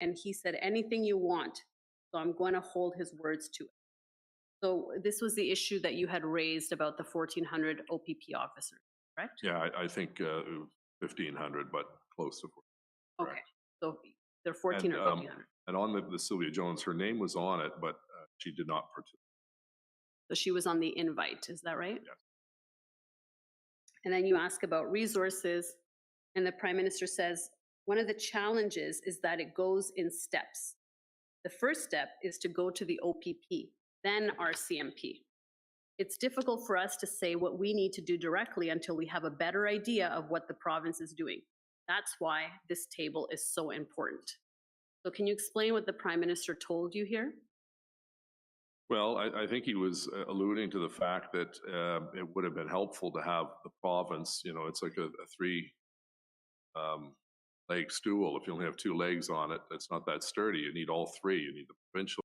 and he said, anything you want. So I'm going to hold his words to it. So this was the issue that you had raised about the 1,400 OPP officers, correct? Yeah, I think 1,500, but close to 400. Okay, so they're 14 or 1,500. And on the Sylvia Jones, her name was on it, but she did not participate. So she was on the invite, is that right? Yes. And then you ask about resources, and the Prime Minister says, one of the challenges is that it goes in steps. The first step is to go to the OPP, then RCMP. It's difficult for us to say what we need to do directly until we have a better idea of what the province is doing. That's why this table is so important. So can you explain what the Prime Minister told you here? Well, I think he was alluding to the fact that it would have been helpful to have the province, it's like a three leg stool. If you only have two legs on it, it's not that sturdy. You need all three. You need the provincial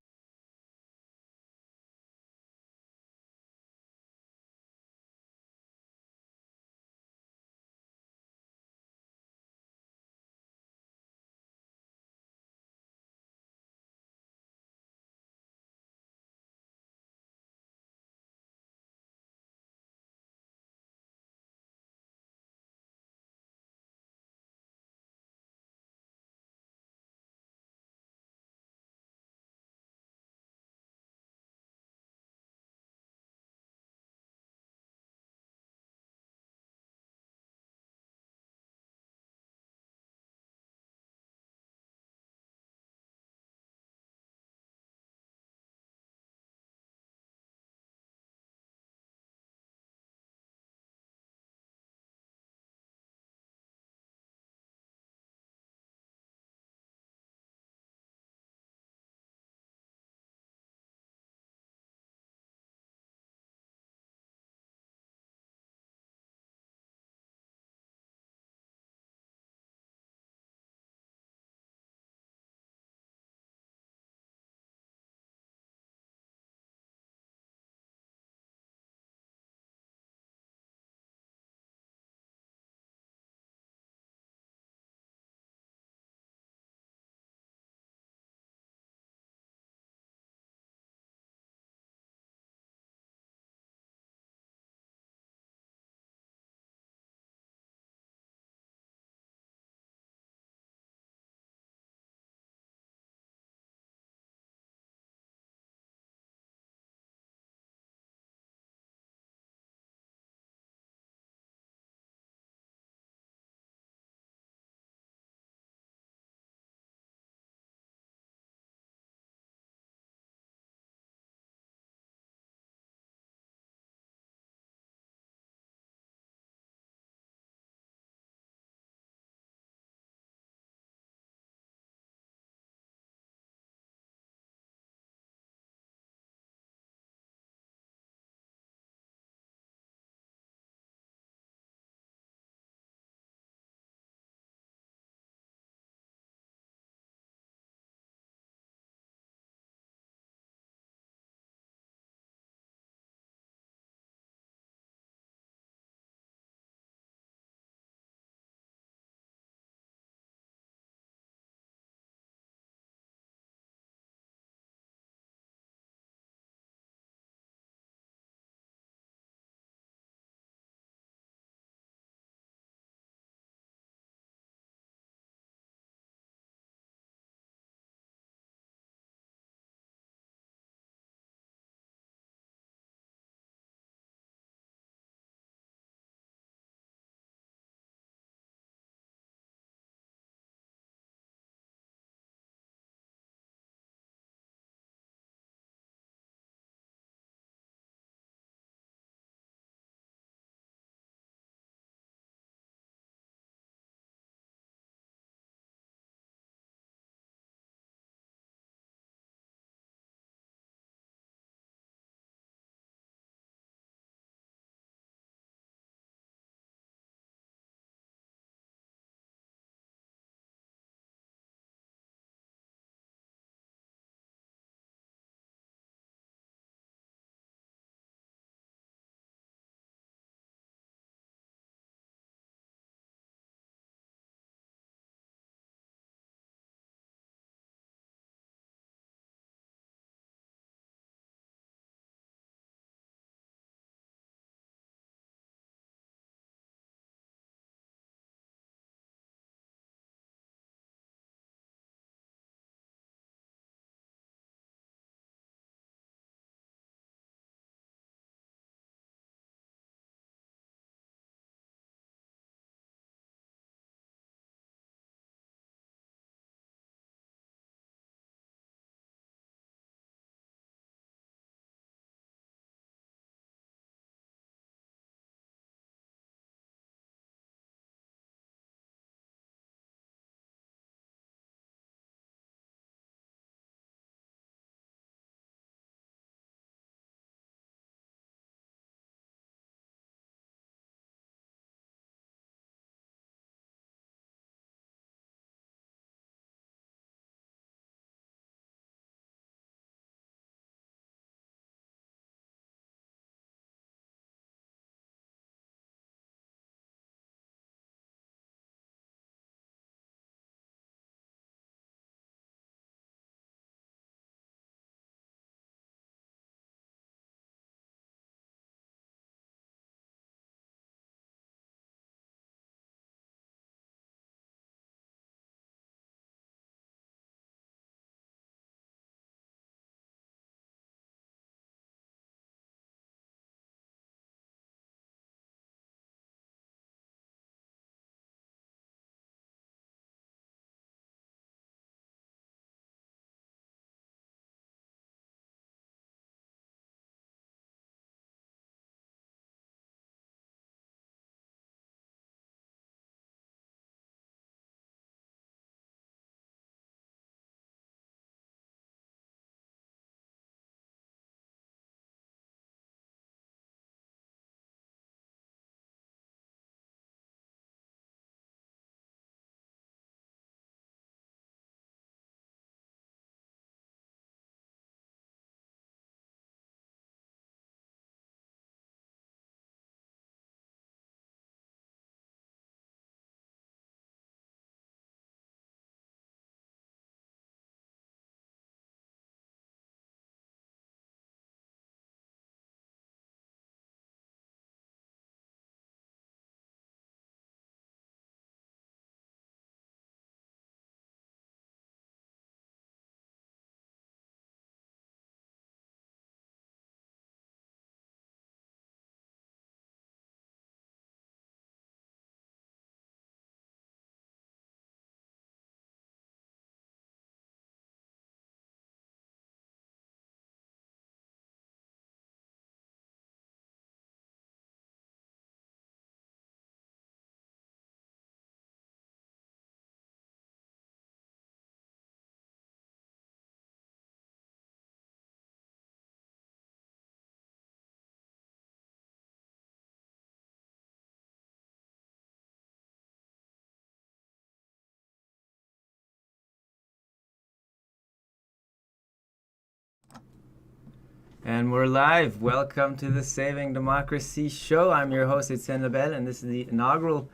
And we're live. Welcome to the Saving Democracy show. I'm your host, Etienne Lebel, and this is the inaugural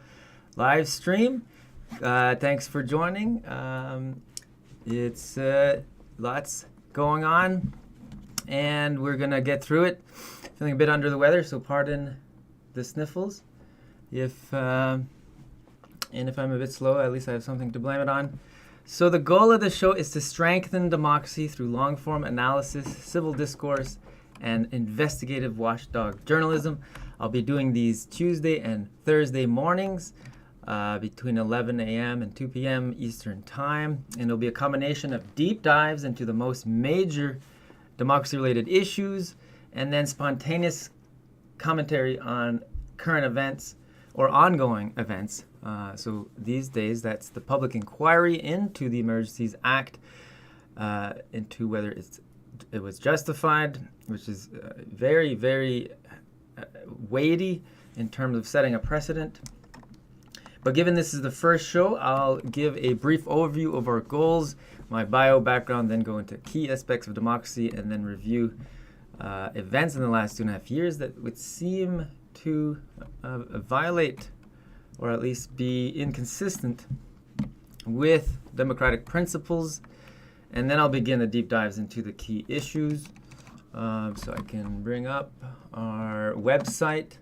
live stream. Thanks for joining. It's lots going on, and we're going to get through it. Feeling a bit under the weather, so pardon the sniffles. If I'm a bit slow, at least I have something to blame it on. So the goal of the show is to strengthen democracy through long-form analysis, civil discourse, and investigative watchdog journalism. I'll be doing these Tuesday and Thursday mornings between 11 a.m. and 2 p.m. Eastern Time. And it'll be a combination of deep dives into the most major democracy-related issues and then spontaneous commentary on current events or ongoing events. So these days, that's the public inquiry into the Emergencies Act, into whether it was justified, which is very, very weighty in terms of setting a precedent. But given this is the first show, I'll give a brief overview of our goals, my bio background, then go into key aspects of democracy, and then review events in the last 2.5 years that would seem to violate or at least be inconsistent with democratic principles. And then I'll begin the deep dives into the key issues. So I can bring up our website.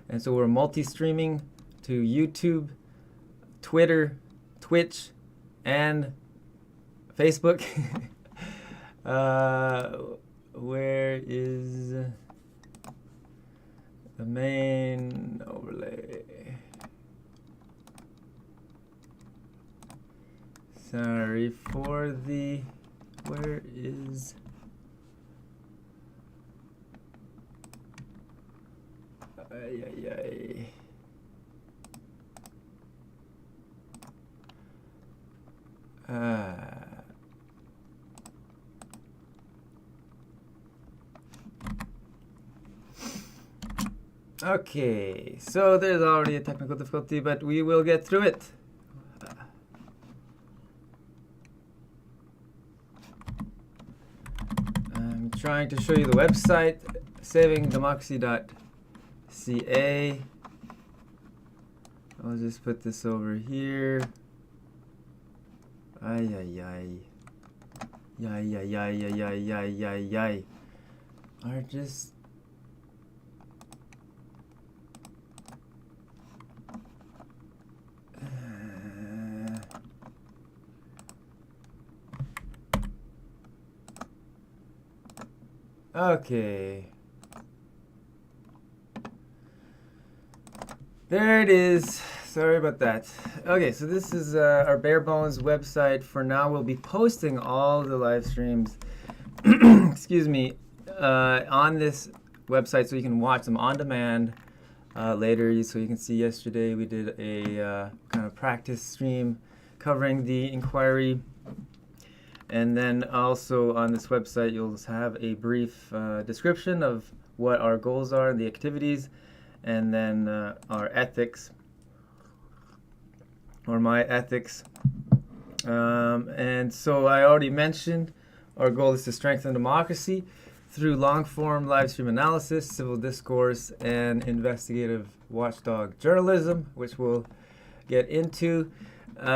And so we're multi-streaming to YouTube, Twitter, Twitch, and Facebook. Where is the main overlay? Sorry for the, where is, okay, so there's already a technical difficulty, but we will get through it. Trying to show you the website, savingdemocracy.ca. I'll just put this over here. Are just okay. There it is. Sorry about that. Okay, so this is our bare bones website. For now, we'll be posting all the live streams, excuse me, on this website so you can watch them on demand later. So you can see yesterday we did a kind of practice stream covering the inquiry. And then also on this website, you'll have a brief description of what our goals are, the activities, and then our ethics, or my ethics. And so I already mentioned our goal is to strengthen democracy through long-form live stream analysis, civil discourse, and investigative watchdog journalism, which we'll get into.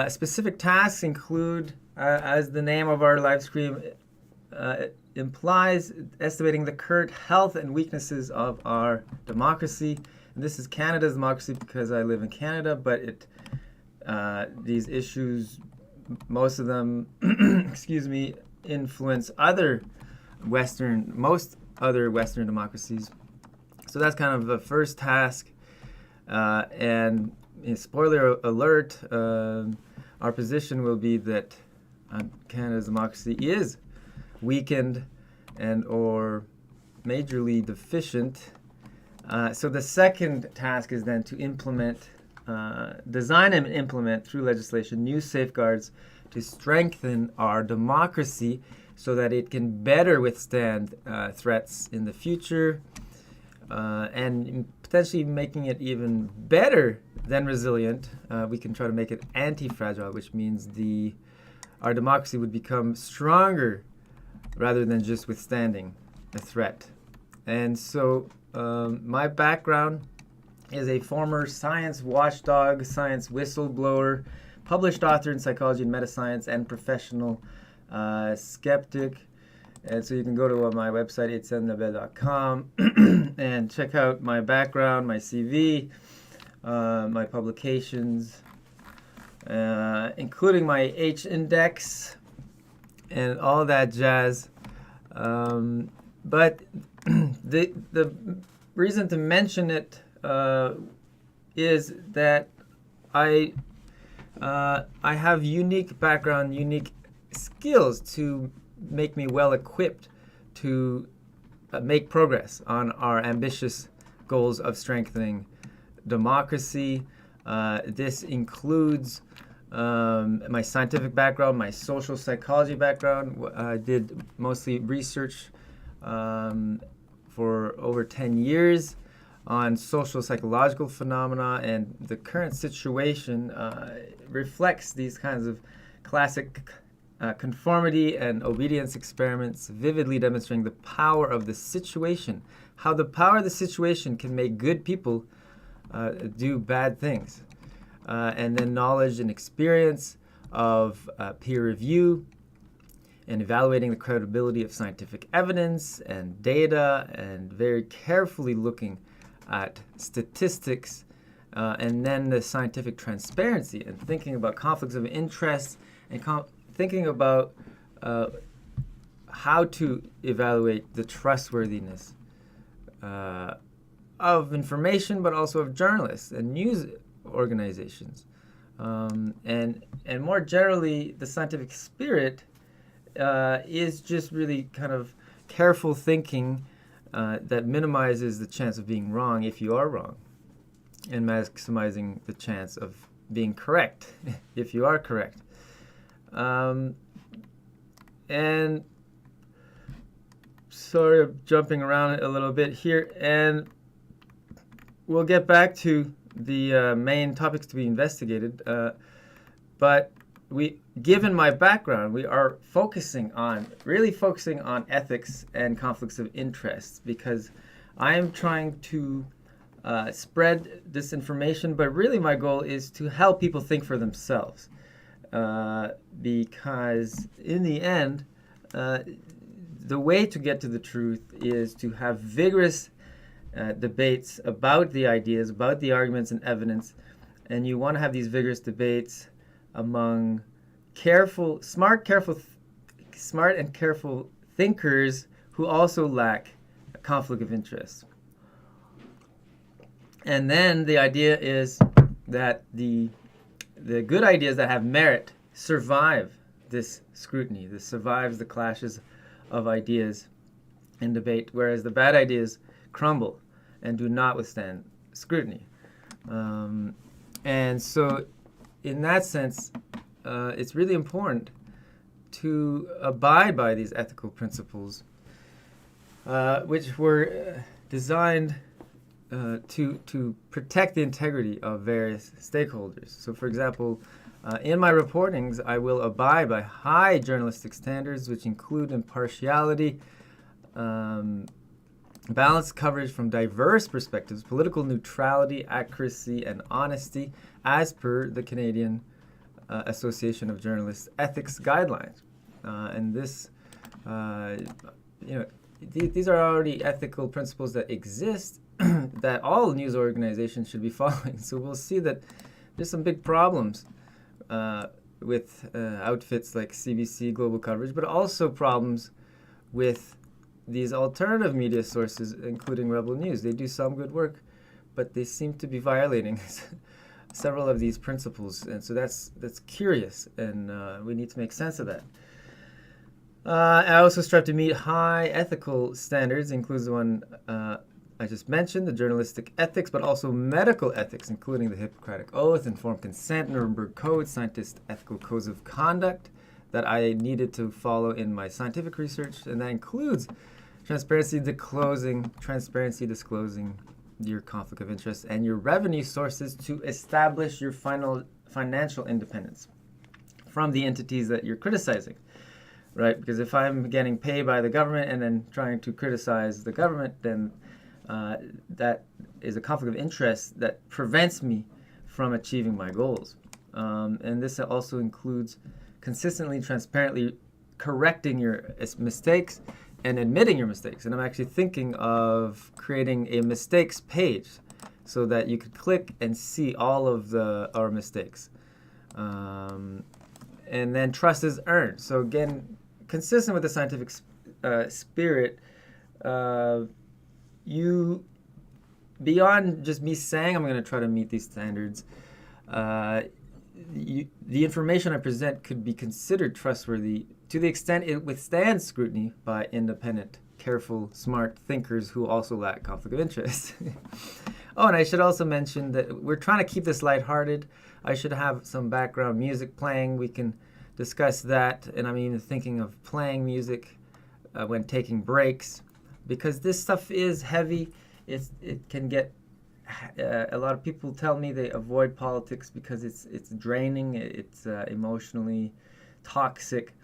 Specific tasks include, as the name of our live stream implies, estimating the current health and weaknesses of our democracy. And this is Canada's democracy because I live in Canada, but these issues, most of them, excuse me, influence most other Western democracies. So that's kind of the first task. And spoiler alert, our position will be that Canada's democracy is weakened and or majorly deficient. So the second task is then to design and implement through legislation new safeguards to strengthen our democracy so that it can better withstand threats in the future, and potentially making it even better than resilient. We can try to make it anti-fragile, which means our democracy would become stronger rather than just withstanding a threat And so my background is a former science watchdog, science whistleblower, published author in psychology and metascience, and professional skeptic. And so you can go to my website, etiennelabel.com, and check out my background, my CV, my publications, including my H-index and all that jazz. But the reason to mention it is that I have unique background, unique skills to make me well equipped to make progress on our ambitious goals of strengthening democracy. This includes my scientific background, my social psychology background. I did mostly research for over 10 years on social psychological phenomena, and the current situation reflects these kinds of classic conformity and obedience experiments, vividly demonstrating the power of the situation, how the power of the situation can make good people do bad things. And then knowledge and experience of peer review and evaluating the credibility of scientific evidence and data, and very carefully looking at statistics, and then the scientific transparency, and thinking about conflicts of interest, and thinking about how to evaluate the trustworthiness of information, but also of journalists and news organizations. And more generally, the scientific spirit is just really kind of careful thinking that minimizes the chance of being wrong if you are wrong, and maximizing the chance of being correct if you are correct. And sort of jumping around a little bit here, and we'll get back to the main topics to be investigated. But given my background, we are really focusing on ethics and conflicts of interest, because I am trying to spread this information, but really my goal is to help people think for themselves. Because in the end, the way to get to the truth is to have vigorous debates about the ideas, about the arguments and evidence, and you want to have these vigorous debates among smart and careful thinkers who also lack a conflict of interest. And then the idea is that the good ideas that have merit survive this scrutiny. This survives the clashes of ideas in debate, whereas the bad ideas crumble and do not withstand scrutiny. And so in that sense, it's really important to abide by these ethical principles, which were designed to protect the integrity of various stakeholders. So, for example, in my reportings, I will abide by high journalistic standards, which include impartiality, balanced coverage from diverse perspectives, political neutrality, accuracy, and honesty, as per the Canadian Association of Journalists Ethics Guidelines. And this, these are already ethical principles that exist that all news organizations should be following. So we'll see that there's some big problems with outfits like CBC Global Coverage, but also problems with these alternative media sources, including Rebel News. They do some good work, but they seem to be violating several of these principles, and so that's curious, and we need to make sense of that. I also strive to meet high ethical standards, includes the one I just mentioned, the journalistic ethics, but also medical ethics, including the Hippocratic Oath, informed consent, Nuremberg Code, scientist ethical codes of conduct that I needed to follow in my scientific research, and that includes transparency disclosing your conflict of interest and your revenue sources to establish your financial independence from the entities that you're criticizing. right? Because if I'm getting paid by the government and then trying to criticize the government, then that is a conflict of interest that prevents me from achieving my goals. And this also includes consistently, transparently correcting your mistakes and admitting your mistakes. And I'm actually thinking of creating a mistakes page so that you could click and see all of our mistakes. And then trust is earned. So again, consistent with the scientific spirit, you, beyond just me saying I'm going to try to meet these standards, the information I present could be considered trustworthy to the extent it withstands scrutiny by independent, careful, smart thinkers who also lack conflict of interest. Oh, and I should also mention that we're trying to keep this lighthearted. I should have some background music playing. We can discuss that. And I'm even thinking of playing music when taking breaks, because this stuff is heavy. It can get, a lot of people tell me they avoid politics because it's draining, it's emotionally toxic,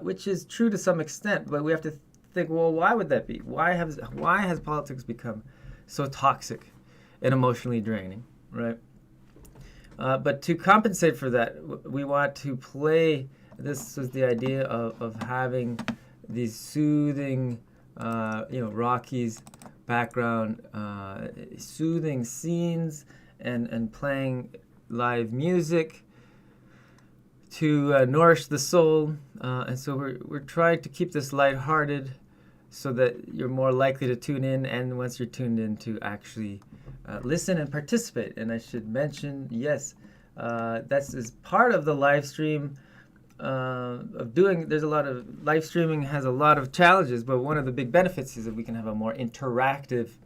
which is true to some extent. But we have to think, well, why would that be? Why has politics become so toxic and emotionally draining, right? But to compensate for that, we want to play. This was the idea of having these soothing, Rockies background, soothing scenes, and playing live music to nourish the soul. And so we're trying to keep this lighthearted so that you're more likely to tune in, and once you're tuned in, to actually listen and participate. And I should mention, yes, that's as part of the live stream of doing. There's a lot of live streaming has a lot of challenges, but one of the big benefits is that we can have a more interactive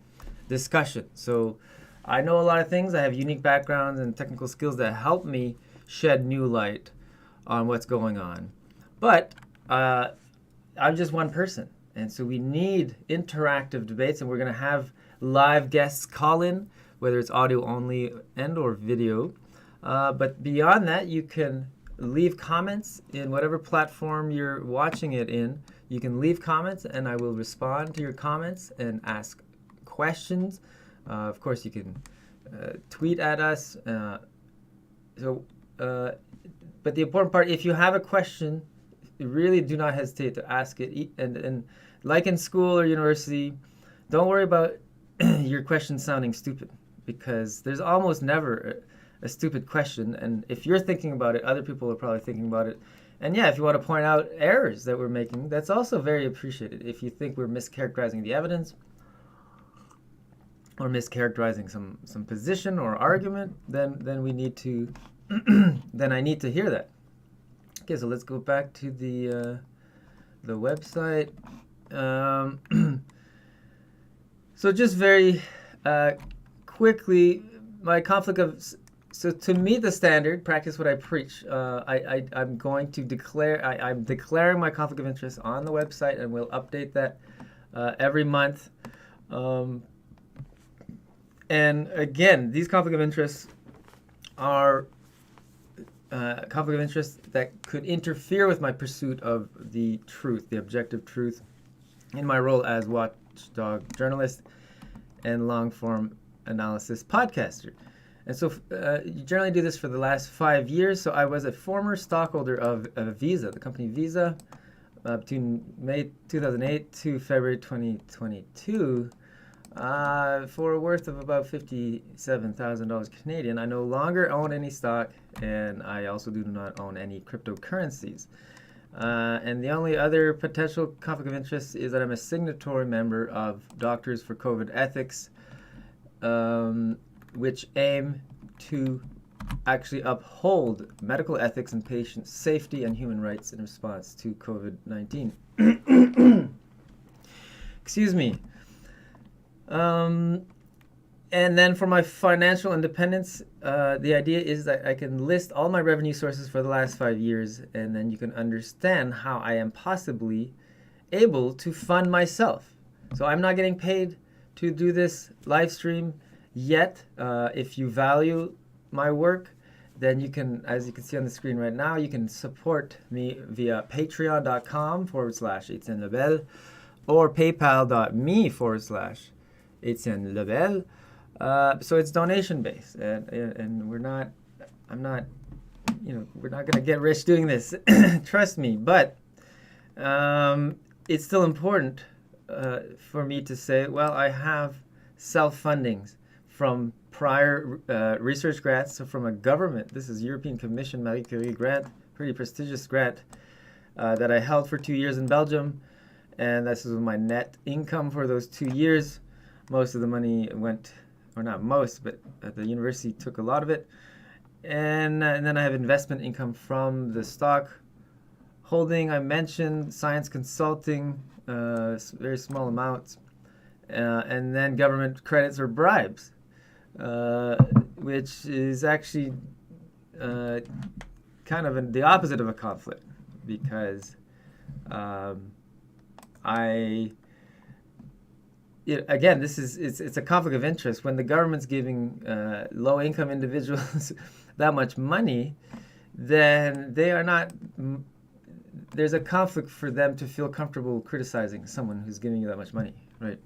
discussion. So I know a lot of things. I have unique backgrounds and technical skills that help me shed new light on what's going on. But I'm just one person. And so we need interactive debates, and we're going to have live guests call in, whether it's audio only and or video. But beyond that, you can leave comments in whatever platform you're watching it in. You can leave comments, and I will respond to your comments and ask questions. Of course, you can tweet at us. But the important part, if you have a question, really do not hesitate to ask it. And like in school or university, don't worry about your question sounding stupid, because there's almost never a stupid question. And if you're thinking about it, other people are probably thinking about it. And yeah, if you want to point out errors that we're making, that's also very appreciated. If you think we're mischaracterizing the evidence or mischaracterizing some position or argument, then we need to then I need to hear that. Okay, so let's go back to the website. So just very quickly, my conflict of, so to meet the standard, practice what I preach. I'm going to declare, I'm declaring my conflict of interest on the website, and we'll update that every month. And again, these conflict of interests are conflict of interest that could interfere with my pursuit of the truth, the objective truth, in my role as watchdog journalist and long-form analysis podcaster. And so you generally do this for the last 5 years. So I was a former stockholder of Visa, the company Visa, between May 2008 to February 2022, for a worth of about $57,000 Canadian. I no longer own any stock, and I also do not own any cryptocurrencies. And the only other potential conflict of interest is that I'm a signatory member of Doctors for COVID Ethics, which aim to actually uphold medical ethics and patient safety and human rights in response to COVID-19. Excuse me. And then for my financial independence, the idea is that I can list all my revenue sources for the last 5 years, and then you can understand how I am possibly able to fund myself. So I'm not getting paid to do this live stream yet. If you value my work then you can, as you can see on the screen right now, you can support me via patreon.com/Etienne Lebel or paypal.me/Etienne Lebel. So it's donation based, and we're not going to get rich doing this. Trust me. But it's still important for me to say, well, I have self-fundings from prior research grants, so from a government. This is European Commission Marie Curie grant, pretty prestigious grant that I held for 2 years in Belgium, and this is my net income for those 2 years. Most of the money went, or not most, but the university took a lot of it. And then I have investment income from the stock holding I mentioned, science consulting, very small amounts, and then government credits or bribes, which is actually kind of the opposite of a conflict, because again, it's a conflict of interest. When the government's giving low-income individuals that much money, then they are not. There's a conflict for them to feel comfortable criticizing someone who's giving you that much money, right?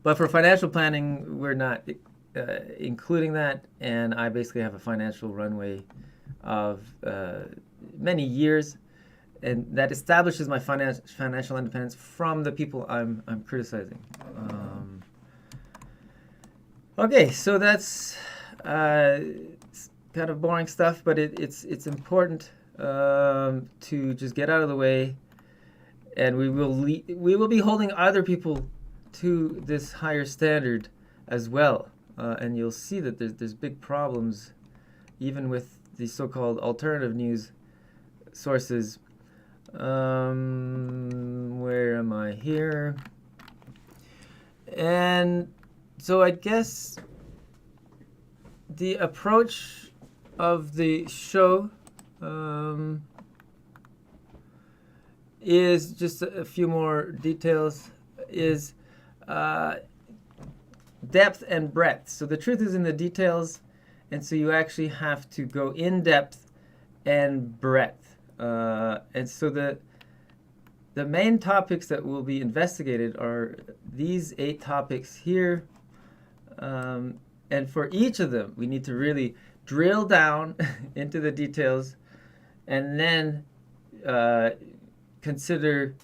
But for financial planning, we're not including that, and I basically have a financial runway of many years, and that establishes my financial independence from the people I'm criticizing. Okay, so that's kind of boring stuff, but it's important to just get out of the way, and we will be holding other people to this higher standard as well, and you'll see that there's big problems even with the so-called alternative news sources. Where am I here? And so I guess the approach of the show is just a few more details, is depth and breadth. So the truth is in the details, and so you actually have to go in depth and breadth. And so the main topics that will be investigated are these 8 topics here. And for each of them, we need to really drill down into the details, and then consider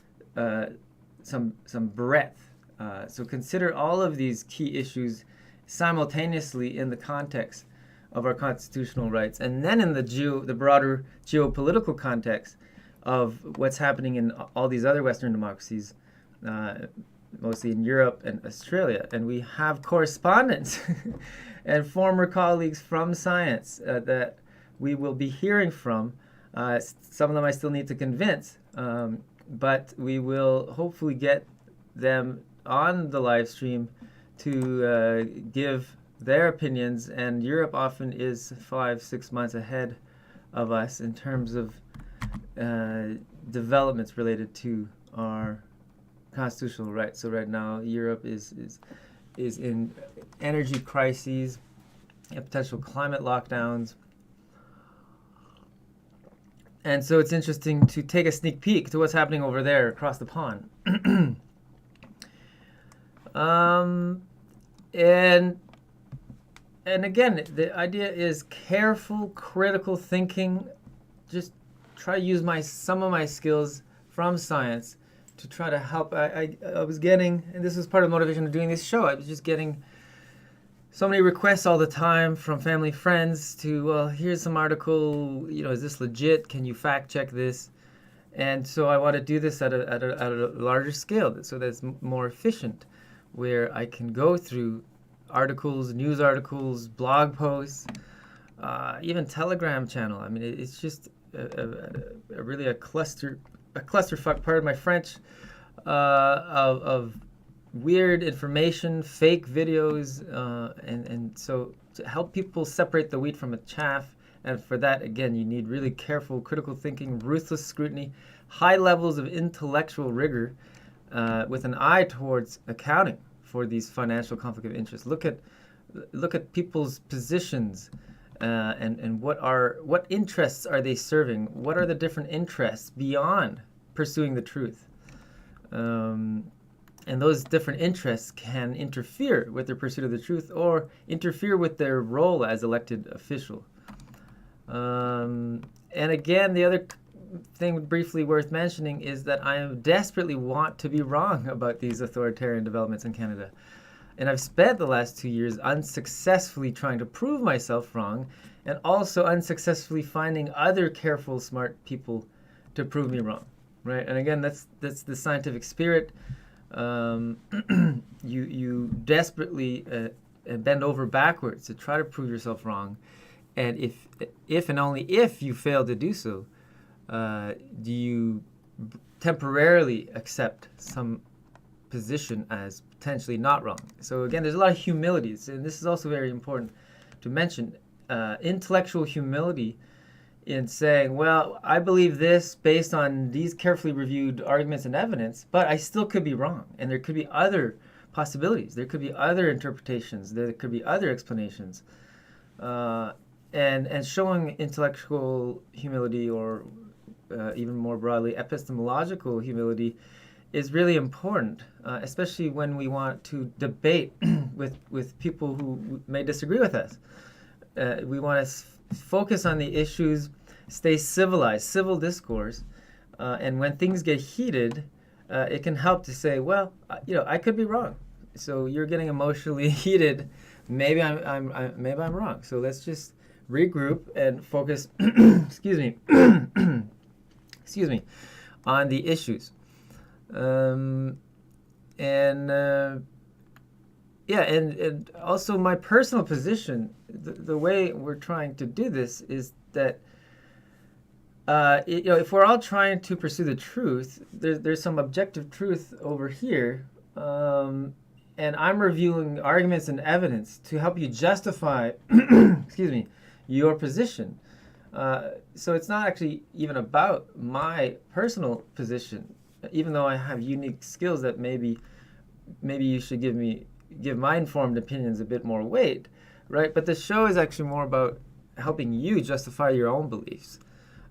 some breadth. So consider all of these key issues simultaneously in the context of our constitutional rights, and then in the broader geopolitical context of what's happening in all these other Western democracies, mostly in Europe and Australia. And we have correspondents and former colleagues from science that we will be hearing from. Some of them I still need to convince, but we will hopefully get them on the live stream to give their opinions. And Europe often is 5-6 months ahead of us in terms of developments related to our constitutional rights. So right now, Europe is in energy crises and potential climate lockdowns. And so it's interesting to take a sneak peek to what's happening over there across the pond. And again, the idea is careful, critical thinking. Just try to use some of my skills from science to try to help. I was getting, and this was part of the motivation of doing this show, I was just getting so many requests all the time from family, friends to, well, here's some article, is this legit? Can you fact check this? And so I want to do this at a larger scale, so that's more efficient, where I can go through articles, news articles, blog posts, even Telegram channel. I mean, it's just really a clusterfuck, pardon my French, of weird information, fake videos, and so to help people separate the wheat from the chaff. And for that, again, you need really careful, critical thinking, ruthless scrutiny, high levels of intellectual rigor, with an eye towards accounting for these financial conflict of interest. Look at look at people's positions, and what interests are they serving? What are the different interests beyond pursuing the truth? And those different interests can interfere with their pursuit of the truth or interfere with their role as elected official. And again, the other thing briefly worth mentioning is that I desperately want to be wrong about these authoritarian developments in Canada. And I've spent the last 2 years unsuccessfully trying to prove myself wrong, and also unsuccessfully finding other careful, smart people to prove me wrong, right? And again, that's the scientific spirit. You desperately bend over backwards to try to prove yourself wrong, and if and only if you fail to do so, do you temporarily accept some position as potentially not wrong. So again, there's a lot of humility, and this is also very important to mention. Intellectual humility in saying, well, I believe this based on these carefully reviewed arguments and evidence, but I still could be wrong, and there could be other possibilities. There could be other interpretations. There could be other explanations. And showing intellectual humility, or even more broadly, epistemological humility, is really important, especially when we want to debate with people who may disagree with us. We want to focus on the issues, stay civilized, civil discourse, and when things get heated, it can help to say, well, I could be wrong. So you're getting emotionally heated. Maybe I'm wrong. So let's just regroup and focus. excuse me, on the issues. And also my personal position, the way we're trying to do this is that, if we're all trying to pursue the truth, there's some objective truth over here, and I'm reviewing arguments and evidence to help you justify, your position. So it's not actually even about my personal position, even though I have unique skills that maybe you should give my informed opinions a bit more weight, right? But the show is actually more about helping you justify your own beliefs.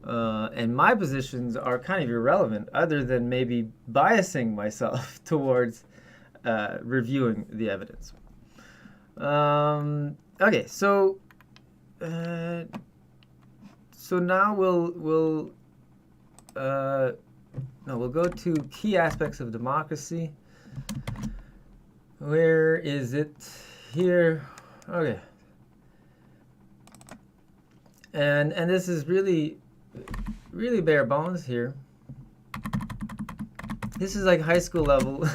And my positions are kind of irrelevant, other than maybe biasing myself towards reviewing the evidence. Okay, so now we'll go to key aspects of democracy. Where is it? Here. Okay. And this is really bare bones here. This is like high school level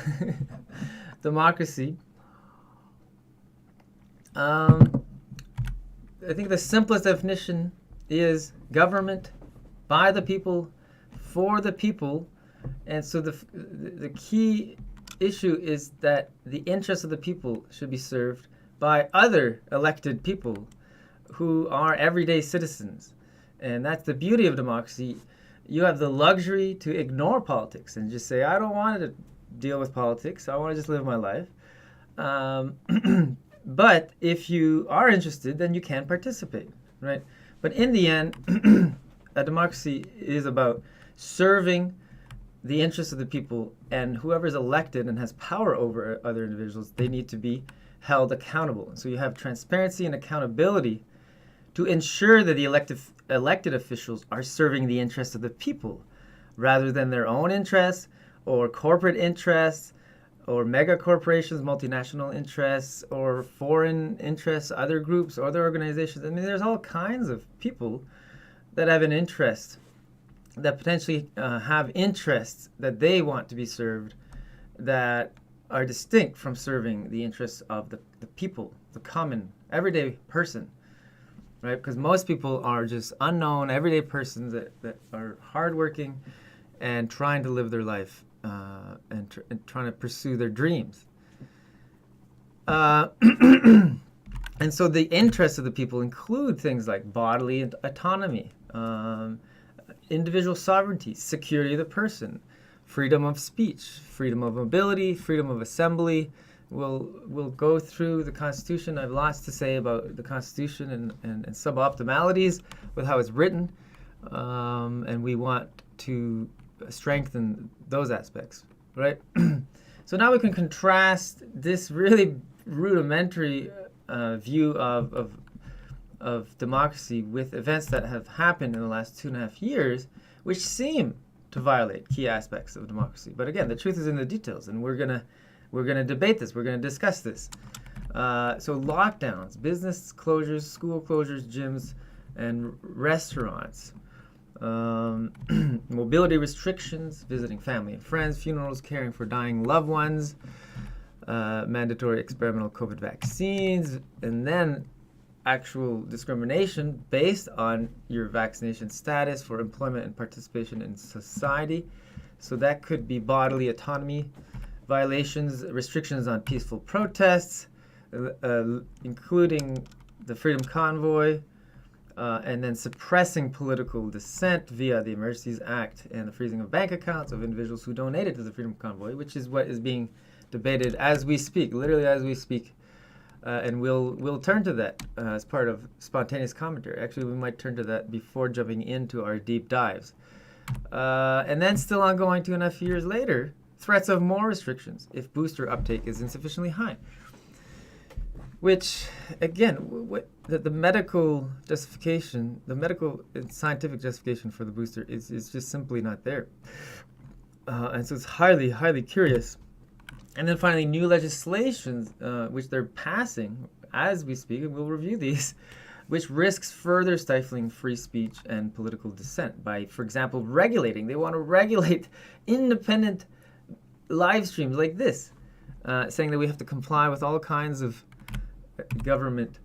democracy. I think the simplest definition is government by the people, for the people. And so the key issue is that the interests of the people should be served by other elected people who are everyday citizens. And that's the beauty of democracy. You have the luxury to ignore politics and just say, I don't want to deal with politics. I want to just live my life. But if you are interested, then you can participate, right? But in the end, a democracy is about serving the interests of the people, and whoever is elected and has power over other individuals, they need to be held accountable. And so you have transparency and accountability to ensure that the elected officials are serving the interests of the people rather than their own interests or corporate interests or mega corporations, multinational interests, or foreign interests, other groups, other organizations. I mean, there's all kinds of people that have an interest, that potentially have interests that they want to be served, that are distinct from serving the interests of the people, the common, everyday person, right? Because most people are just unknown, everyday persons that are hardworking and trying to live their life and trying to pursue their dreams. And so the interests of the people include things like bodily autonomy, individual sovereignty, security of the person, freedom of speech, freedom of mobility, freedom of assembly, We'll go through the Constitution. I have lots to say about the Constitution and suboptimalities with how it's written, and we want to strengthen those aspects, right? So now we can contrast this really rudimentary view of democracy with events that have happened in the last 2.5 years, which seem to violate key aspects of democracy. But again, the truth is in the details, and we're gonna debate this. We're gonna discuss this. So lockdowns, business closures, school closures, gyms, and restaurants. Mobility restrictions, visiting family and friends, funerals, caring for dying loved ones, mandatory experimental COVID vaccines, and then actual discrimination based on your vaccination status for employment and participation in society. So that could be bodily autonomy violations, restrictions on peaceful protests, including the Freedom Convoy, and then suppressing political dissent via the Emergencies Act and the freezing of bank accounts of individuals who donated to the Freedom Convoy, which is what is being debated as we speak, literally as we speak. And we'll turn to that as part of spontaneous commentary. Actually, we might turn to that before jumping into our deep dives. And then still ongoing 2.5 years later, threats of more restrictions if booster uptake is insufficiently high. Which, again, the medical justification, the medical and scientific justification for the booster is just simply not there. And so it's highly, highly curious. And then finally, new legislations, which they're passing as we speak, and we'll review these, which risks further stifling free speech and political dissent by, for example, they want to regulate independent live streams like this, saying that we have to comply with all kinds of government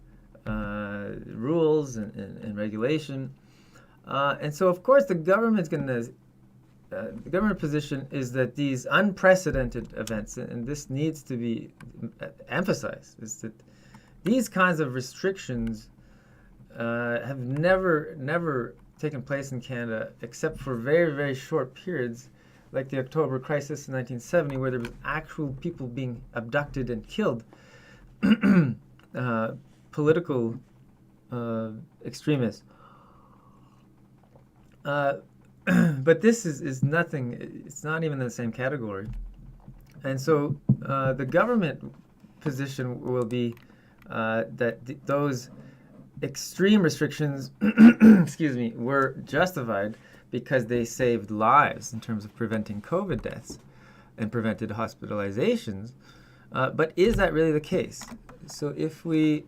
rules and regulation. And so, of course, the government's going to the government position is that these unprecedented events, and this needs to be emphasized, is that these kinds of restrictions have never taken place in Canada except for very, very short periods, like the October crisis in 1970, where there was actual people being abducted and killed, political extremists. But this is nothing, it's not even in the same category. And so the government position will be that those extreme restrictions excuse me, were justified because they saved lives in terms of preventing COVID deaths and prevented hospitalizations. But is that really the case? So if we,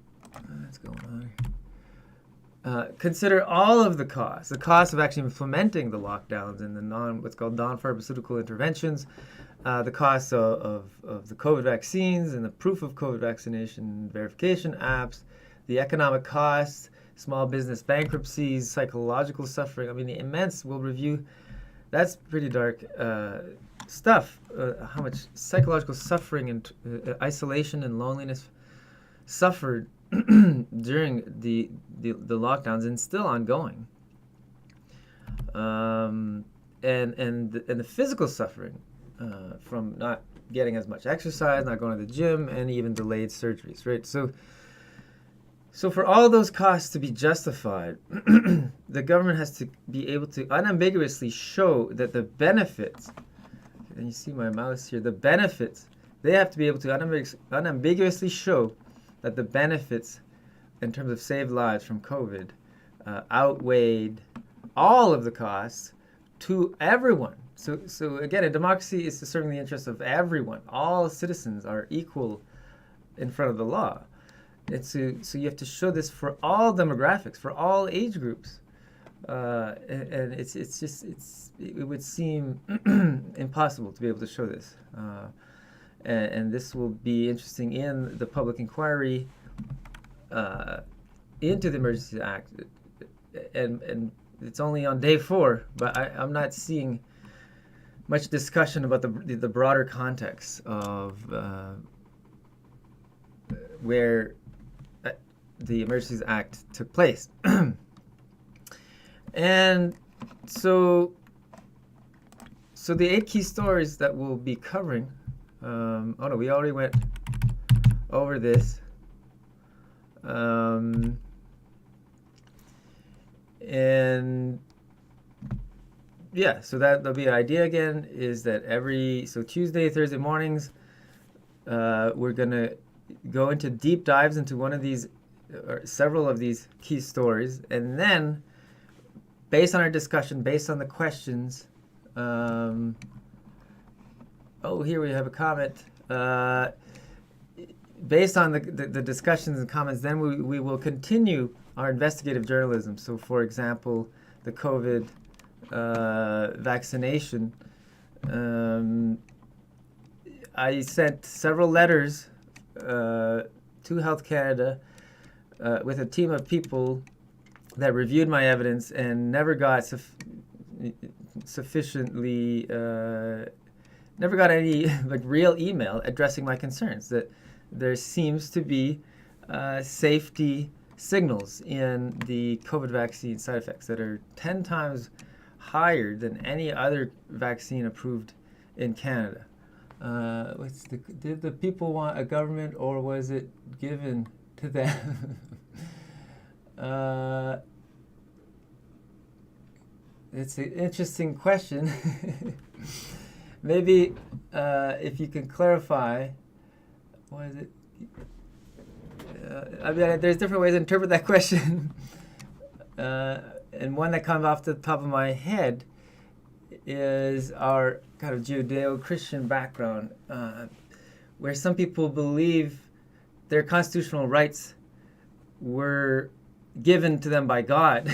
what's going on here? Consider all of the costs of actually implementing the lockdowns and the what's called non-pharmaceutical interventions, the costs of the COVID vaccines and the proof of COVID vaccination verification apps, the economic costs, small business bankruptcies, psychological suffering. I mean, the immense, we'll review, that's pretty dark stuff, how much psychological suffering and isolation and loneliness suffered during the lockdowns and still ongoing, and the physical suffering from not getting as much exercise, not going to the gym, and even delayed surgeries, right? So for all those costs to be justified, the government has to be able to unambiguously show that the benefits, and you see my mouse here, the benefits, they have to be able to unambiguously show that the benefits in terms of saved lives from COVID outweighed all of the costs to everyone. So again, a democracy is serving the interests of everyone. All citizens are equal in front of the law. And so you have to show this for all demographics, for all age groups. And it would seem impossible to be able to show this. And this will be interesting in the public inquiry into the Emergencies Act, and it's only on day 4, but I'm not seeing much discussion about the broader context of where the Emergencies Act took place. And so the 8 key stories that we'll be covering. Oh no, we already went over this. And yeah, so that'll be an idea again, is that so Tuesday, Thursday mornings, we're gonna go into deep dives into one of these, or several of these key stories, and then based on our discussion, based on the questions, oh, here we have a comment. Based on the discussions and comments, then we will continue our investigative journalism. So, for example, the COVID vaccination. I sent several letters to Health Canada with a team of people that reviewed my evidence and never got sufficiently, never got any like real email addressing my concerns, that there seems to be safety signals in the COVID vaccine side effects that are 10 times higher than any other vaccine approved in Canada. Did the people want a government, or was it given to them? It's an interesting question. Maybe if you can clarify, what is it? I mean, there's different ways to interpret that question. And one that comes off the top of my head is our kind of Judeo-Christian background, where some people believe their constitutional rights were given to them by God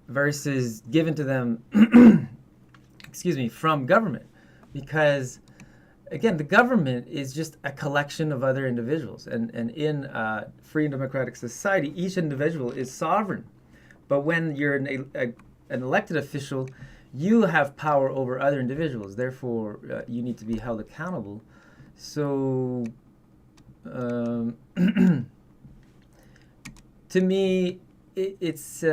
versus given to them from government. Because, again, the government is just a collection of other individuals. And in a free and democratic society, each individual is sovereign. But when you're an elected official, you have power over other individuals. Therefore, you need to be held accountable. So, to me, it's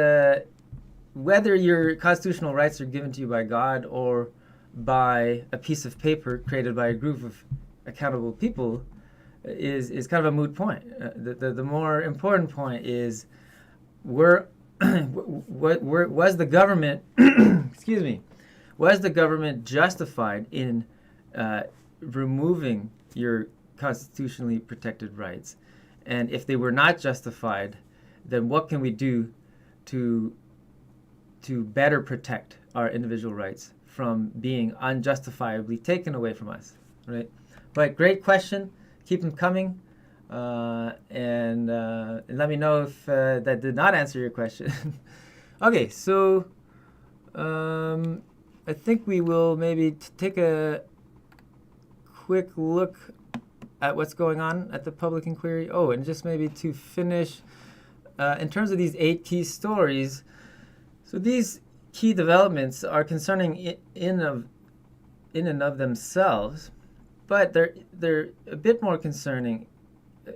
whether your constitutional rights are given to you by God or by a piece of paper created by a group of accountable people is kind of a moot point. The more important point is, was the government was the government justified in removing your constitutionally protected rights? And if they were not justified, then what can we do to better protect our individual rights from being unjustifiably taken away from us, right? But great question. Keep them coming. And let me know if that did not answer your question. Okay, so I think we will maybe take a quick look at what's going on at the public inquiry. Oh, and just maybe to finish, in terms of these 8 key stories, so these key developments are concerning in and of themselves, but they're a bit more concerning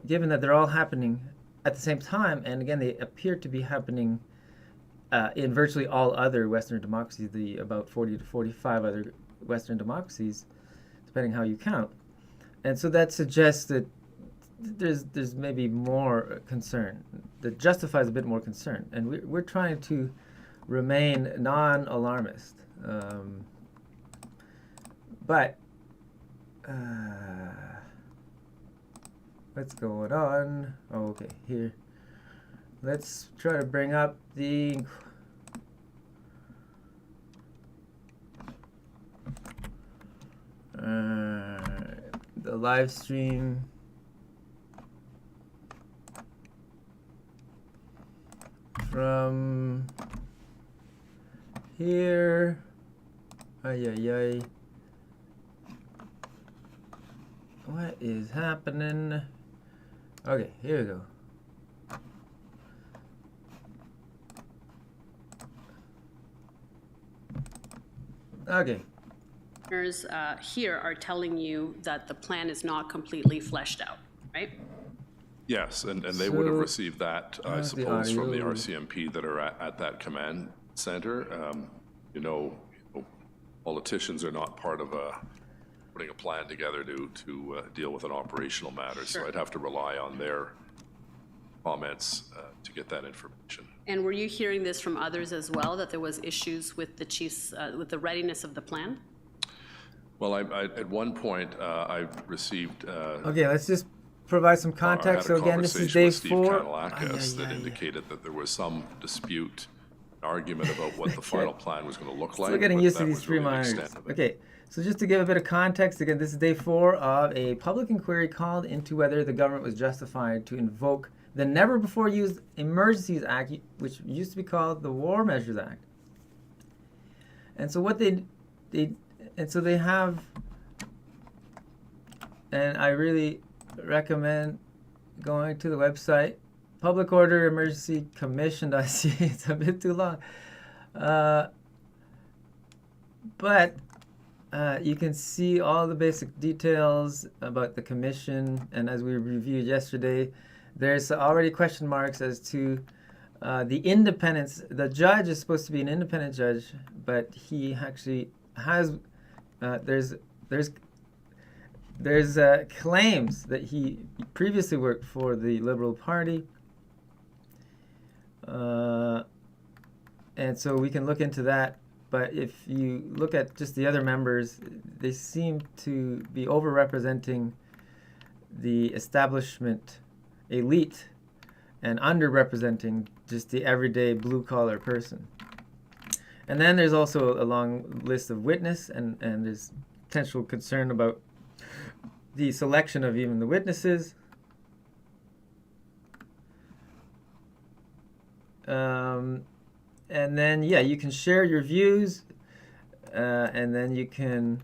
given that they're all happening at the same time, and again, they appear to be happening in virtually all other Western democracies, the about 40 to 45 other Western democracies, depending how you count. And so that suggests that there's maybe more concern, that justifies a bit more concern. And we're trying to remain non-alarmist. But what's going on? Oh, okay, here. Let's try to bring up the live stream. From here. Ay. What is happening? Okay, here we go. Okay. Here are telling you that the plan is not completely fleshed out, right? Yes, and they would have received that, I suppose, from the RCMP that are at that command center. Politicians are not part of putting a plan together to deal with an operational matter. So Sure. I'd have to rely on their comments to get that information. And were you hearing this from others as well, that there was issues with the chief's, with the readiness of the plan? Well, I at one point, I received Okay, let's just provide some context. I had So a again, this is conversation day with Steve 4. Kanalakis that indicated that there was some dispute, argument about what the final plan was going to look like. Still getting but used to that these was 3 really the monitors. extent of it. Okay, so just to give a bit of context, again, this is day 4 of a public inquiry called into whether the government was justified to invoke the never-before-used Emergencies Act, which used to be called the War Measures Act. And so what they have, and I really recommend going to the website, Public Order Emergency Commission.ca. It's a bit too long. But you can see all the basic details about the commission, and as we reviewed yesterday, there's already question marks as to the independence. The judge is supposed to be an independent judge, but he actually has there's claims that he previously worked for the Liberal Party, and so we can look into that. But if you look at just the other members, they seem to be overrepresenting the establishment elite and underrepresenting just the everyday blue-collar person. And then there's also a long list of witness, and there's potential concern about the selection of even the witnesses. And then, yeah, you can share your views, and then you can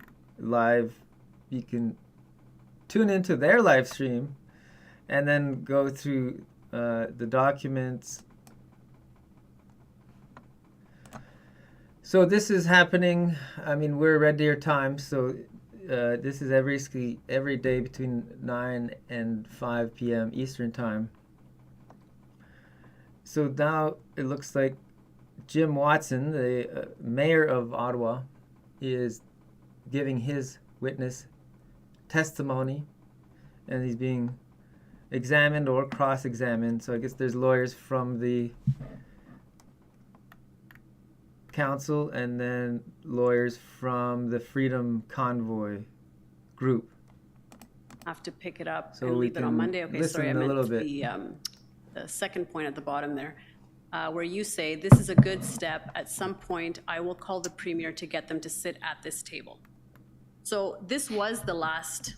tune into their live stream, and then go through the documents. So this is happening. I mean, we're Red Deer time, so this is every day between 9 and 5 p.m. Eastern time. So now it looks like Jim Watson, the mayor of Ottawa, is giving his witness testimony, and he's being examined or cross-examined. So I guess there's lawyers from the council and then lawyers from the Freedom Convoy group. Have to pick it up So and we leave it on can Monday. Okay, listen sorry, I a meant little bit. the second point at the bottom there, where you say this is a good step. At some point, I will call the premier to get them to sit at this table. So this was the last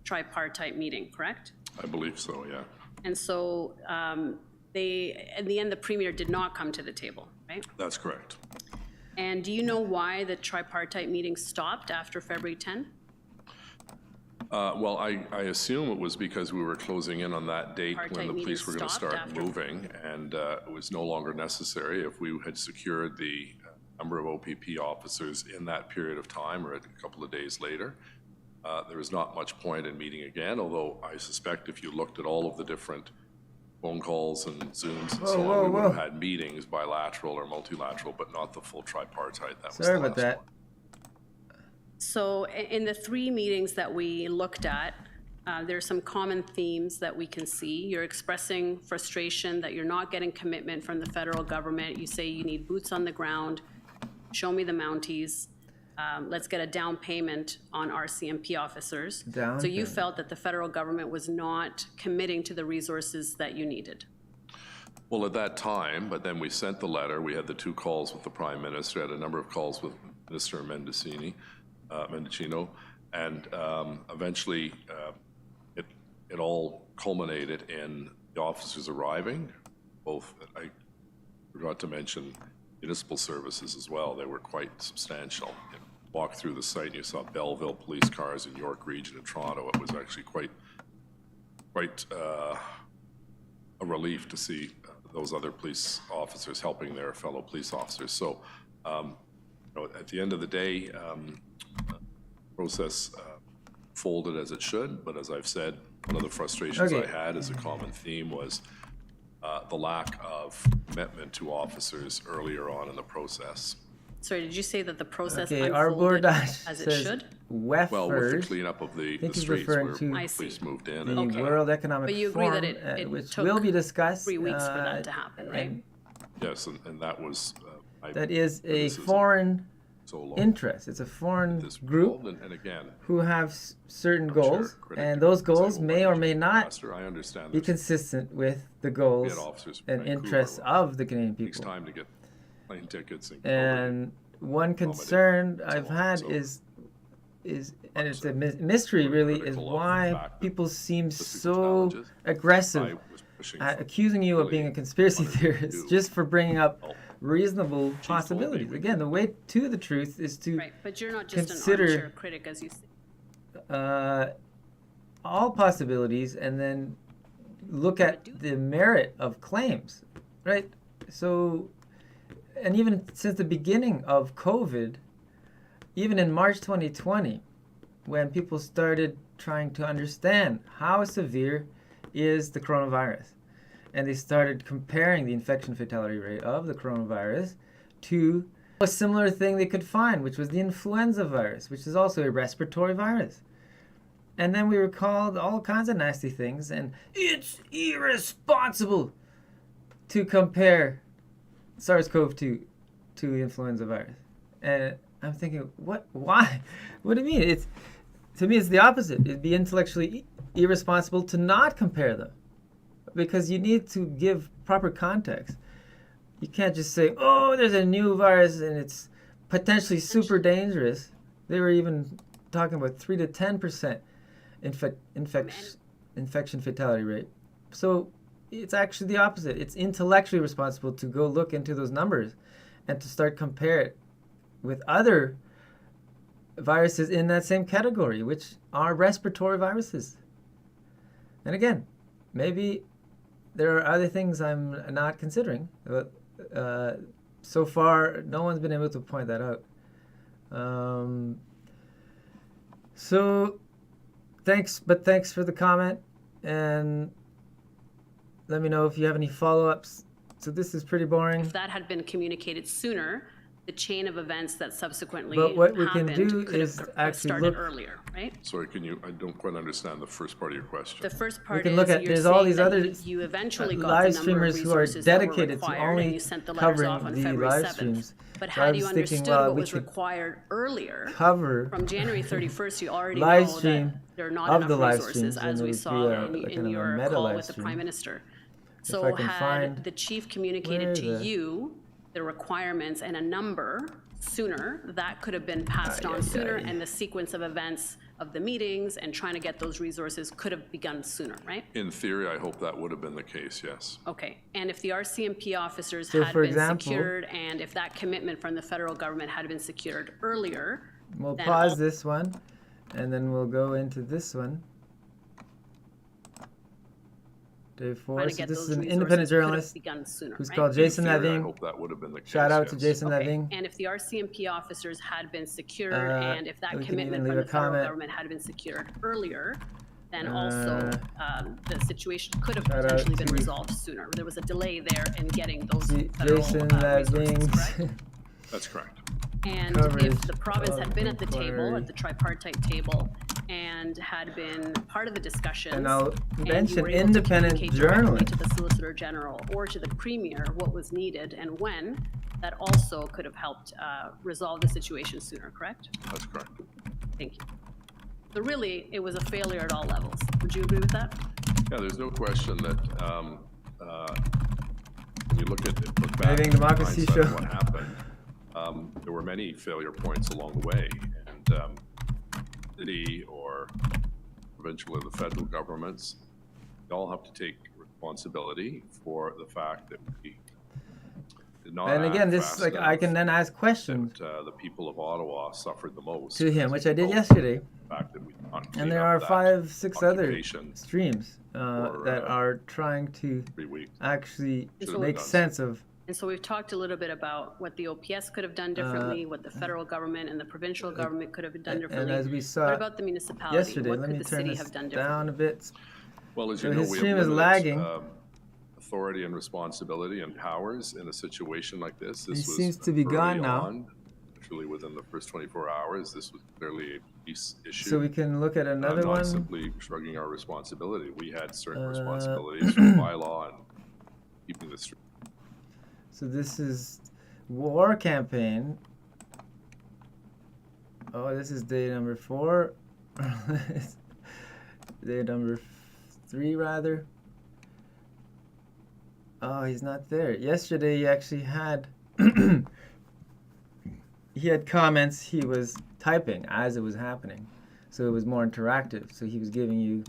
tripartite meeting, correct? I believe so, yeah. And so in the end, the premier did not come to the table, right? That's correct. And do you know why the tripartite meeting stopped after February 10? Well, I assume it was because we were closing in on that date when Tripartite the meeting police were going to stopped start after- moving, and it was no longer necessary if we had secured the number of OPP officers in that period of time or a couple of days later. There was not much point in meeting again, although I suspect if you looked at all of the different phone calls and Zooms and so on, we would have had meetings, bilateral or multilateral, but not the full tripartite. That was Sorry the about last that. one. So in the 3 meetings that we looked at, there are some common themes that we can see. You're expressing frustration that you're not getting commitment from the federal government. You say you need boots on the ground, show me the Mounties, let's get a down payment on our CMP officers. Down So you payment. felt that the federal government was not committing to the resources that you needed. Well, at that time, but then we sent the letter. We had the 2 calls with the Prime Minister, had a number of calls with Minister Mendicino, and eventually it all culminated in the officers arriving. Both, I forgot to mention municipal services as well. They were quite substantial. You know, walk through the site and you saw Belleville police cars in York Region and Toronto. It was actually quite a relief to see those other police officers helping their fellow police officers. So, you know, at the end of the day, process folded as it should, but as I've said, one of the frustrations Okay. I had as a common theme was the lack of commitment to officers earlier on in the process. Sorry, did you say that the process Okay, our board unfolded as it says should? WEF Well, with the first. cleanup of the think he's streets referring where to I see. police moved in. the and, World Economic But you agree Forum, that it which took will be discussed. 3 weeks for that to happen, right? and yes, and that was. that is a criticism foreign so long interest. It's a foreign this group world, and again, who have certain I'm sure goals, critic and could those say, goals well, may why or did may you not Pastor, I understand be there's consistent with the we goals had officers from and Vancouver interests where of the Canadian it takes people. time to get plane tickets and And one concern I've on, had so- is and it's a mystery really, is critical of the why fact that people seem logistical so challenges, aggressive I was pushing at for accusing you of really being a conspiracy wanted to theorist do. just for bringing up Well, reasonable told me possibilities. we Again, the way to the truth is to Right, but you're not just consider- an armchair critic, as you say. all possibilities and then look at the merit of claims, right? So, and even since the beginning of COVID, even in March 2020, when people started trying to understand how severe is the coronavirus, and they started comparing the infection fatality rate of the coronavirus to a similar thing they could find, which was the influenza virus, which is also a respiratory virus. And then we were called all kinds of nasty things, and it's irresponsible to compare SARS-CoV-2 to the influenza virus. And I'm thinking, what? Why? What do you mean? To me, it's the opposite. It'd be intellectually irresponsible to not compare them, because you need to give proper context. You can't just say, oh, there's a new virus and it's potentially super dangerous. They were even talking about 3 to 10% infection fatality rate. So it's actually the opposite. It's intellectually responsible to go look into those numbers and to start compare it with other viruses in that same category, which are respiratory viruses. And again, maybe there are other things I'm not considering, but so far no one's been able to point that out. So thanks for the comment, and let me know if you have any follow-ups. So this is pretty boring. If that had been communicated sooner, the chain of events that subsequently But what we can happened do could is have actually started look- earlier, right? Sorry, I don't quite understand the first part of your question. The first part can is look at- you're there's saying all these that other you eventually got live the number of streamers who are resources that were dedicated to required, only and you sent the letters off on covering the February live 7th. streams. But So I had you was thinking, understood well, what we was could required earlier, cover from January 31st, you already live know stream that there are not of enough the live resources, streams, and as it we would saw be a- in, like in kind of a your meta call live with the stream. Prime Minister. I So can had find- the chief communicated where to the- you the requirements and a number sooner, that could have been passed on sooner, and the sequence of events of the meetings and trying to get those resources could have begun sooner, right? In theory, I hope that would have been the case, yes. Okay, and if the RCMP officers So, had for been example- secured, and if that commitment from the federal government had been secured earlier, We'll then pause all- this one, and then we'll go into this one. Day 4. trying to So get this those is an resources independent could have journalist begun sooner, who's right? called Jason In theory, I Leving. hope that would have been the case. Shout out to yes. Jason Okay, Leving. and if the RCMP officers had been secured, Uh, and if that we can commitment even from leave the a federal comment. government had been secured earlier, then also the situation could have shout out potentially been to- resolved sooner. There was a delay there in getting those J- federal Jason resources, Leving. correct? That's correct. And Coverage if the province had been at the of table, inquiry. at the tripartite table, and had been part of the discussions, And I'll you mention were able to independent communicate directly journalist. to the Solicitor General or to the Premier what was needed and when, that also could have helped resolve the situation sooner, correct? That's correct. Thank you. So really, it was a failure at all levels. Would you agree with that? Yeah, there's no question that when you look back Saving in Democracy hindsight show. what happened, there were many failure points along the way, and city or provincial or the federal governments, they all have to take responsibility for the fact that we did not And again, act this fast like I can enough, then ask questions that the people of Ottawa suffered the most to him, as which a I did result of yesterday. the fact that we did not And clean there up are that 5-6 other occupation streams for, that are trying to 3 weeks. actually So- make sense of. And so we've talked a little bit about what the OPS could have done differently, what the federal government and the provincial government could have done And differently. as we What saw about the municipality? yesterday, What let could me the turn city this have done down differently? a bit. Well, as So you know, his we stream have is limited, lagging. authority and responsibility and powers in a situation like this. He This was seems to be early gone now. on, literally within the first 24 hours. This was clearly a police issue. So we can look at another not one. simply shrugging our responsibility. We had certain responsibilities from bylaw and keeping the street. So this is war campaign. Oh, this is day number 4. Day number 3, rather. Oh, he's not there. Yesterday he actually had he had comments he was typing as it was happening, so it was more interactive. So he was giving you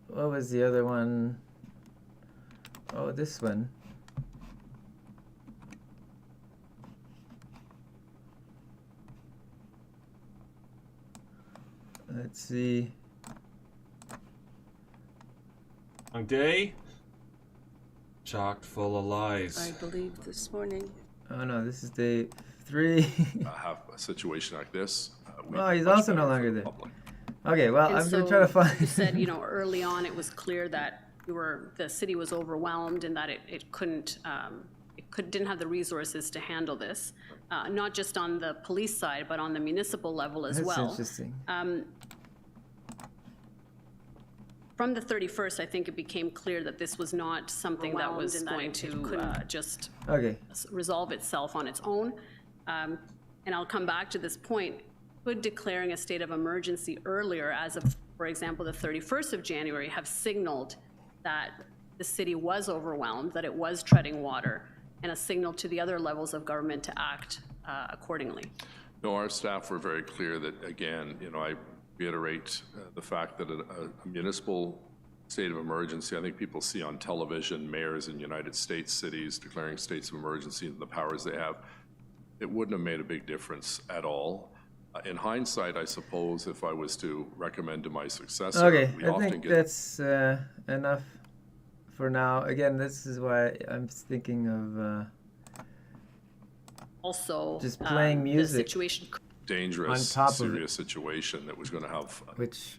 what was the other one? Oh, this one. Let's see. Long day, chock full of lies. I believe this morning. Oh no, this is day 3. Have a situation like this. Oh, he's much also no better for longer the there. public. Okay, well, And I'm so gonna try to find. you said, early on, it was clear that the city was overwhelmed and that it couldn't, didn't have the resources to handle this, not just on the police side, but on the municipal level as That's well. interesting. From the 31st, I think it became clear that this was not something that was going to just Okay. resolve itself on its own. And I'll come back to this point. Could declaring a state of emergency earlier, as of, for example, the 31st of January, have signaled that the city was overwhelmed, that it was treading water, and a signal to the other levels of government to act accordingly? No, our staff were very clear that, again, I reiterate the fact that a municipal state of emergency, I think people see on television mayors in United States cities declaring states of emergency and the powers they have. It wouldn't have made a big difference at all. In hindsight, I suppose, if I was to recommend to my successor, Okay, we I often think get that's enough for now. Again, this is why I'm thinking of Also, just playing music. The situation dangerous, on top of serious situation that was going to have which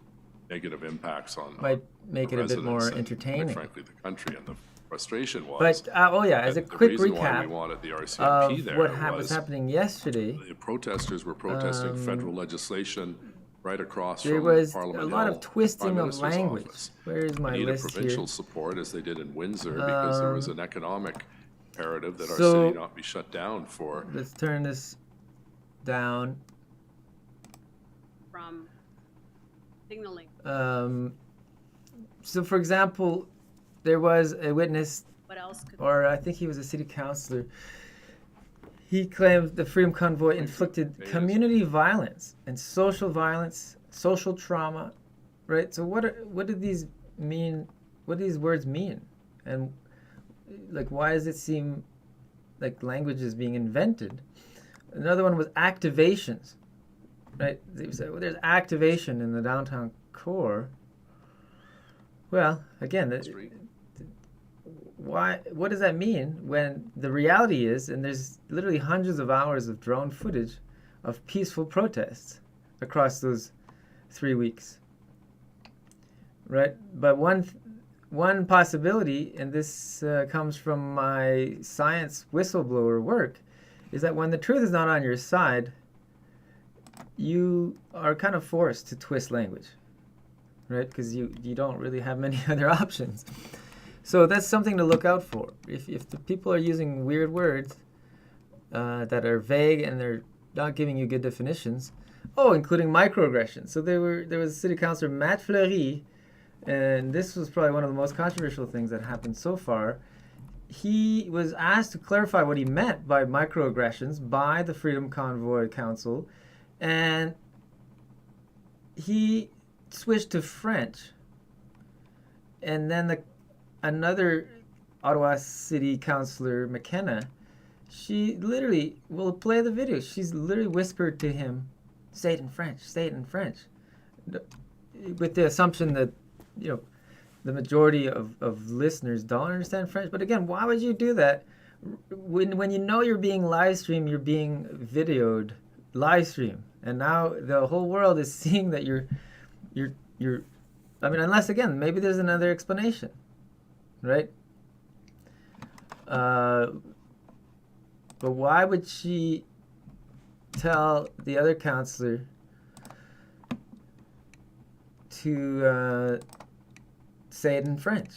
negative impacts on might make the it a bit more residents and, entertaining. quite frankly, the country. And the frustration was. But oh yeah, as a that the quick reason why we recap wanted the RCMP of there what was was happening yesterday, the protesters were protesting federal legislation right across there from was Parliament a lot Hill, of twisting Prime of Minister's language. office. Where is my They needed list provincial here? support, as they did in Windsor, because there was an economic imperative that our so- city not be shut down for. Let's turn this down. from signaling. So, for example, there was a witness, What else could or I think he was a city councillor. He claimed the Freedom Convoy inflicted community violence and social trauma, right? So what did these mean? What do these words mean? And like, why does it seem like language is being invented? Another one was activations, right? They said, well, there's activation in the downtown core. Well, again, why? What does that mean when the reality is, and there's literally hundreds of hours of drone footage of peaceful protests across those 3 weeks, right? But one possibility, and this comes from my science whistleblower work, is that when the truth is not on your side, you are kind of forced to twist language, right? Because you don't really have many other options. So that's something to look out for. If the people are using weird words that are vague and they're not giving you good definitions, including microaggressions. So there was City Councillor Matt Fleury, and this was probably one of the most controversial things that happened so far. He was asked to clarify what he meant by microaggressions by the Freedom Convoy Council, and he switched to French. And then another Ottawa City Councillor, McKenna, she literally will play the video. She's literally whispered to him, say it in French, with the assumption that, the majority of listeners don't understand French. But again, why would you do that when you know you're being live streamed, you're being videoed live stream, and now the whole world is seeing that you're. I mean, unless again, maybe there's another explanation, right? But why would she tell the other counselor to say it in French?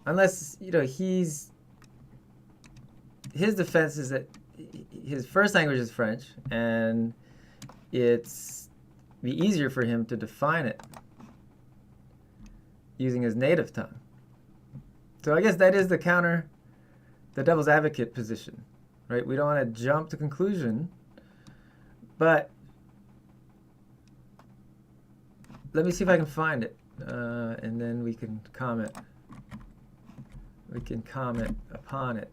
Unless, his defense is that his first language is French, and it's be easier for him to define it using his native tongue. So I guess that is the devil's advocate position, right? We don't want to jump to conclusion, but let me see if I can find it, and then we can comment. We can comment upon it.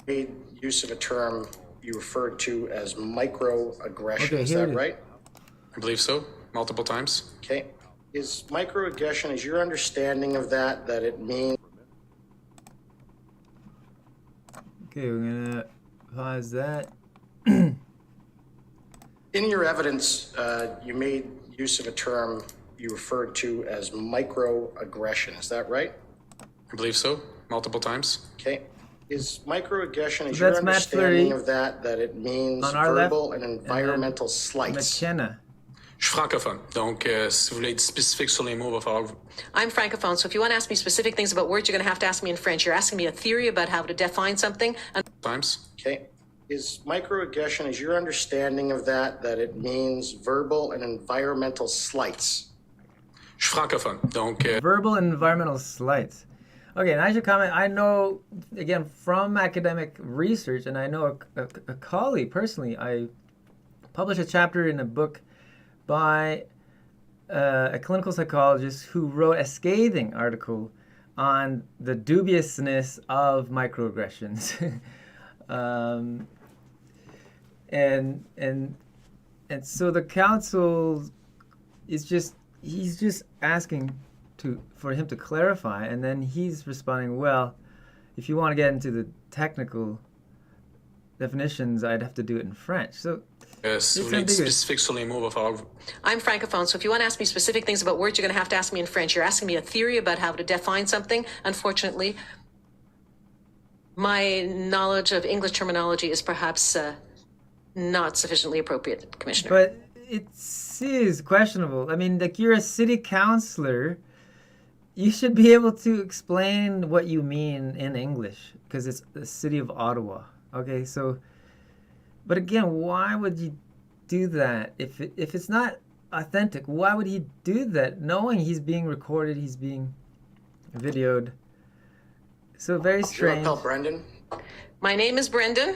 Made use of a term you referred to as microaggression. Okay, is here that it is. right? I believe so, multiple times. Okay. Is microaggression, is your understanding of that it means Okay, we're gonna pause that. in your evidence, you made use of a term you referred to as microaggression. Is that right? I believe so, multiple times. Okay. Is microaggression, is So your that's Matt understanding Fleury of that it means on our left, verbal and and then environmental slights? McKenna. Je suis francophone, donc si vous voulez être spécifique sur les mots, va falloir que vous... I'm francophone, so if you want to ask me specific things about words, you're going to have to ask me in French. You're asking me a theory about how to define something. And Times. Okay. Is microaggression, is your understanding of that it means verbal and environmental slights? Je suis francophone, donc Verbal and environmental slights. Okay, and I should comment, I know, again, from academic research, and I know a colleague personally, I published a chapter in a book by a clinical psychologist who wrote a scathing article on the dubiousness of microaggressions. And so the council is he's just asking for him to clarify, and then he's responding, well, if you want to get into the technical definitions, I'd have to do it in French. So si vous voulez être spécifique sur les mots, va falloir que vous... I'm francophone, so if you want to ask me specific things about words, you're going to have to ask me in French. You're asking me a theory about how to define something. Unfortunately, my knowledge of English terminology is perhaps not sufficiently appropriate, Commissioner. But it is questionable. I mean, like, you're a city councillor. You should be able to explain what you mean in English because it's the city of Ottawa. Okay, so, but again, why would you do that if it's not authentic? Why would he do that, knowing he's being recorded, he's being videoed? So very strange. Je m'appelle Brendan. My name is Brendan.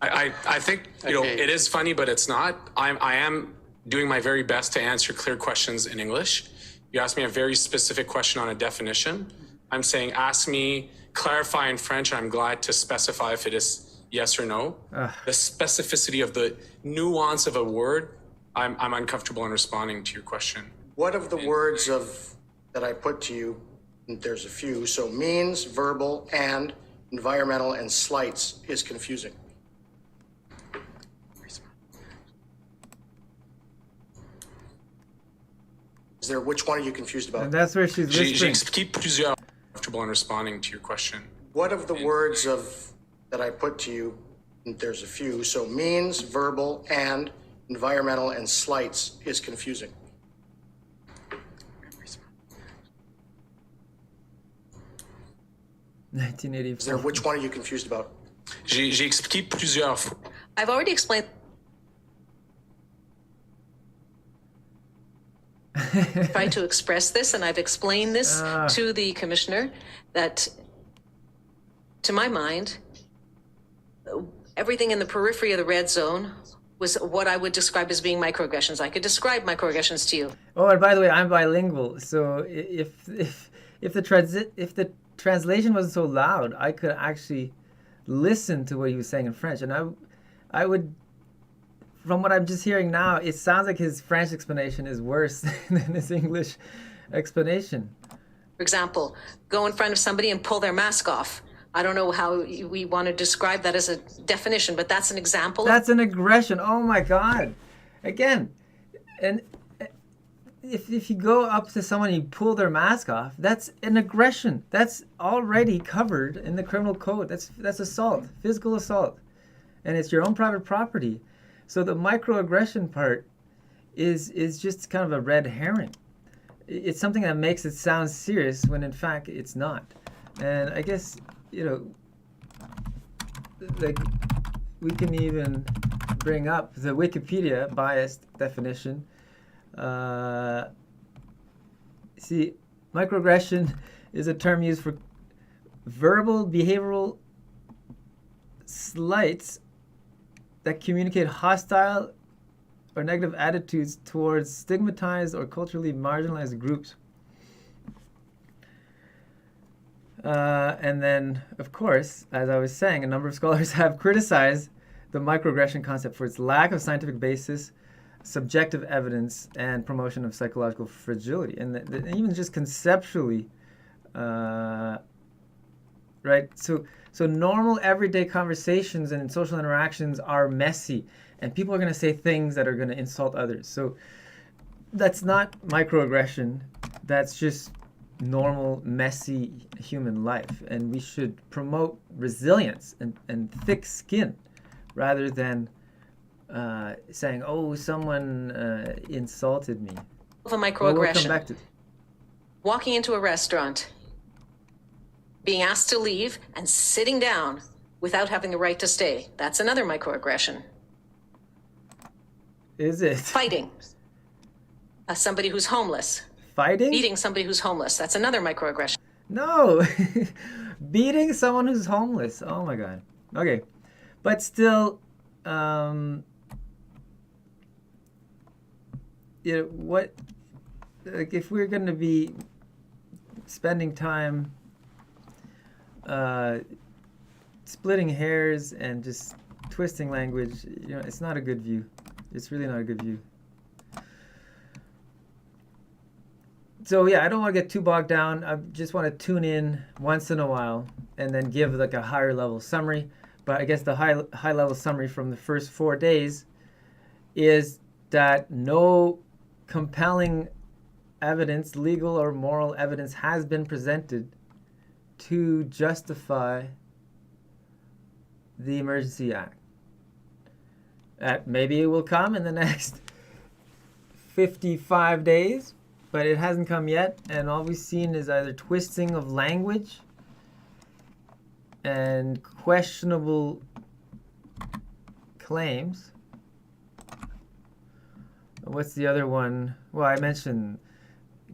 I think, it is funny, but it's not. I am doing my very best to answer clear questions in English. You asked me a very specific question on a definition. I'm saying, ask me, clarify in French, and I'm glad to specify if it is yes or no. The specificity of the nuance of a word, I'm uncomfortable in responding to your question. What of the words that I put to you, there's a few, so means, verbal, and environmental, and slights is confusing? Which one are you confused about? And that's where she's J'ai whispering. expliqué plusieurs... Comfortable in responding to your question. What of the words that I put to you, there's a few, so means, verbal, and environmental, and slights is confusing? Which one are you confused about? J'ai expliqué plusieurs fois. I've already explained. Try to express this, and I've explained this to the commissioner, that to my mind, everything in the periphery of the red zone was what I would describe as being microaggressions. I could describe microaggressions to you. Oh, and by the way, I'm bilingual, so if the translation wasn't so loud, I could actually listen to what he was saying in French, and I would from what I'm just hearing now, it sounds like his French explanation is worse than his English explanation. For example, go in front of somebody and pull their mask off. I don't know how we want to describe that as a definition, but that's an example. That's an aggression. Oh my God. Again, and if you go up to someone and you pull their mask off, that's an aggression. That's already covered in the criminal code. That's assault, physical assault. And it's your own private property. So the microaggression part is just kind of a red herring. It's something that makes it sound serious when in fact it's not. And I guess, like we can even bring up the Wikipedia biased definition. See, microaggression is a term used for verbal behavioral slights that communicate hostile or negative attitudes towards stigmatized or culturally marginalized groups. And then, of course, as I was saying, a number of scholars have criticized the microaggression concept for its lack of scientific basis, subjective evidence, and promotion of psychological fragility. And even just conceptually, right? So normal everyday conversations and social interactions are messy, and people are going to say things that are going to insult others. So that's not microaggression. That's just normal, messy human life. And we should promote resilience and thick skin rather than saying, oh, someone insulted me. Of a microaggression. Well, we'll come back to Walking into a restaurant, being asked to leave, and sitting down without having the right to stay. That's another microaggression. Is it? Fighting somebody who's homeless. Fighting? Beating somebody who's homeless. That's another microaggression. No. Beating someone who's homeless. Oh my God. Okay. But still, what, like, if we're going to be spending time splitting hairs and just twisting language, it's not a good view. It's really not a good view. So yeah, I don't want to get too bogged down. I just want to tune in once in a while and then give like a higher level summary. But I guess the high level summary from the first 4 days is that no compelling evidence, legal or moral evidence, has been presented to justify the Emergency Act. Maybe it will come in the next 55 days, but it hasn't come yet, and all we've seen is either twisting of language and questionable claims. What's the other one? Well, I mentioned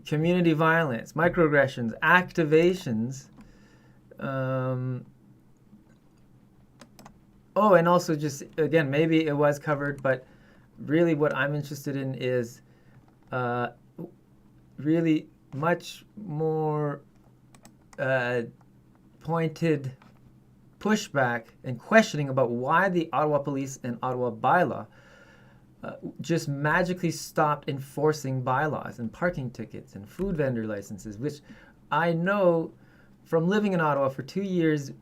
community violence, microaggressions, activations. Oh, and also just, again, maybe it was covered, but really what I'm interested in is really much more pointed pushback and questioning about why the Ottawa Police and Ottawa bylaw just magically stopped enforcing bylaws and parking tickets and food vendor licenses, which I know from living in Ottawa for 2 years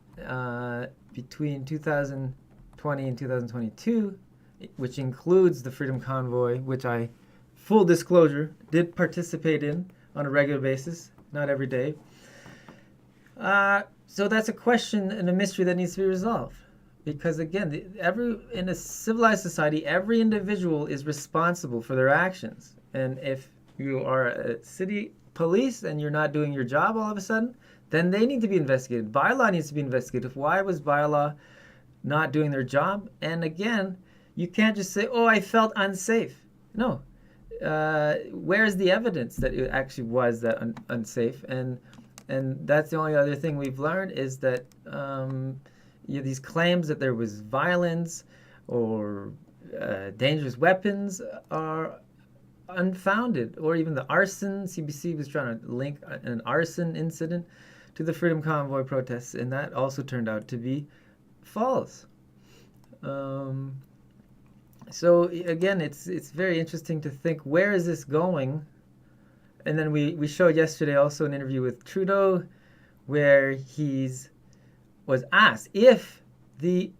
between 2020 and 2022, which includes the Freedom Convoy, which I, full disclosure, did participate in on a regular basis, not every day. So that's a question and a mystery that needs to be resolved. Because again, in a civilized society, every individual is responsible for their actions. And if you are a city police and you're not doing your job all of a sudden, then they need to be investigated. Bylaw needs to be investigated. Why was bylaw not doing their job? And again, you can't just say, oh, I felt unsafe. No. Where's the evidence that it actually was that unsafe? And that's the only other thing we've learned is that these claims that there was violence or dangerous weapons are unfounded, or even the arson. CBC was trying to link an arson incident to the Freedom Convoy protests, and that also turned out to be false. So again, it's very interesting to think, where is this going? And then we showed yesterday also an interview with Trudeau where he's was asked if the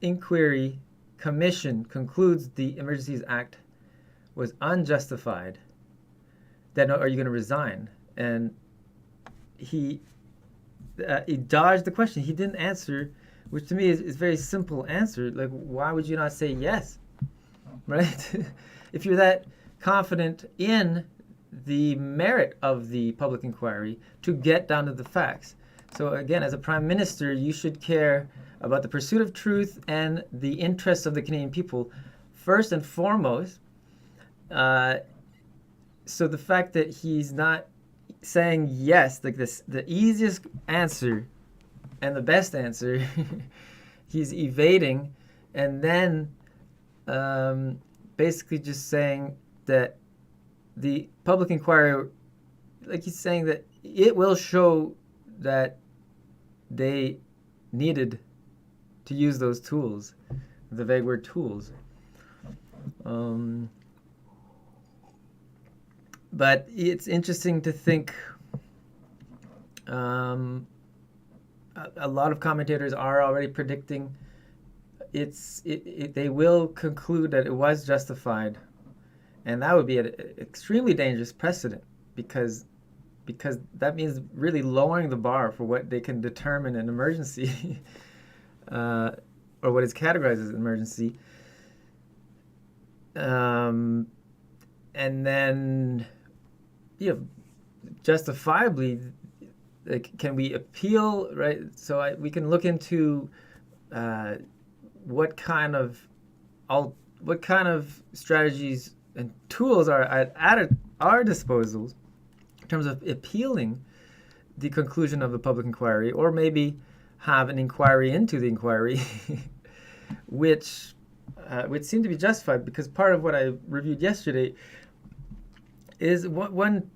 inquiry commission concludes the Emergencies Act was unjustified, then are you going to resign? And he dodged the question. He didn't answer, which to me is very simple answer. Like, why would you not say yes? Right? If you're that confident in the merit of the public inquiry to get down to the facts. So again, as a prime minister, you should care about the pursuit of truth and the interests of the Canadian people first and foremost. So the fact that he's not saying yes, like this, the easiest answer and the best answer, he's evading, and then basically just saying that the public inquiry, like he's saying that it will show that they needed to use those tools, the vague word tools. But it's interesting to think, a lot of commentators are already predicting they will conclude that it was justified, and that would be an extremely dangerous precedent because that means really lowering the bar for what they can determine an emergency or what is categorized as an emergency. And then, justifiably, like, can we appeal, right? So we can look into what kind of strategies and tools are at our disposal in terms of appealing the conclusion of the public inquiry, or maybe have an inquiry into the inquiry, which seemed to be justified, because part of what I reviewed yesterday is one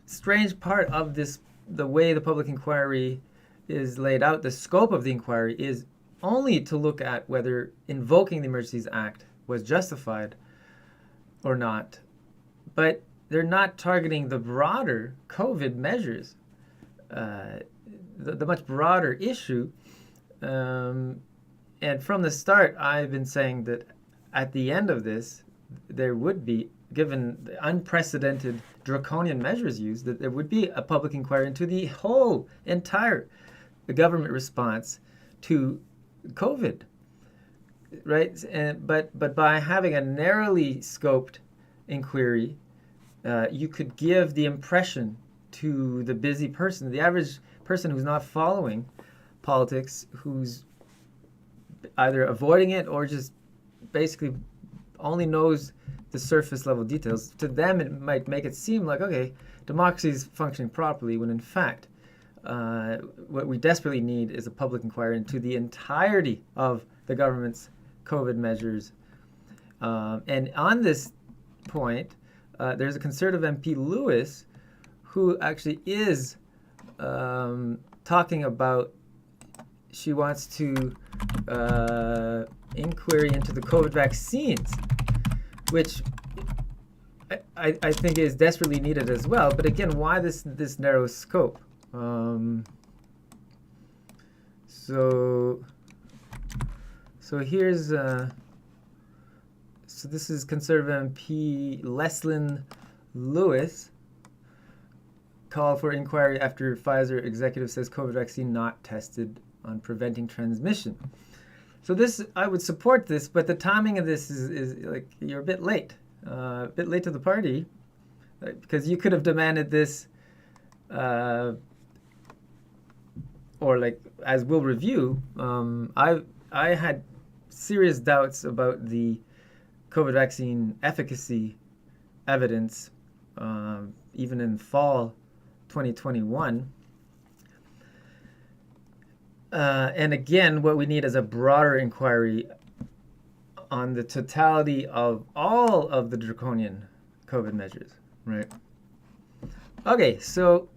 strange part of this, the way the public inquiry is laid out. The scope of the inquiry is only to look at whether invoking the Emergencies Act was justified or not, but they're not targeting the broader COVID measures, the much broader issue. And from the start, I've been saying that at the end of this, there would be, given the unprecedented draconian measures used, that there would be a public inquiry into the whole entire government response to COVID, right? But by having a narrowly scoped inquiry, you could give the impression to the busy person, the average person who's not following politics, who's either avoiding it or just basically only knows the surface level details. To them, it might make it seem like, okay, democracy is functioning properly, when in fact, what we desperately need is a public inquiry into the entirety of the government's COVID measures. And on this point, there's a Conservative MP, Lewis, who actually is talking about, she wants to inquiry into the COVID vaccines, which I think is desperately needed as well. But again, why this narrow scope? So here's so this is Conservative MP Leslyn Lewis. Call for inquiry after Pfizer executive says COVID vaccine not tested on preventing transmission. So this, I would support this, but the timing of this is like, you're a bit late to the party, right? Because you could have demanded this, or like, as we'll review, I had serious doubts about the COVID vaccine efficacy evidence, even in fall 2021. And again, what we need is a broader inquiry on the totality of all of the draconian COVID measures, right? Okay, so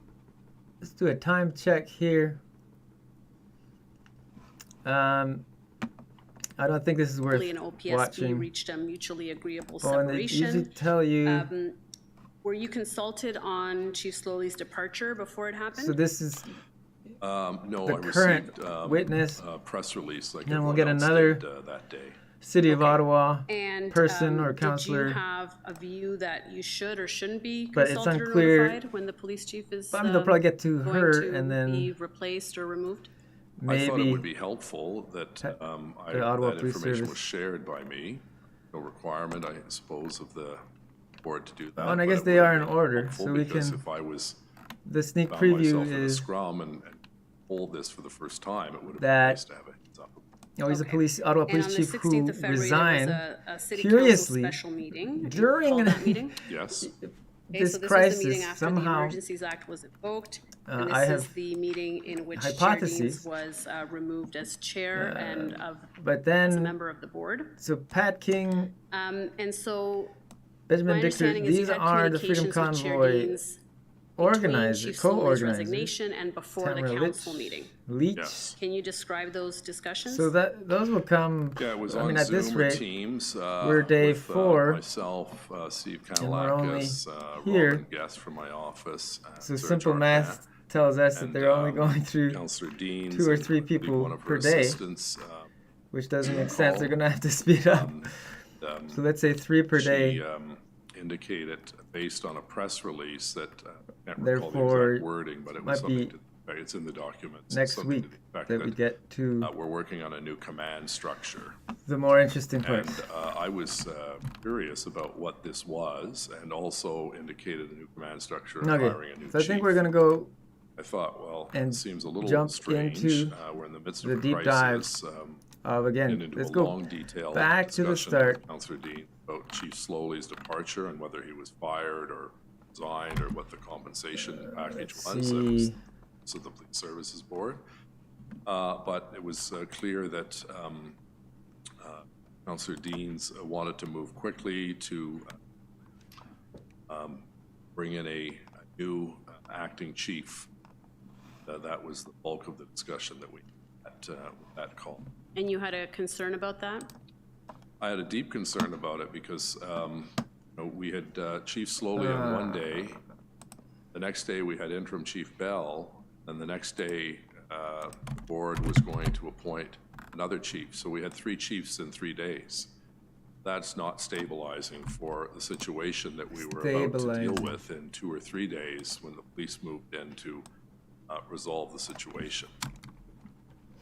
let's do a time check here. I don't think this is worth Lee and OPSB watching. reached a mutually agreeable Oh, and they usually separation. tell you. Were you consulted on Chief Slowly's departure before it happened? So this is No, the I current received witness. a press release like Then we'll everyone get else another did, that day. City of Okay. Ottawa And person or Did counselor. you have a view that you should or shouldn't be But it's consulted or unclear- notified when the police chief is I mean, they'll probably get to going her to and then be replaced or removed? I thought it maybe would be helpful that the that Ottawa Police information Service. was shared by me. No requirement, I suppose, of the board to do that. Oh, and I but guess it they would are have in been order, helpful so we because can- if I was the sneak found preview myself in a is. scrum and hold this for the first time, it would have that- been nice to have a heads up. Oh, he's a Okay. police Ottawa And police on the chief 16th who of February, resigned there was a city curiously council special meeting. Have you during called an- that meeting? Yes, Okay, this so this was the crisis. meeting after the Somehow, Emergencies Act was invoked. And I this is have the meeting in which Chair hypotheses. Deans was removed as chair and but as a then member of the board. so Pat King, And so Benjamin my Dixon, understanding is you these had are the Freedom communications with Chair Convoy Deans organizers, between Chief Slowly's co-organizers. resignation and before the Tamara council Litch- meeting. Leach. yes. Can you describe those discussions? So that those will come. Yeah, it was I on mean, at this Zoom or rate, Teams. we're day with, 4, myself, Steve and we're only Kanalakis, here. Robin Guest from my office. so Serge simple Arpin, math tells us that and, they're only going through, Councillor Deans 2 or and 3 I believe people one of her per day. assistants, which doesn't make sense. They're call. going to have to speed up. So let's say 3 per day. She indicated, based on a press release, that I can't recall the Therefore, exact wording, but it might was something be to the effect, it's in the documents. next something week to the effect that we get to we're working on a new command structure. the more interesting part. And I was curious about what this was, and also indicated a new command structure and hiring a Okay, new so I think chief. we're going to go I thought, well, and it seems a little jump strange. into We're in the midst the of a deep crisis. again. And into Let's a go long, detailed back to the discussion start. with Councillor Dean about Chief Slowly's departure and whether he was fired or resigned or what the compensation package was. That was see. so the Police Services Board. But it was clear that Councillor Deans wanted to move quickly to bring in a new acting chief. That was the bulk of the discussion that we had with that call. And you had a concern about that? I had a deep concern about it because we had Chief Slowly on one day. The next day, we had interim Chief Bell. And the next day, the board was going to appoint another chief. So we had 3 chiefs in 3 days. That's not stabilizing for the situation that we were about to deal with in 2 or 3 days when the police moved in to resolve the situation.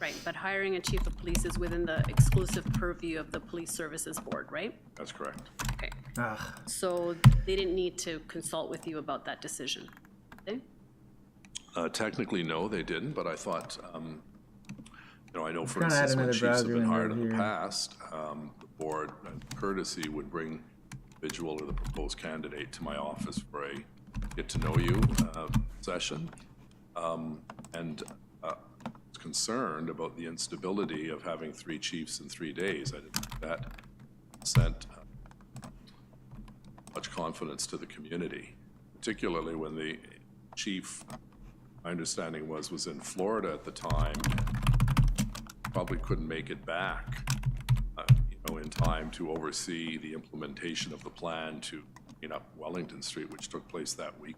Right, but hiring a chief of police is within the exclusive purview of the Police Services Board, right? That's correct. Okay, Ah, so they didn't need to consult with you about that decision, did they? Technically, no, they didn't, but I thought, I know, for kinda had instance, when another chiefs have browser been window hired in the here. past, the board, courtesy, would bring the individual or the proposed candidate to my office for a get-to-know-you session. And I was concerned about the instability of having 3 chiefs in 3 days. I didn't think that sent much confidence to the community, particularly when the chief, my understanding was in Florida at the time, probably couldn't make it back, in time to oversee the implementation of the plan to clean up Wellington Street, which took place that week.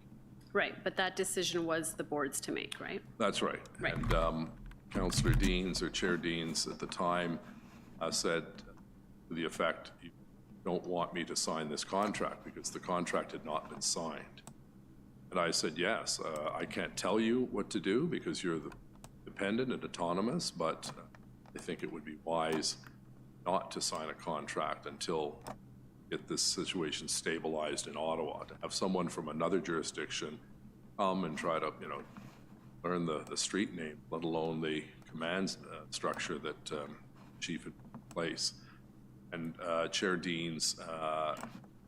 Right, but that decision was the board's to make, right? That's right. Right. And Councillor Deans, or Chair Deans at the time, said to the effect, you don't want me to sign this contract because the contract had not been signed. And I said, yes, I can't tell you what to do because you're the dependent and autonomous, but I think it would be wise not to sign a contract until get this situation stabilized in Ottawa, to have someone from another jurisdiction come and try to, learn the street name, let alone the command structure that Chief had put in place. And Chair Deans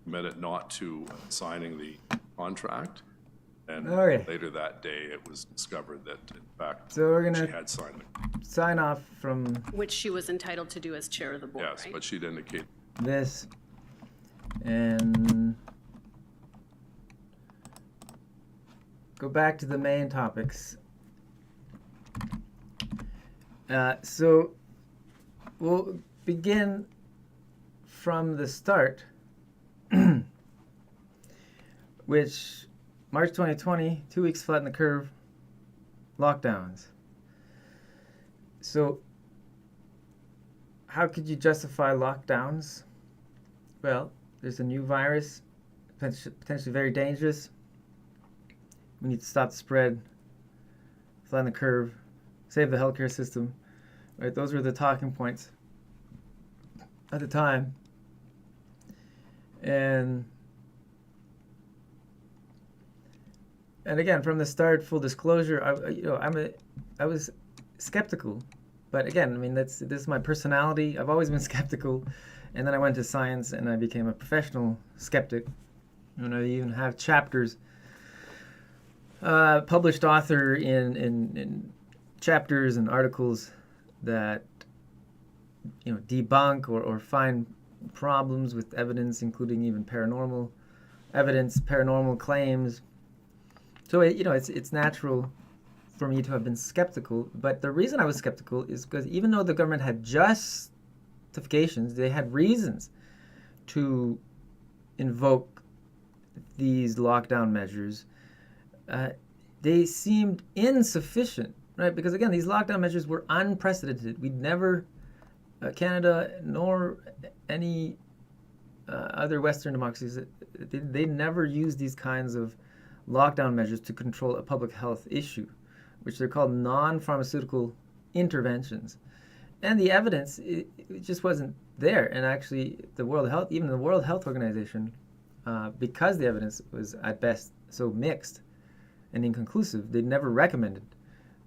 committed not to signing the contract. And Okay. later that day, it was discovered that, in fact, So we're she gonna had signed the, sign off from Which she was entitled to do as chair of the board, yes, right? but she'd indicated this and go back to the main topics. So we'll begin from the start, which March 2020, 2 weeks flatten the curve, lockdowns. So how could you justify lockdowns? Well, there's a new virus, potentially very dangerous. We need to stop the spread, flatten the curve, save the healthcare system. Right? Those were the talking points at the time. And again, from the start, full disclosure, I was skeptical. But again, I mean, this is my personality. I've always been skeptical. And then I went to science and I became a professional skeptic. And I even have chapters, published author in chapters and articles that, debunk or find problems with evidence, including even paranormal evidence, paranormal claims. So, it's natural for me to have been skeptical. But the reason I was skeptical is because even though the government had justifications, they had reasons to invoke these lockdown measures, they seemed insufficient, right? Because again, these lockdown measures were unprecedented. We'd never, Canada nor any other Western democracies, they never used these kinds of lockdown measures to control a public health issue, which they're called non-pharmaceutical interventions. And the evidence, it just wasn't there. And actually, even the World Health Organization, because the evidence was at best so mixed and inconclusive, they never recommended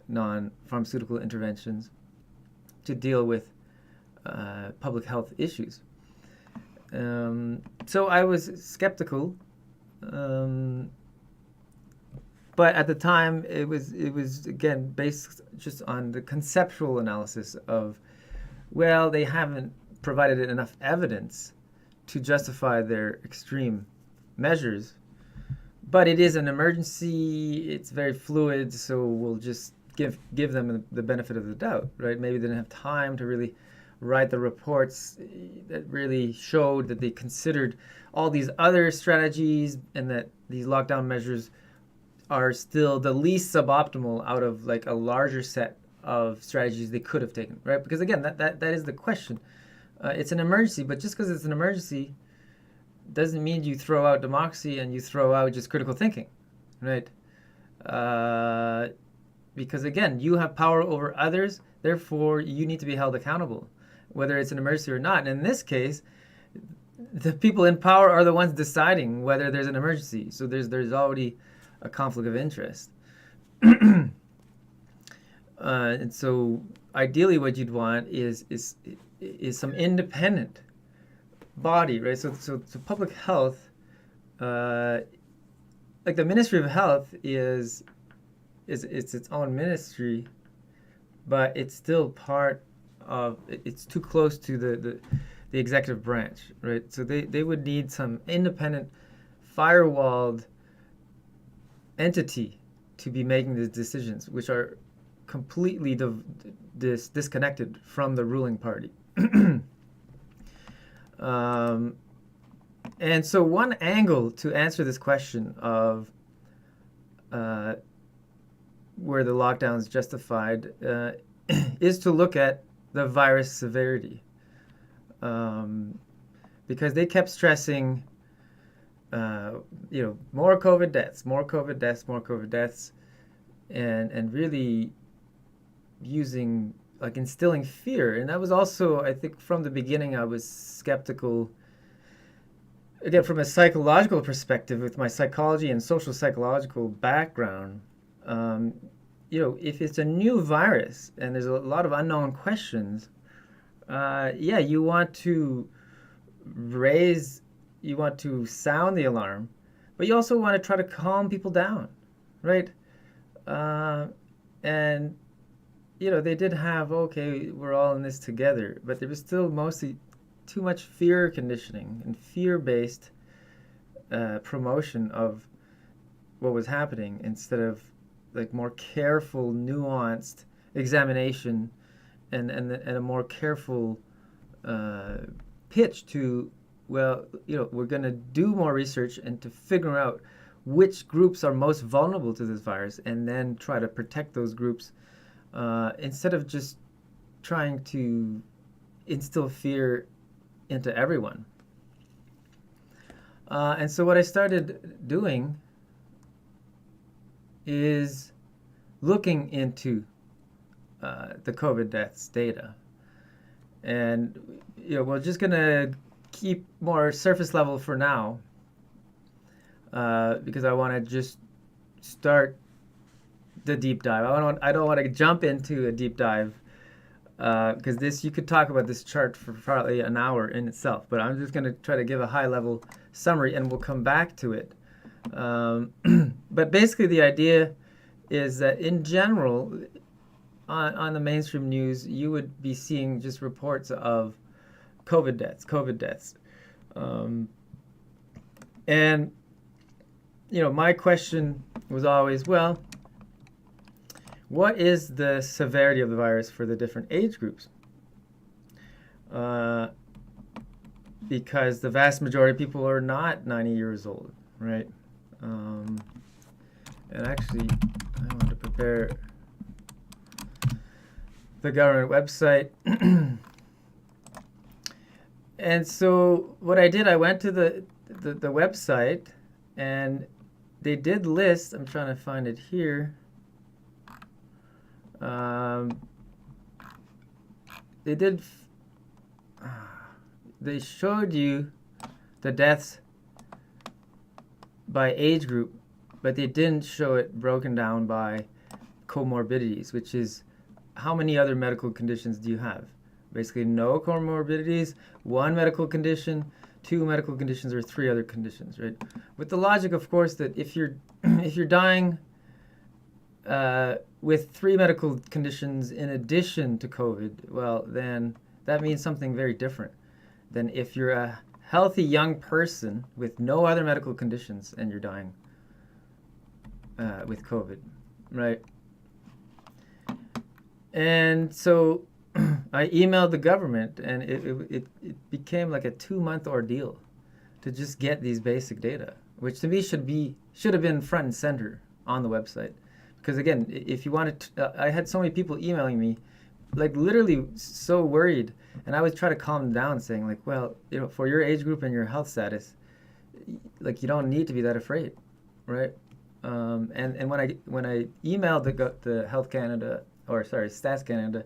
non-pharmaceutical interventions to deal with public health issues. So I was skeptical, but at the time it was again based just on the conceptual analysis of, well, they haven't provided enough evidence to justify their extreme measures, but it is an emergency. It's very fluid, so we'll just give them the benefit of the doubt, right? Maybe they didn't have time to really write the reports that really showed that they considered all these other strategies and that these lockdown measures are still the least suboptimal out of like a larger set of strategies they could have taken, right? Because again, that is the question. It's an emergency, but just because it's an emergency doesn't mean you throw out democracy and you throw out just critical thinking, right? Because again, you have power over others, therefore you need to be held accountable, whether it's an emergency or not. And in this case, the people in power are the ones deciding whether there's an emergency. So there's already a conflict of interest. And so ideally what you'd want is some independent body, right? So public health, like the Ministry of Health is its own ministry, but it's still part of, it's too close to the executive branch, right? So they would need some independent, firewalled entity to be making the decisions, which are completely disconnected from the ruling party. And so one angle to answer this question of where the lockdown is justified is to look at the virus severity, because they kept stressing more COVID deaths, and really using, like, instilling fear. And that was also, I think, from the beginning, I was skeptical, again, from a psychological perspective, with my psychology and social psychological background. If it's a new virus and there's a lot of unknown questions, you want to sound the alarm, but you also want to try to calm people down, right? And they did have, okay, we're all in this together, but there was still mostly too much fear conditioning and fear-based promotion of what was happening, instead of like more careful, nuanced examination and a more careful pitch to, well, we're going to do more research and to figure out which groups are most vulnerable to this virus, and then try to protect those groups instead of just trying to instill fear into everyone. And so what I started doing is looking into the COVID deaths data. And we're just going to keep more surface level for now, because I want to just start the deep dive. I don't want to jump into a deep dive, because you could talk about this chart for probably an hour in itself. But I'm just going to try to give a high level summary, and we'll come back to it. But basically, the idea is that in general, on the mainstream news, you would be seeing just reports of COVID deaths. And, my question was always, well, what is the severity of the virus for the different age groups? Because the vast majority of people are not 90 years old, right? And actually, I want to prepare the government website. And so what I did, I went to the website, and they did list, I'm trying to find it here. They showed you the deaths by age group, but they didn't show it broken down by comorbidities, which is how many other medical conditions do you have? Basically, no comorbidities, one medical condition, two medical conditions, or three other conditions, right? With the logic, of course, that if you're dying with three medical conditions in addition to COVID, well, then that means something very different than if you're a healthy young person with no other medical conditions and you're dying with COVID, right? And so I emailed the government, and it became like a 2-month ordeal to just get these basic data, which to me should have been front and center on the website. Because again, if you wanted to, I had so many people emailing me, like literally so worried, and I would try to calm them down, saying like, well, for your age group and your health status, like you don't need to be that afraid, right? And when I emailed the Health Canada, or sorry, Stats Canada,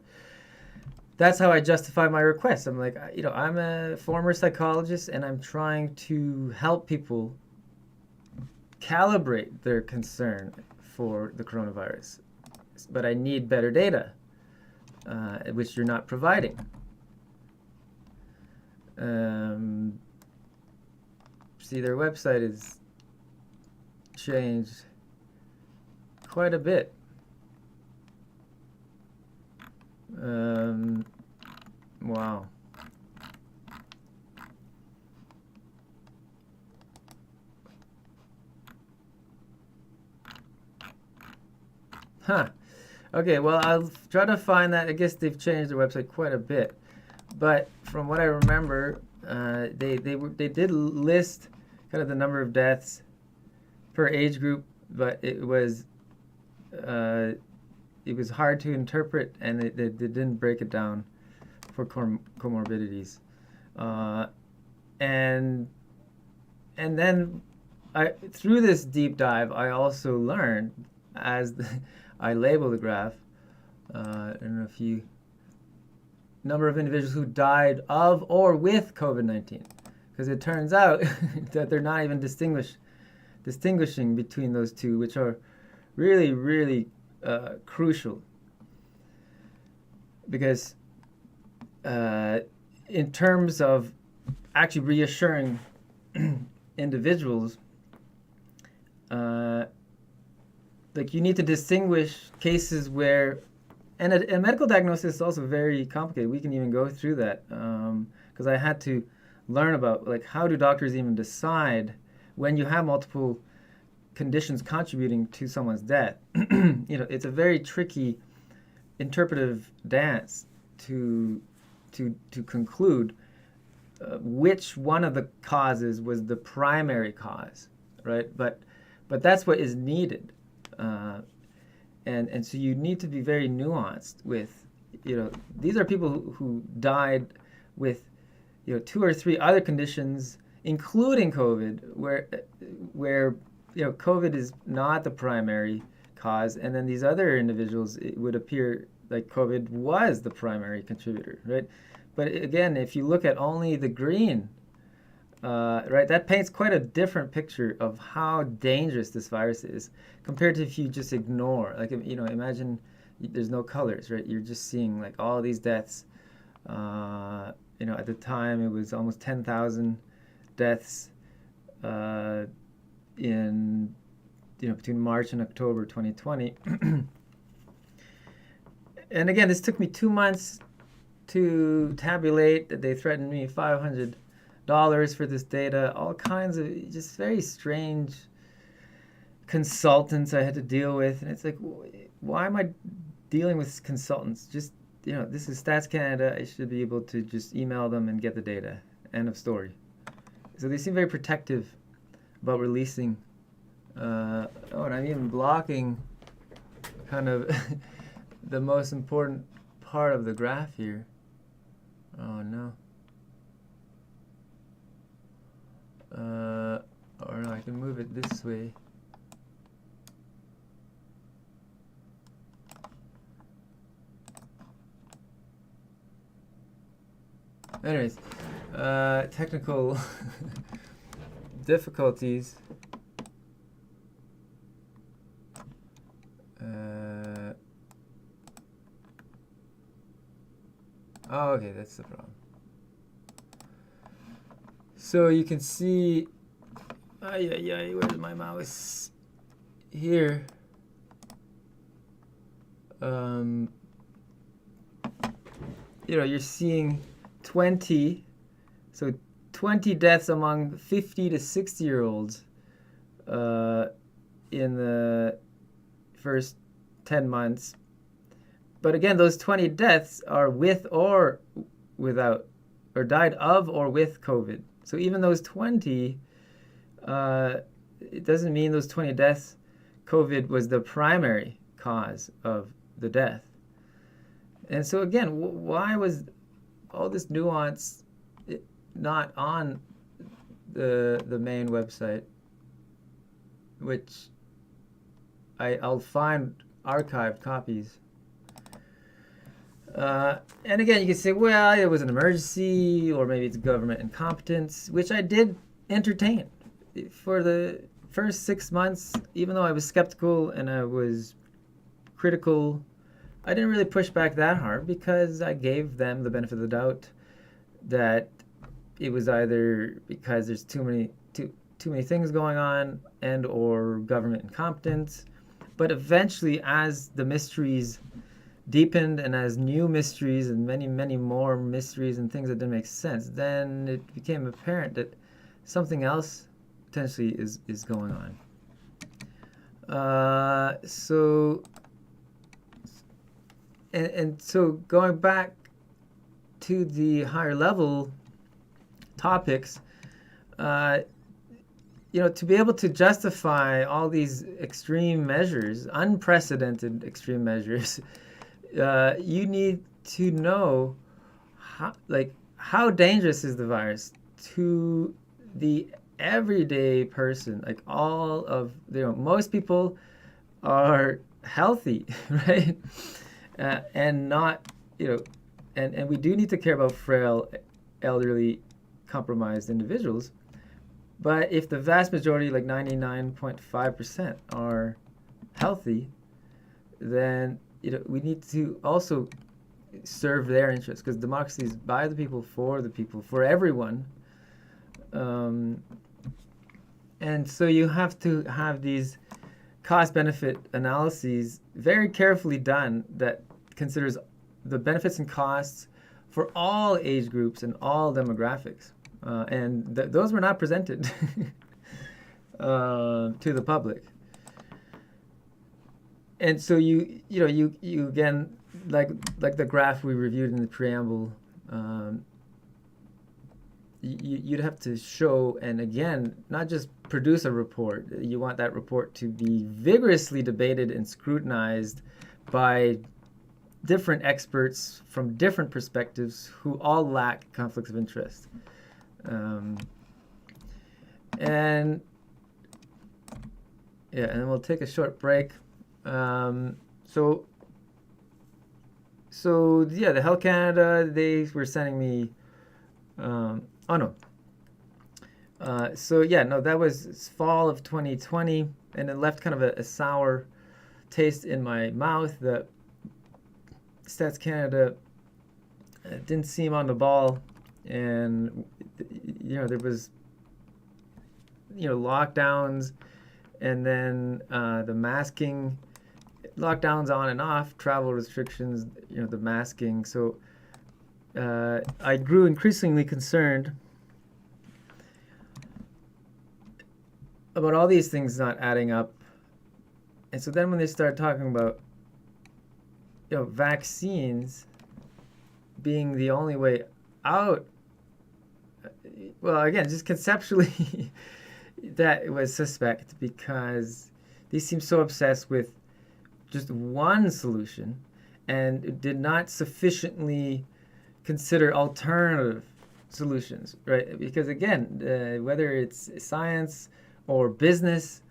that's how I justify my request. I'm like, I'm a former psychologist, and I'm trying to help people calibrate their concern for the coronavirus, but I need better data, which you're not providing. See, their website is changed quite a bit. Wow. Huh. Okay, well, I'll try to find that. I guess they've changed their website quite a bit. But from what I remember, they did list kind of the number of deaths per age group, but it was hard to interpret, and they didn't break it down for comorbidities. And then through this deep dive, I also learned, as I label the graph, I don't know if you, number of individuals who died of or with COVID-19, because it turns out that they're not even distinguishing between those two, which are really, really crucial, because in terms of actually reassuring individuals, like you need to distinguish cases where, and a medical diagnosis is also very complicated. We can even go through that, because I had to learn about like how do doctors even decide when you have multiple conditions contributing to someone's death. It's a very tricky interpretive dance to to conclude which one of the causes was the primary cause, right? But that's what is needed, and so you need to be very nuanced with, these are people who died with, 2 or 3 other conditions, including COVID, where COVID is not the primary cause, and then these other individuals, it would appear like COVID was the primary contributor, right? But again, if you look at only the green, right, that paints quite a different picture of how dangerous this virus is compared to if you just ignore. Like, imagine there's no colors, right? You're just seeing like all these deaths. At the time it was almost 10,000 deaths in between March and October 2020. And again, this took me 2 months to tabulate. They threatened me $500 for this data, all kinds of just very strange consultants I had to deal with. And it's like, why am I dealing with consultants? Just, this is Stats Canada. I should be able to just email them and get the data. End of story. So they seem very protective about releasing. And I'm even blocking kind of the most important part of the graph here. Oh no. Or no, I can move it this way. Anyways, technical difficulties. Oh, okay, that's the problem. So you can see, where's my mouse? Here. You're seeing 20, so 20 deaths among 50 to 60-year-olds in the first 10 months. But again, those 20 deaths are with or without, or died of or with COVID. So even those 20, it doesn't mean those 20 deaths, COVID was the primary cause of the death. And so again, why was all this nuance not on the main website, which I'll find archived copies. And again, you can say, well, it was an emergency, or maybe it's government incompetence, which I did entertain. For the first 6 months, even though I was skeptical and I was critical, I didn't really push back that hard because I gave them the benefit of the doubt that it was either because there's too many things going on and or government incompetence. But eventually, as the mysteries deepened and as new mysteries and many, many more mysteries and things that didn't make sense, then it became apparent that something else potentially is going on. So going back to the higher level topics, to be able to justify all these extreme measures, unprecedented extreme measures, you need to know how dangerous is the virus to the everyday person. Like all of, most people are healthy, right? And not, and we do need to care about frail, elderly, compromised individuals. But if the vast majority, like 99.5%, are healthy, then we need to also serve their interests, because democracy is by the people, for everyone. And so you have to have these cost-benefit analyses very carefully done that considers the benefits and costs for all age groups and all demographics. And those were not presented to the public. And so you again, like the graph we reviewed in the preamble you'd have to show, and again, not just produce a report. You want that report to be vigorously debated and scrutinized by different experts from different perspectives who all lack conflicts of interest. And then we'll take a short break. So the Health Canada, they were sending me, that was fall of 2020, and it left kind of a sour taste in my mouth that Stats Canada didn't seem on the ball, and there was lockdowns, and then the masking, lockdowns on and off, travel restrictions, the masking. So I grew increasingly concerned about all these things not adding up. And so then when they started talking about vaccines being the only way out, well, again, just conceptually that was suspect, because they seem so obsessed with just one solution and did not sufficiently consider alternative solutions, right? Because again, whether it's science or business,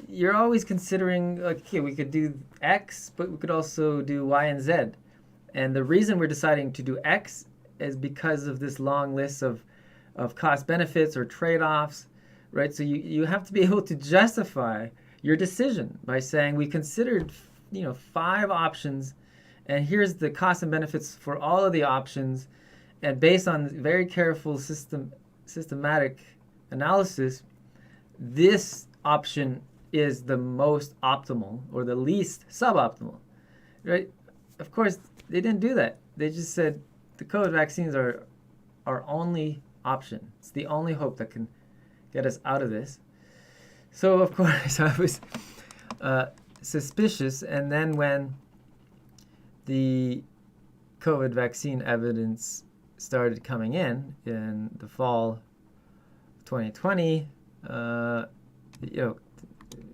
you're always considering, okay, we could do X, but we could also do Y and Z. And the reason we're deciding to do X is because of this long list of cost benefits or trade-offs, right? So you have to be able to justify your decision by saying we considered 5 options, and here's the costs and benefits for all of the options, and based on very careful systematic analysis, this option is the most optimal or the least suboptimal, right? Of course, they didn't do that. They just said the COVID vaccines are our only option. It's the only hope that can get us out of this. So, of course, I was suspicious. And then when the COVID vaccine evidence started coming in the fall of 2020,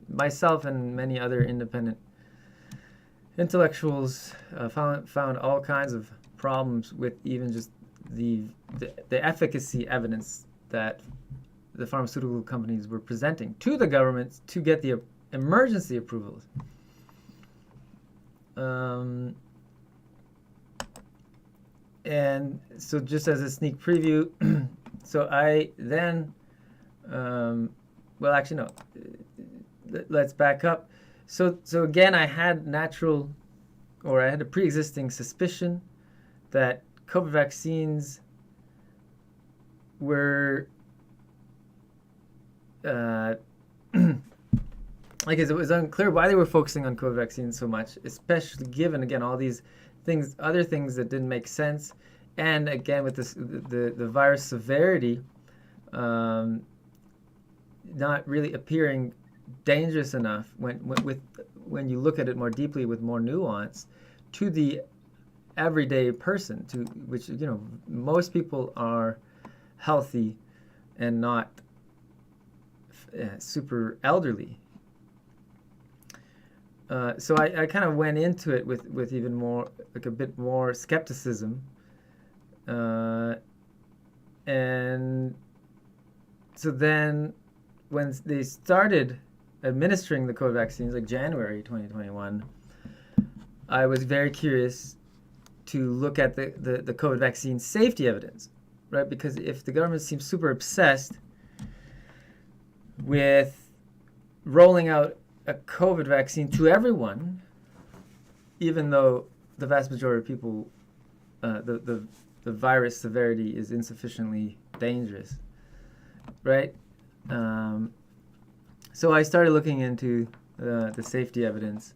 myself and many other independent intellectuals found all kinds of problems with even just the efficacy evidence that the pharmaceutical companies were presenting to the government to get the emergency approvals. And so just as a sneak preview, so I then, let's back up. So again, I had a pre-existing suspicion that COVID vaccines were, it was unclear why they were focusing on COVID vaccines so much, especially given, again, all these things, other things that didn't make sense. And again, with this, the virus severity not really appearing dangerous enough when you look at it more deeply with more nuance to the everyday person, to which most people are healthy and not super elderly. So I kind of went into it with even more, like a bit more skepticism. And so then when they started administering the COVID vaccines, like January 2021, I was very curious to look at the COVID vaccine safety evidence, right? Because if the government seems super obsessed with rolling out a COVID vaccine to everyone, even though the vast majority of people, the virus severity is insufficiently dangerous, right? So I started looking into the safety evidence,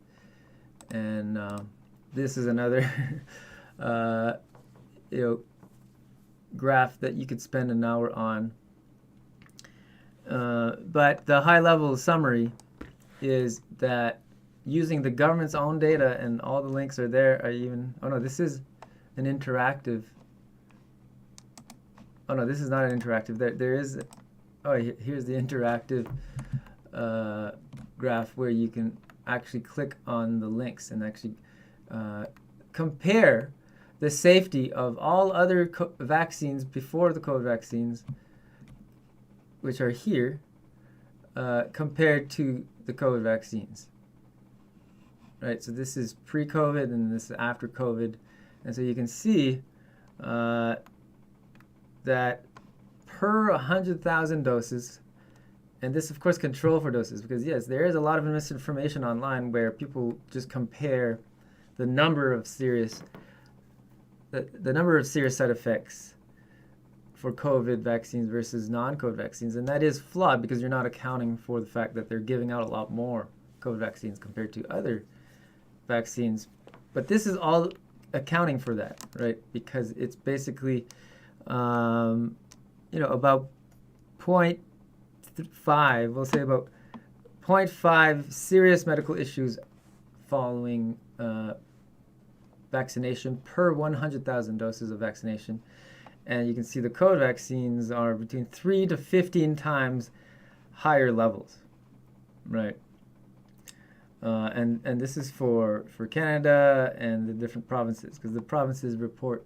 and this is another graph that you could spend an hour on. But the high-level summary is that using the government's own data, and all the links are there, this is an interactive. Oh no, this is not an interactive. There is. Oh, here's the interactive graph where you can actually click on the links and actually compare the safety of all other vaccines before the COVID vaccines, which are here, compared to the COVID vaccines. Right, so this is pre-COVID and this is after COVID. And so you can see that per 100,000 doses, and this of course control for doses, because yes, there is a lot of misinformation online where people just compare the number of serious side effects for COVID vaccines versus non-COVID vaccines, and that is flawed because you're not accounting for the fact that they're giving out a lot more COVID vaccines compared to other vaccines. But this is all accounting for that, right? Because it's basically, about 0.5, we'll say about 0.5 serious medical issues following vaccination per 100,000 doses of vaccination. And you can see the COVID vaccines are between 3 to 15 times higher levels, right? And this is for Canada and the different provinces, because the provinces report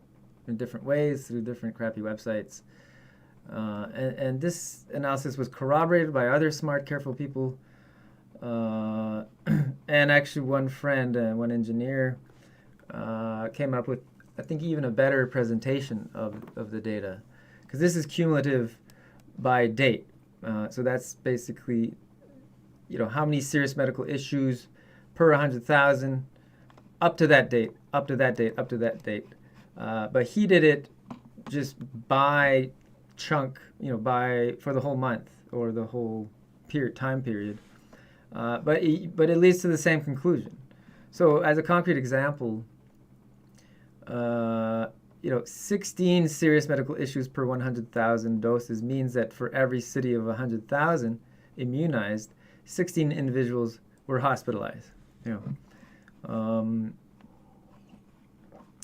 in different ways through different crappy websites. And this analysis was corroborated by other smart, careful people. And actually one friend, one engineer, came up with, I think, even a better presentation of the data. Because this is cumulative by date. So that's basically, how many serious medical issues per 100,000 up to that date, up to that date, up to that date. But he did it just by chunk, for the whole month or the whole time period. But it leads to the same conclusion. So as a concrete example, 16 serious medical issues per 100,000 doses means that for every city of 100,000 immunized, 16 individuals were hospitalized. And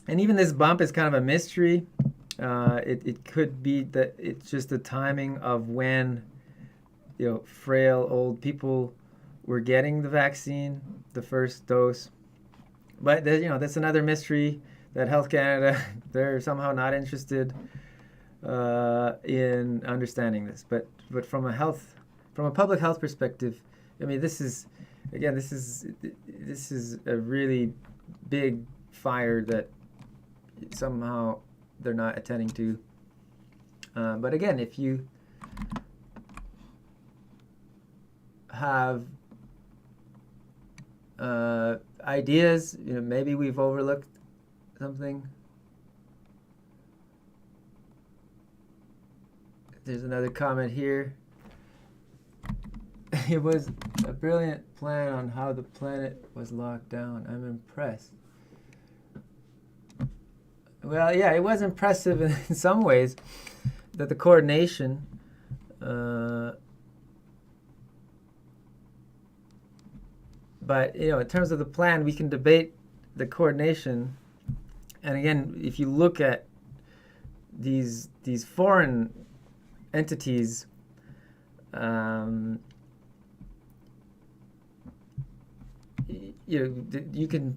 even this bump is kind of a mystery. It could be that it's just the timing of when, frail old people were getting the vaccine, the first dose. But that's another mystery that Health Canada, they're somehow not interested in understanding this. But from a public health perspective, this is a really big fire that somehow they're not attending to. But again, if you have ideas, maybe we've overlooked something. There's another comment here. It was a brilliant plan on how the planet was locked down. I'm impressed. Well, yeah, it was impressive in some ways that the coordination but in terms of the plan, we can debate the coordination. And again, if you look at these foreign entities, you can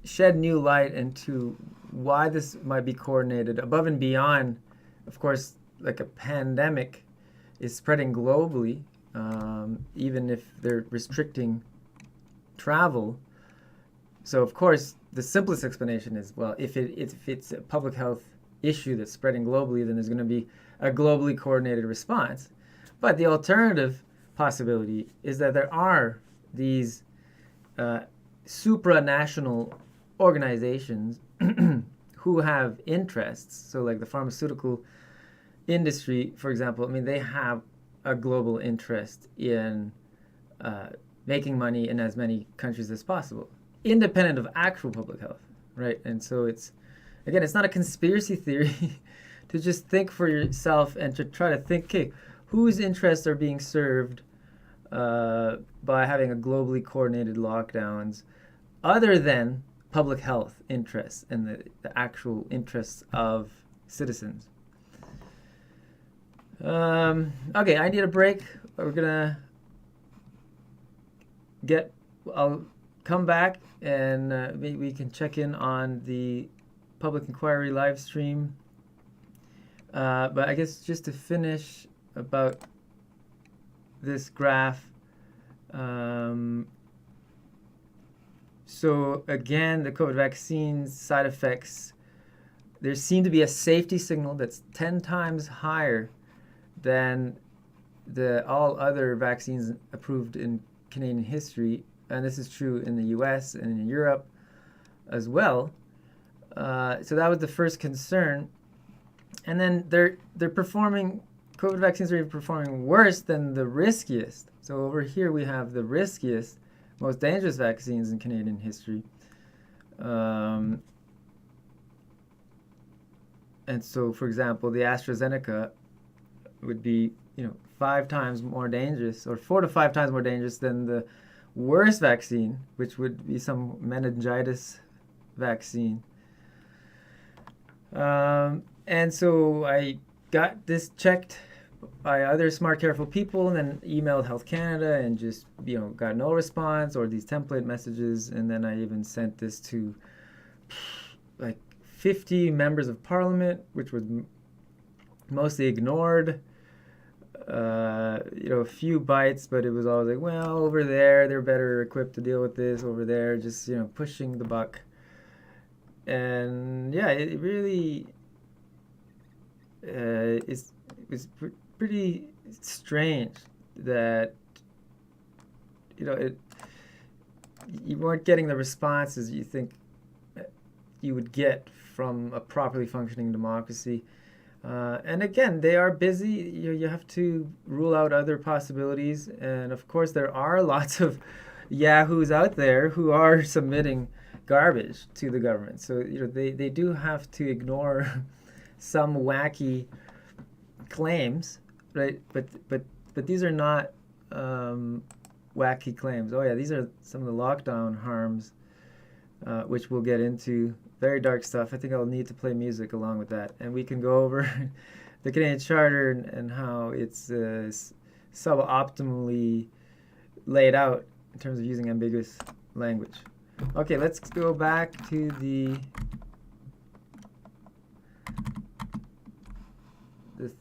shed new light into why this might be coordinated above and beyond, of course, like a pandemic is spreading globally, even if they're restricting travel. So of course, the simplest explanation is, well, if it's a public health issue that's spreading globally, then there's going to be a globally coordinated response. But the alternative possibility is that there are these supranational organizations who have interests. So like the pharmaceutical industry, for example, they have a global interest in making money in as many countries as possible, independent of actual public health, right? And so it's not a conspiracy theory to just think for yourself and to try to think, okay, whose interests are being served by having a globally coordinated lockdowns other than public health interests and the actual interests of citizens. Okay, I need a break. We're gonna I'll come back and we can check in on the public inquiry live stream. But I guess just to finish about this graph. So again, the COVID vaccine side effects, there seemed to be a safety signal that's 10 times higher than all other vaccines approved in Canadian history, and this is true in the US and in Europe as well. So that was the first concern. And then they're performing, COVID vaccines are even performing worse than the riskiest. So over here we have the riskiest, most dangerous vaccines in Canadian history. And so, for example, the AstraZeneca would be, 5 times more dangerous, or 4 to 5 times more dangerous than the worst vaccine, which would be some meningitis vaccine. And so I got this checked by other smart, careful people, and then emailed Health Canada and just, got no response, or these template messages. And then I even sent this to like 50 members of parliament, which was mostly ignored. A few bites, but it was always like, well, over there, they're better equipped to deal with this. Over there, just, pushing the buck. And yeah, it really it's pretty strange that, you weren't getting the responses you think you would get from a properly functioning democracy. And again, they are busy. You have to rule out other possibilities. And of course, there are lots of yahoos out there who are submitting garbage to the government. So, they do have to ignore some wacky claims, right? But these are not wacky claims. Oh yeah, these are some of the lockdown harms, which we'll get into. Very dark stuff. I think I'll need to play music along with that. And we can go over the Canadian Charter and how it's suboptimally laid out in terms of using ambiguous language. Okay, let's go back to the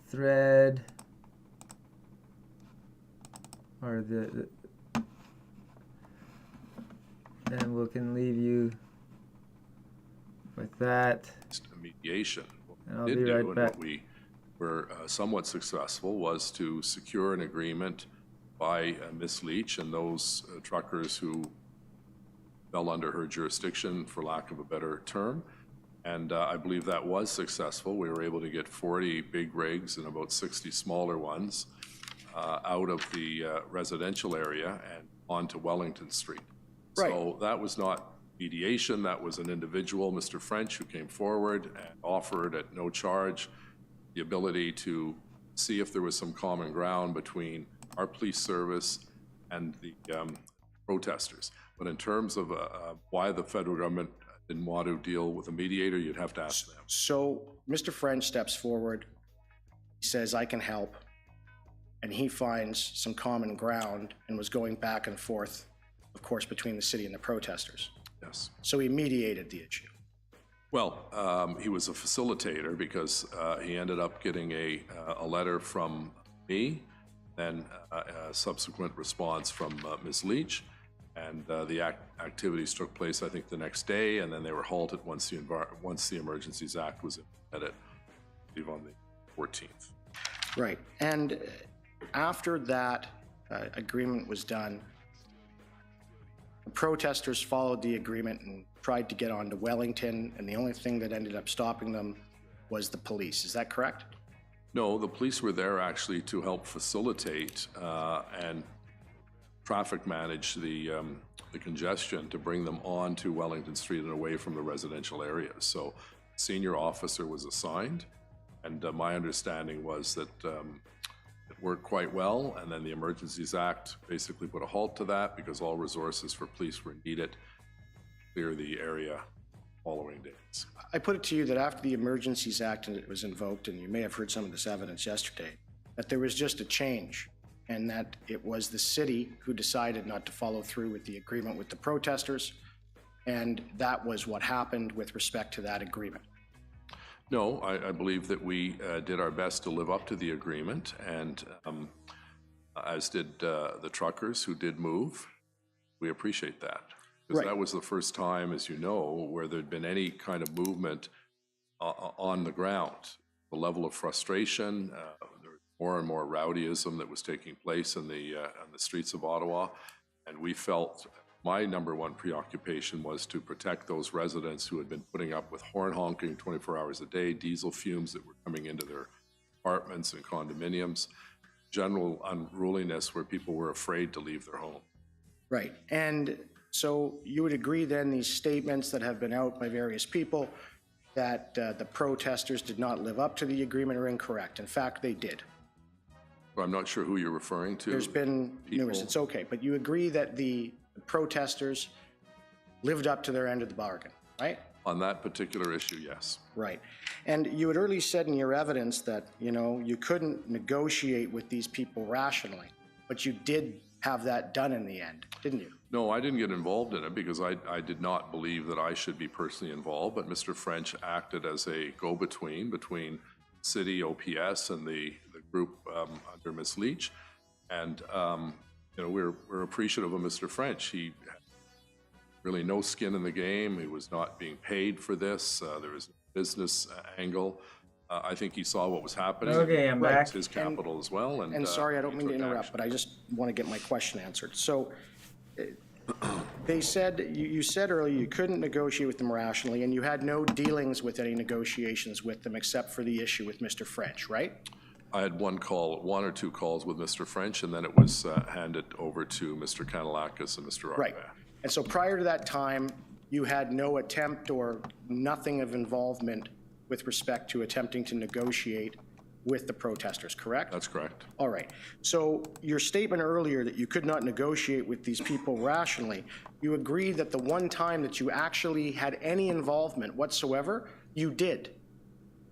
thread, or and we can leave you with that. Mediation. And I'll What we be did right do, and back. what we were somewhat successful, was to secure an agreement by Ms. Leach and those truckers who fell under her jurisdiction, for lack of a better term. And I believe that was successful. We were able to get 40 big rigs and about 60 smaller ones out of the residential area and onto Wellington Street. Right. So that was not mediation. That was an individual, Mr. French, who came forward and offered at no charge the ability to see if there was some common ground between our police service and the protesters. But in terms of why the federal government didn't want to deal with a mediator, you'd have to ask them. So Mr. French steps forward, he says, I can help, and he finds some common ground and was going back and forth, of course, between the city and the protesters. Yes. So he mediated the issue. Well, he was a facilitator because he ended up getting a letter from me, then a subsequent response from Ms. Leach, and the activities took place, I think, the next day, and then they were halted once the Emergencies Act was implemented, I believe, on the 14th. Right. And after that agreement was done, the protesters followed the agreement and tried to get onto Wellington, and the only thing that ended up stopping them was the police. Is that correct? No, the police were there actually to help facilitate and traffic manage the congestion, to bring them on to Wellington Street and away from the residential areas. So a senior officer was assigned, and my understanding was that it worked quite well, and then the Emergencies Act basically put a halt to that because all resources for police were needed clear the area following days. I put it to you that after the Emergencies Act was invoked, and you may have heard some of this evidence yesterday, that there was just a change, and that it was the city who decided not to follow through with the agreement with the protesters, and that was what happened with respect to that agreement. No, I believe that we did our best to live up to the agreement, and as did the truckers who did move. We appreciate that. Because Right. that was the first time, as you know, where there'd been any kind of movement on the ground. The level of frustration, there was more and more rowdyism that was taking place in the streets of Ottawa, and we felt my number one preoccupation was to protect those residents who had been putting up with horn honking 24 hours a day, diesel fumes that were coming into their apartments and condominiums, general unruliness where people were afraid to leave their home. Right. And so you would agree then these statements that have been out by various people that the protesters did not live up to the agreement are incorrect. In fact, they did. Well, I'm not sure who you're referring to. There's been numerous, People. it's okay, but you agree that the protesters lived up to their end of the bargain, right? On that particular issue, yes. Right. And you had earlier said in your evidence that, you know, you couldn't negotiate with these people rationally, but you did have that done in the end, didn't you? No, I didn't get involved in it because I did not believe that I should be personally involved, but Mr. French acted as a go-between between city, OPS, and the group under Ms. Leach. And, you know, we're appreciative of Mr. French. He had really no skin in the game. He was not being paid for this. There was no business angle. I think he saw what was happening. Okay, I'm Right. back. His capital as well. And sorry, I don't he mean to took interrupt, action. but I just want to get my question answered. So they said, you said earlier you couldn't negotiate with them rationally, and you had no dealings with any negotiations with them except for the issue with Mr. French, right? I had one or two calls with Mr. French, and then it was handed over to Mr. Kanalakis and Mr. Right. Arpath. And so prior to that time, you had no attempt or nothing of involvement with respect to attempting to negotiate with the protesters, correct? That's correct. All right. So your statement earlier that you could not negotiate with these people rationally, you agree that the one time that you actually had any involvement whatsoever, you did,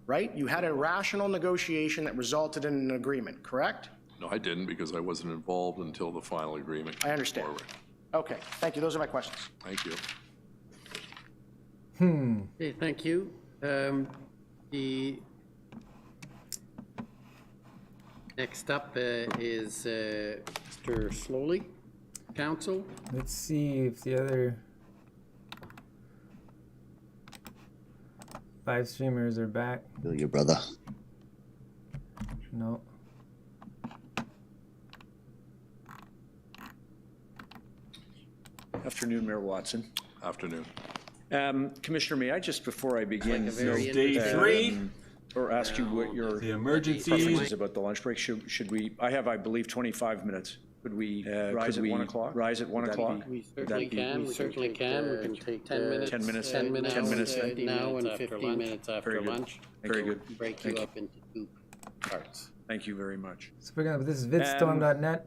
right? You had a rational negotiation that resulted in an agreement, correct? No, I didn't because I wasn't involved until the final agreement came I understand. forward. Okay, thank you. Those are my questions. Thank you. Okay, thank you. The next up is Mr. Slowly, counsel. Let's see if the other live streamers are back. Feel your brother. No. Afternoon, Mayor Watson. Afternoon. Commissioner, may I just, before I begin, Like a very Day interesting- three, or ask you what your the emergencies. preference is about the lunch break? Should we, I have, I believe, 25 minutes. Could we rise at 1 o'clock? Rise at 1 Would that o'clock? We certainly can, we certainly can. We can take 10 minutes. 10 minutes, 10 minutes, 10 minutes, 15 now and after 15 lunch. minutes after Very good. lunch. Very good. Break you up into two parts. Thank you very much. So we're gonna. This is vidstorm.net.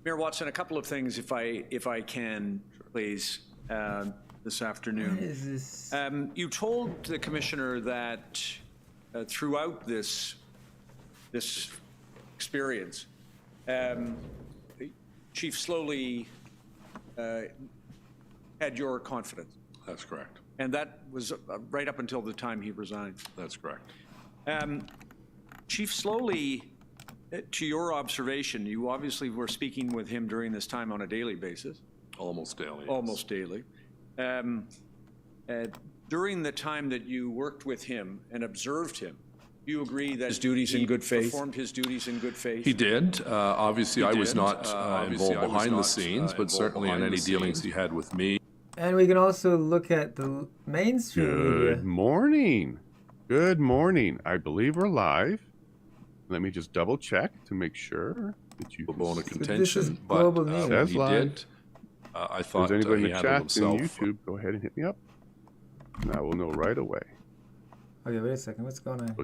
Mayor Watson, a couple of things, if I can, please, this What afternoon. is this? You told the commissioner that throughout this experience, Chief Slowly had your confidence, That's correct. and that was right up until the time he resigned. That's correct. Chief Slowly, to your observation, you obviously were speaking with him during this time on a daily basis. Almost daily. yes. Almost daily. During the time that you worked with him and observed him, you agree that His duties in he good faith? performed his duties in good faith? He did. Obviously, I was did. not involved behind the scenes, but certainly in any dealings he had with me. And we can also look at the mainstream media. Good morning. Good morning. I believe we're live. Let me just double check to make sure that you A can bone of see. contention, but global news. when Says he live. did, I If thought there's anybody he in the handled chat in himself YouTube, go ahead and hit me up. And I will know right away. Okay, wait a second. What's going on?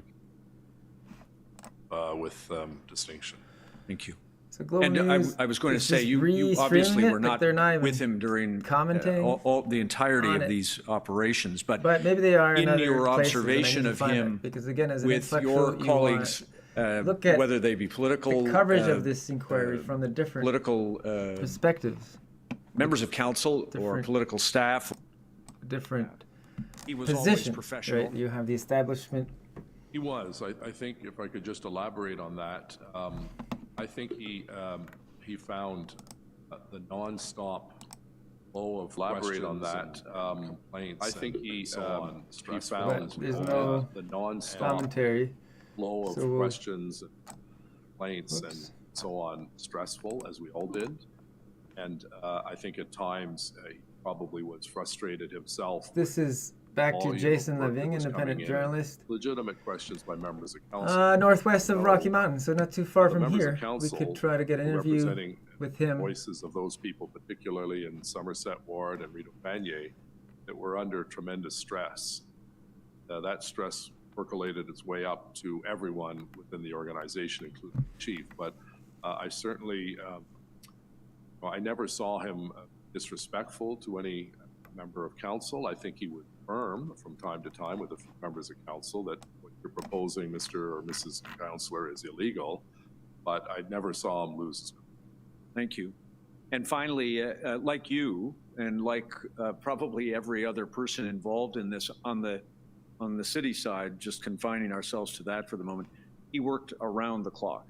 with distinction. Thank you. So Global And News I was going to is say, just you obviously re-streaming it, were like not they're not even with him during commenting all the entirety on of it. these operations, but But maybe they are in in other your places, and I observation need to of find him it, because again, as an with intellectual, your you want colleagues, look at whether they be political, the coverage of this inquiry from the different political perspectives, members of council or different- political staff, different he was always positions. professional. Right? You have the establishment. He was. I think if I could just elaborate on that, I think he found the nonstop flow of elaborate on that complaints. I think he found There's no the nonstop commentary. flow of So we'll- questions, and complaints, Whoops. and so on stressful, as we all did. And I think at times he probably was frustrated himself. This is back to volume of Jason work that Leving, was independent coming in. journalist. Legitimate questions by members of council. Northwest of So, Rocky Mountain, so not too far the from members of here. We council could try to get an interview representing with him. voices of those people, particularly in Somerset Ward and Rito Vanier, that were under tremendous stress. That stress percolated its way up to everyone within the organization, including the chief. But I certainly, I never saw him disrespectful to any member of council. I think he would affirm from time to time with a few members of council that what you're proposing, Mr. or Mrs. Councillor, is illegal. But I never saw him lose his. Thank you. And finally, like you, and like probably every other person involved in this on the city side, just confining ourselves to that for the moment, he worked around the clock.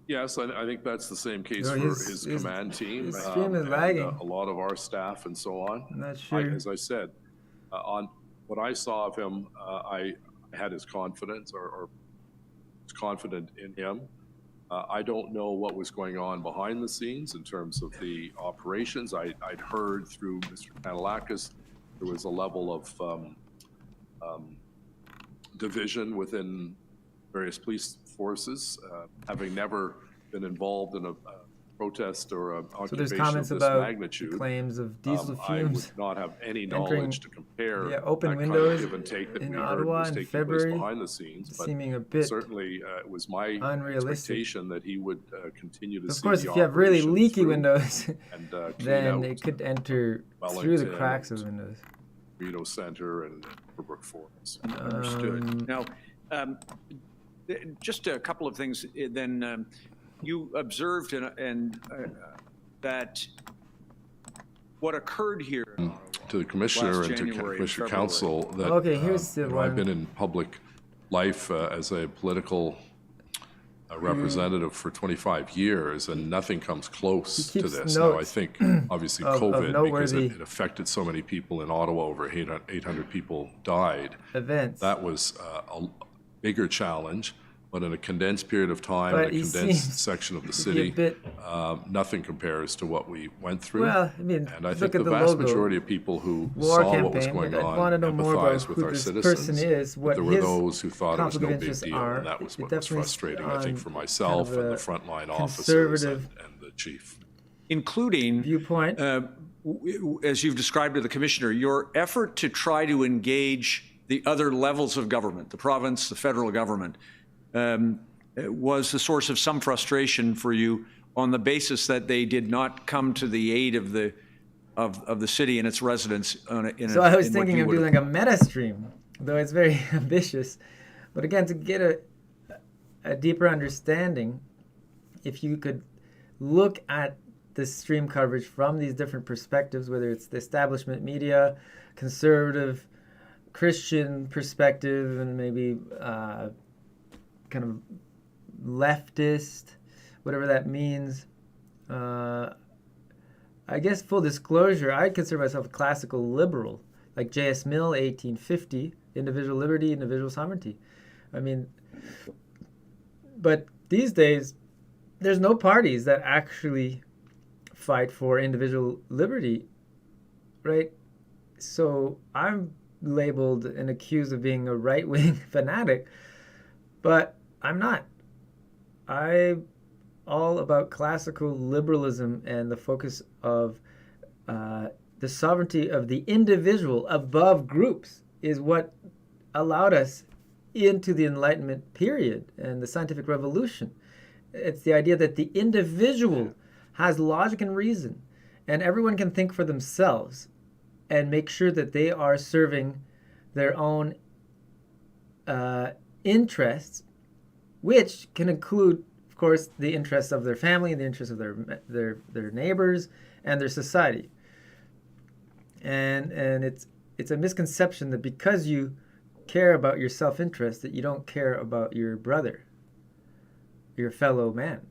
Yes, I think that's the same case No, for his- his his- command team. his stream is lagging. A lot of our staff and so on. I'm not sure. As I said, on what I saw of him, I had his confidence or was confident in him. I don't know what was going on behind the scenes in terms of the operations. I'd heard through Mr. Kanalakis there was a level of division within various police forces, having never been involved in a protest or an So there's occupation comments of this about magnitude. the claims of diesel I fumes would not have any entering knowledge to compare via open that kind windows of give and take that in we heard Ottawa was in taking February, place behind the scenes. But seeming a bit certainly, it was my unrealistic. expectation that he would continue to Of see course, the if you have really operation leaky through windows, and clean then out it could enter through the Wellington cracks of and windows. Rito Center and Riverbrook Forest. Understood. Now, just a couple of things. Then you observed that what occurred here To the commissioner last and to January, Commissioner February. Council that Okay, here's the I've one. been in public life as a political representative for 25 years, and nothing comes close He to keeps this. Now, I notes think, obviously, of COVID, because noteworthy it affected so many people in Ottawa, over 800 people died. Events. That was a bigger challenge, but in a condensed period of time, But in a he condensed seems section of the to be a city, bit- nothing compares to what we went through. Well, I mean, And I look think at the the vast logo. majority of people who War saw what was campaign, going but I'd on want to know more about empathized with who our this citizens. person is, what But there were his those who thought it was no conflict of big interest deal, are. and that was It what was definitely frustrating, I think, on for myself kind of and a the frontline officers conservative and the chief. including viewpoint. as you've described to the commissioner, your effort to try to engage the other levels of government, the province, the federal government, was the source of some frustration for you on the basis that they did not come to the aid of the city and its residents. So I was thinking of doing like a meta stream, though it's very ambitious. But again, to get a deeper understanding, if you could look at the stream coverage from these different perspectives, whether it's the establishment media, conservative, Christian perspective, and maybe kind of leftist, whatever that means. I guess full disclosure, I consider myself a classical liberal, like J.S. Mill, 1850, individual liberty, individual sovereignty. I mean, but these days, there's no parties that actually fight for individual liberty, right? So I'm labeled and accused of being a right-wing fanatic, but I'm not. I'm all about classical liberalism and the focus of the sovereignty of the individual above groups is what allowed us into the Enlightenment period and the scientific revolution. It's the idea that the individual has logic and reason, and everyone can think for themselves and make sure that they are serving their own interests, which can include, of course, the interests of their family, the interests of their neighbors, and their society. And it's a misconception that because you care about your self-interest, that you don't care about your brother, your fellow man.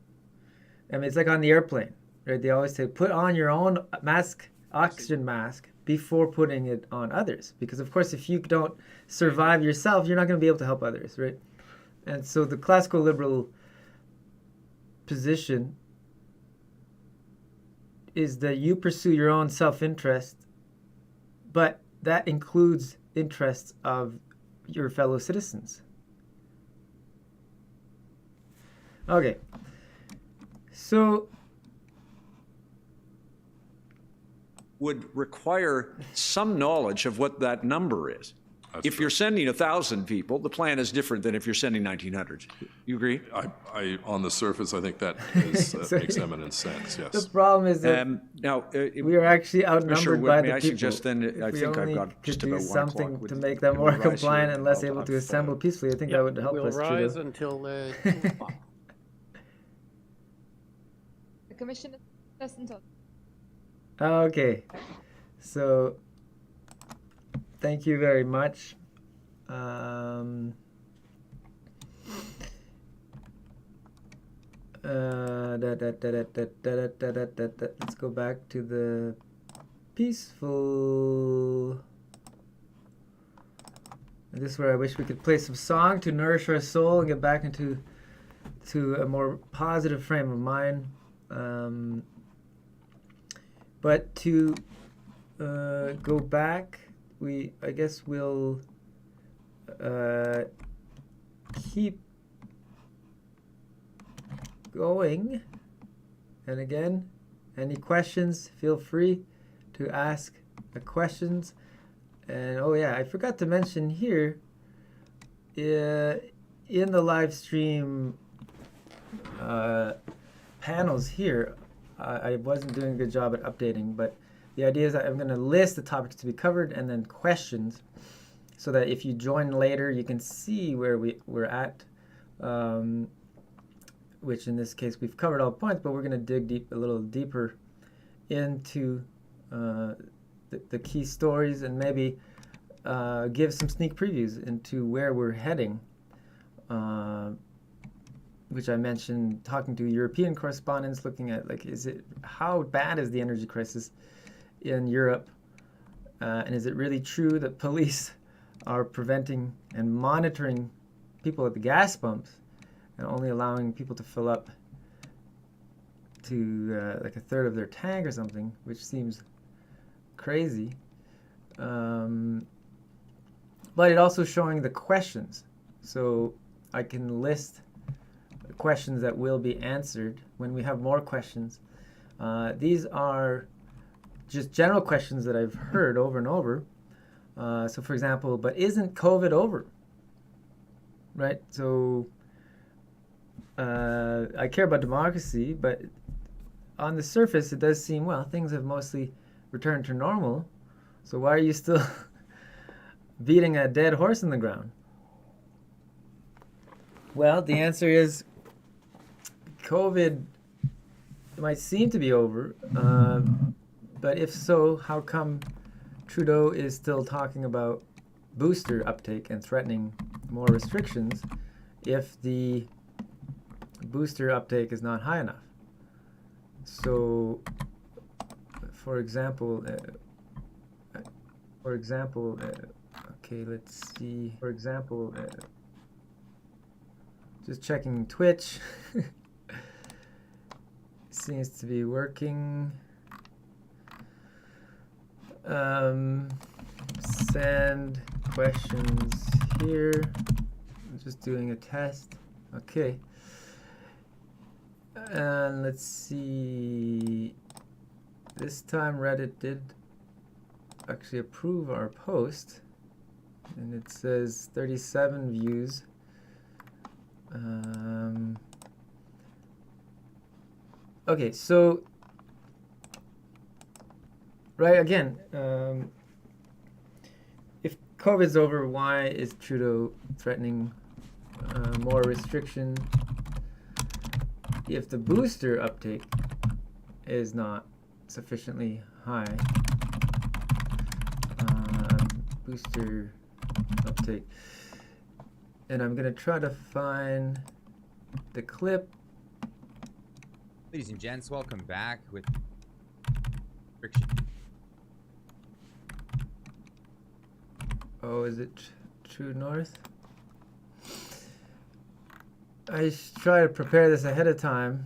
I mean, it's like on the airplane, right? They always say, put on your own mask, oxygen mask, before putting it on others. Because, of course, if you don't survive yourself, you're not going to be able to help others, right? And so the classical liberal position is that you pursue your own self-interest, but that includes interests of your fellow citizens. Okay. So would require some knowledge of what that number is. If you're sending 1,000 people, the plan is different than if you're sending 1,900. You agree? I on the surface, I think that is, makes eminent sense, yes. The problem is that now, we are actually outnumbered by the people. May I suggest then, I think I've got just about 1 o'clock. Something to make them more compliant and less able to assemble peacefully. I think that would help us. We'll rise until 2 o'clock. The commission doesn't talk. Okay, so thank you very much. Let's go back to the peaceful. This is where I wish we could play some song to nourish our soul and get back into a more positive frame of mind. But to go back, I guess we'll keep going. And again, any questions, feel free to ask the questions. And oh yeah, I forgot to mention here, in the live stream panels here, I wasn't doing a good job at updating, but the idea is that I'm going to list the topics to be covered and then questions, so that if you join later, you can see where we're at, which in this case we've covered all points, but we're going to dig a little deeper into the key stories and maybe give some sneak previews into where we're heading, which I mentioned, talking to European correspondents, looking at how bad is the energy crisis in Europe, and is it really true that police are preventing and monitoring people at the gas pumps and only allowing people to fill up to like a third of their tank or something, which seems crazy. But it also showing the questions, so I can list questions that will be answered when we have more questions. These are just general questions that I've heard over and over. So for example, but isn't COVID over? Right? So I care about democracy, but on the surface it does seem, well, things have mostly returned to normal. So why are you still beating a dead horse in the ground? Well, the answer is COVID might seem to be over, but if so, how come Trudeau is still talking about booster uptake and threatening more restrictions if the booster uptake is not high enough? So, for example, okay, let's see. For example, just checking Twitch. Seems to be working. Send questions here. I'm just doing a test. Okay. And let's see. This time Reddit did actually approve our post, and it says 37 views. Okay, so right again, if COVID's over, why is Trudeau threatening more restriction? If the booster uptake is not sufficiently high, booster uptake, and I'm gonna try to find the clip. Ladies and gents, welcome back with friction. Oh, is it True North? I try to prepare this ahead of time.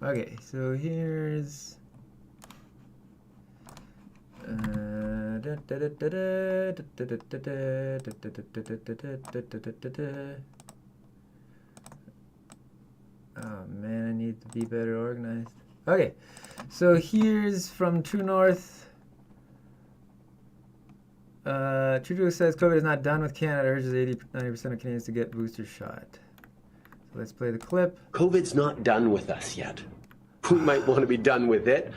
Okay, so here's oh man, I need to be better organized. Okay, so here's from True North. Trudeau says COVID is not done with Canada, urges 90% of Canadians to get booster shot. So let's play the clip. COVID's not done with us yet. We might want to be done with it,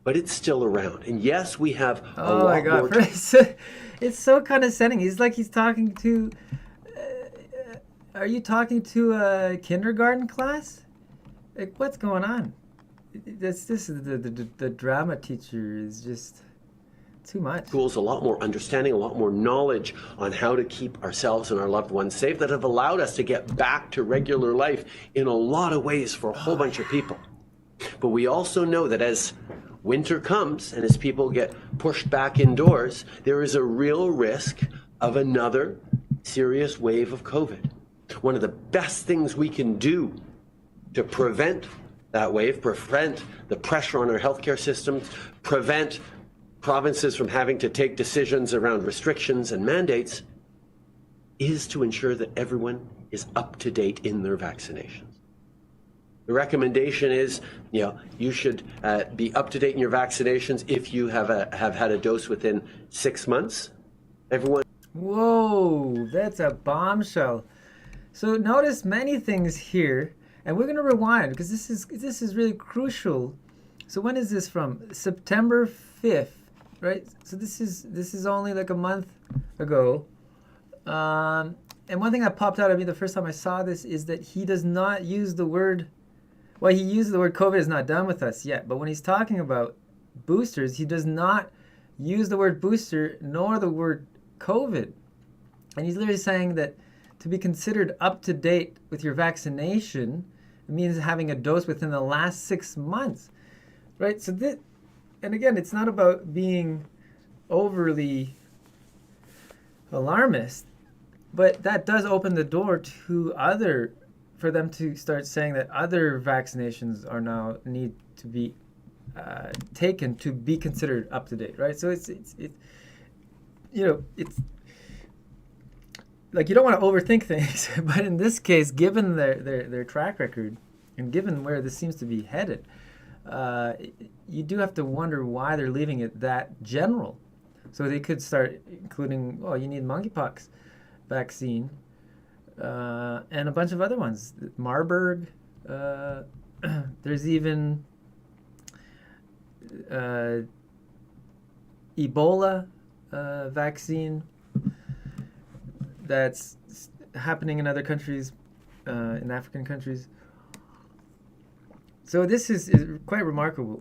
but it's still around. And yes, we have a lot more. It's so condescending. He's like he's talking to. Are you talking to a kindergarten class? Like, what's going on? This is the drama teacher is just too much. Schools, a lot more understanding, a lot more knowledge on how to keep ourselves and our loved ones safe that have allowed us to get back to regular life in a lot of ways for a whole bunch of people. But we also know that as winter comes and as people get pushed back indoors, there is a real risk of another serious wave of COVID. One of the best things we can do to prevent that wave, prevent the pressure on our healthcare systems, prevent provinces from having to take decisions around restrictions and mandates, is to ensure that everyone is up to date in their vaccinations. The recommendation is, you should be up to date in your vaccinations if you have had a dose within 6 months. Everyone. Whoa, that's a bombshell. So notice many things here, and we're going to rewind because this is really crucial. So when is this from? September 5th, right? So this is only like a month ago. And one thing that popped out at me the first time I saw this is that he does not use the word. Well, he uses the word COVID is not done with us yet, but when he's talking about boosters, he does not use the word booster nor the word COVID. And he's literally saying that to be considered up to date with your vaccination, it means having a dose within the last 6 months, right? So this, and again, it's not about being overly alarmist, but that does open the door to for them to start saying that other vaccinations are now need to be taken to be considered up to date, right? So it's like you don't want to overthink things, but in this case, given their track record and given where this seems to be headed, you do have to wonder why they're leaving it that general. So they could start including, you need monkeypox vaccine and a bunch of other ones. Marburg, there's even Ebola vaccine that's happening in other countries, in African countries. So this is quite remarkable.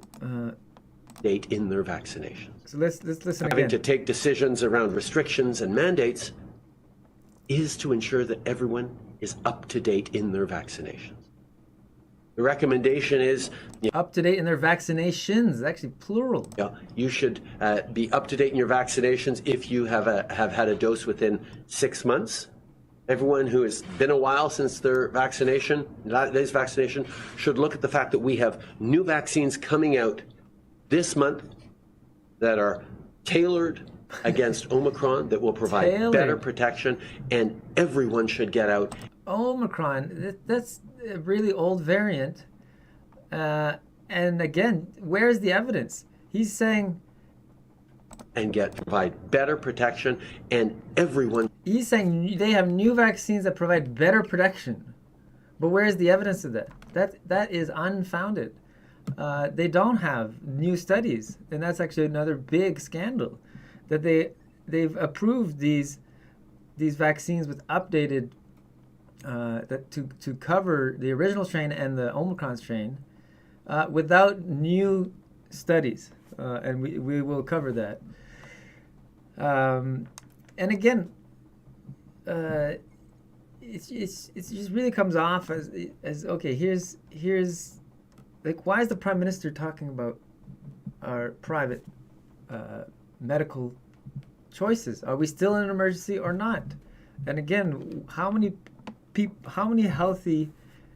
Date in their vaccination. So let's listen Having again. to take decisions around restrictions and mandates is to ensure that everyone is up to date in their vaccinations. The recommendation is up to date in their vaccinations, actually plural. Yeah, you should be up to date in your vaccinations if you have had a dose within 6 months. Everyone who has been a while since their vaccination should look at the fact that we have new vaccines coming out this month that are tailored against Omicron that will provide better protection, and everyone should get out. Omicron, that's a really old variant. And again, where's the evidence? He's saying... And provide better protection, and everyone... He's saying they have new vaccines that provide better protection. But where's the evidence of that? That is unfounded. They don't have new studies, and that's actually another big scandal, that they've approved these vaccines with updated to cover the original strain and the Omicron strain without new studies, and we will cover that. And again, it just really comes off as okay. Here's like, why is the Prime Minister talking about our private medical choices? Are we still in an emergency or not? And again, how many healthy,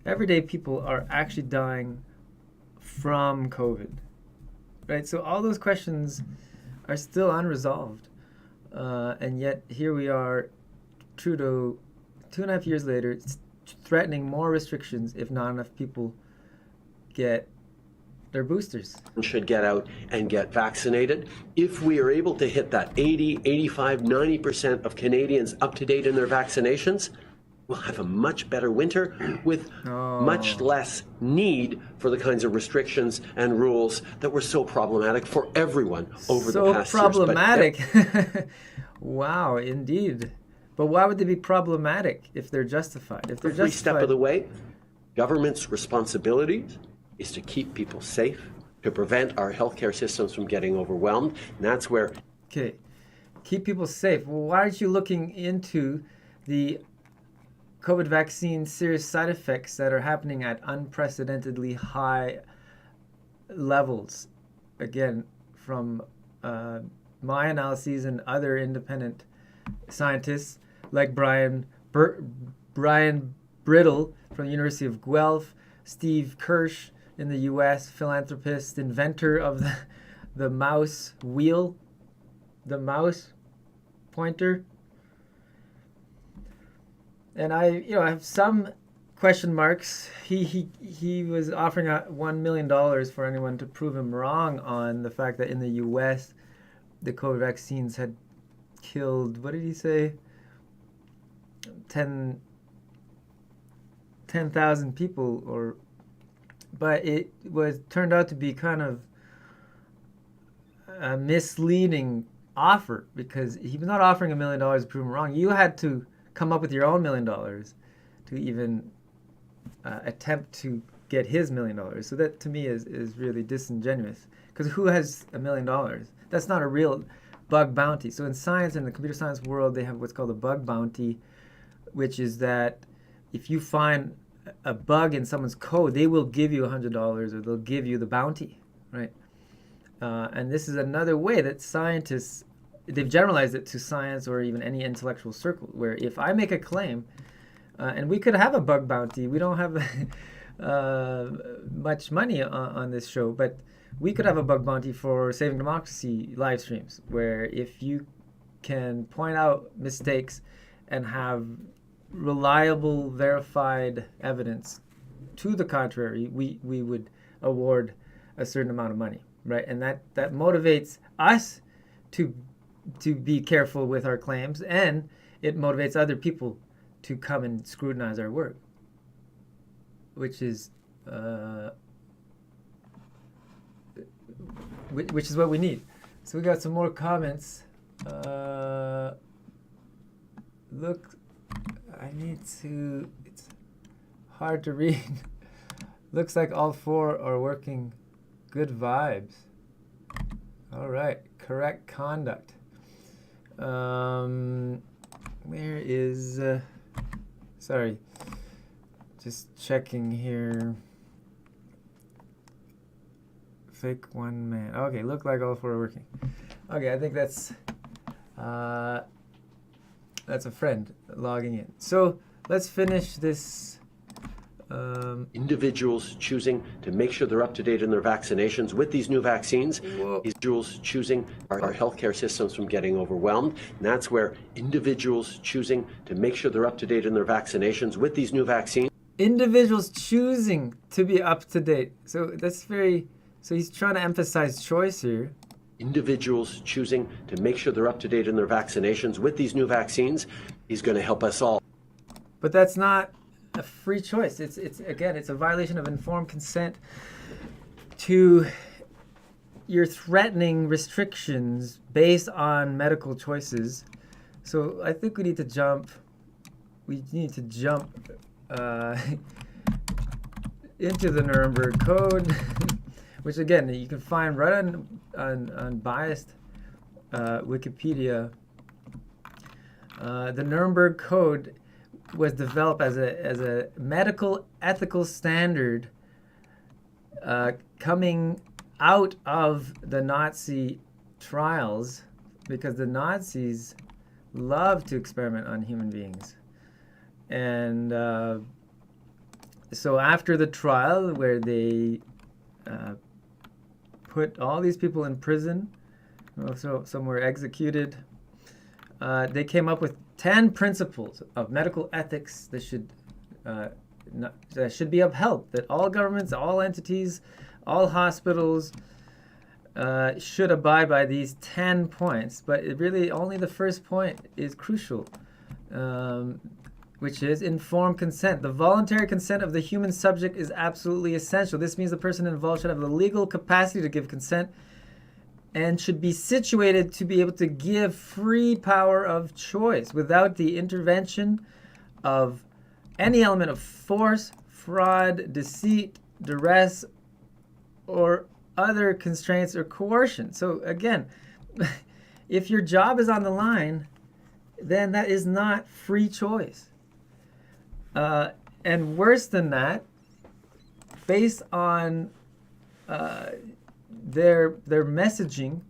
everyday people are actually dying from COVID? Right. So all those questions are still unresolved, and yet here we are, Trudeau, 2.5 years later, threatening more restrictions if not enough people get their boosters. Should get out and get vaccinated. If we are able to hit that 80, 85, 90% of Canadians up to date in their vaccinations, we'll have a much better winter with much less need for the kinds of restrictions and rules that were so problematic for everyone over the past years. So problematic. Wow, indeed. But why would they be problematic if they're justified? If they're every justified... step of the way, government's responsibility is to keep people safe, to prevent our healthcare systems from getting overwhelmed. And that's where... Okay, keep people safe. Well, why aren't you looking into the COVID vaccine serious side effects that are happening at unprecedentedly high levels? Again, from my analyses and other independent scientists like Brian Brittle from the University of Guelph, Steve Kirsch in the U.S., philanthropist, inventor of the mouse wheel, the mouse pointer. And I have some question marks. He was offering $1 million for anyone to prove him wrong on the fact that in the U.S. the COVID vaccines had killed, what did he say? 10,000 people, but it turned out to be kind of a misleading offer, because he was not offering $1 million to prove him wrong. You had to come up with your own $1 million to even attempt to get his $1 million. So that to me is really disingenuous, because who has $1 million? That's not a real bug bounty. So in science, in the computer science world, they have what's called a bug bounty, which is that if you find a bug in someone's code, they will give you $100 or they'll give you the bounty, right? And this is another way that scientists, they've generalized it to science or even any intellectual circle, where if I make a claim, and we could have a bug bounty, we don't have much money on this show, but we could have a bug bounty for Saving Democracy live streams, where if you can point out mistakes and have reliable, verified evidence to the contrary, we would award a certain amount of money, right? And that motivates us to be careful with our claims, and it motivates other people to come and scrutinize our work, which is what we need. So we got some more comments. Look, it's hard to read. Looks like all four are working. Good vibes. All right, correct conduct. Where is, sorry, just checking here. Fake one man. Okay, look like all four are working. Okay, I think that's a friend logging in. So let's finish this. Individuals choosing to make sure they're up to date in their vaccinations with these new vaccines. Individuals choosing our healthcare systems from getting overwhelmed. And that's where individuals choosing to make sure they're up to date in their vaccinations with these new vaccines. Individuals choosing to be up to date. So that's very, so he's trying to emphasize choice here. Individuals choosing to make sure they're up to date in their vaccinations with these new vaccines. Individuals choosing to make sure they're up to date in their vaccinations with these new vaccines. Individuals choosing to make sure they're up to date in their vaccinations with these new vaccines. Individuals choosing to make sure they're up to date in their vaccinations with these new vaccines. Individuals choosing to make sure they're up to date in their vaccinations with these new vaccines. He's going to help us all. But that's not a free choice. It's again, it's a violation of informed consent to you're threatening restrictions based on medical choices. So I think we need to jump into the Nuremberg Code, which again you can find right on biased Wikipedia. The Nuremberg Code was developed as a medical ethical standard coming out of the Nazi trials, because the Nazis loved to experiment on human beings. And so after the trial, where they put all these people in prison, so some were executed, they came up with 10 principles of medical ethics that should be upheld, that all governments, all entities, all hospitals should abide by these 10 points. But it really, only the first point is crucial, which is informed consent. The voluntary consent of the human subject is absolutely essential. This means the person involved should have the legal capacity to give consent and should be situated to be able to give free power of choice without the intervention of any element of force, fraud, deceit, duress, or other constraints or coercion. So again, if your job is on the line, then that is not free choice. And worse than that, based on their messaging,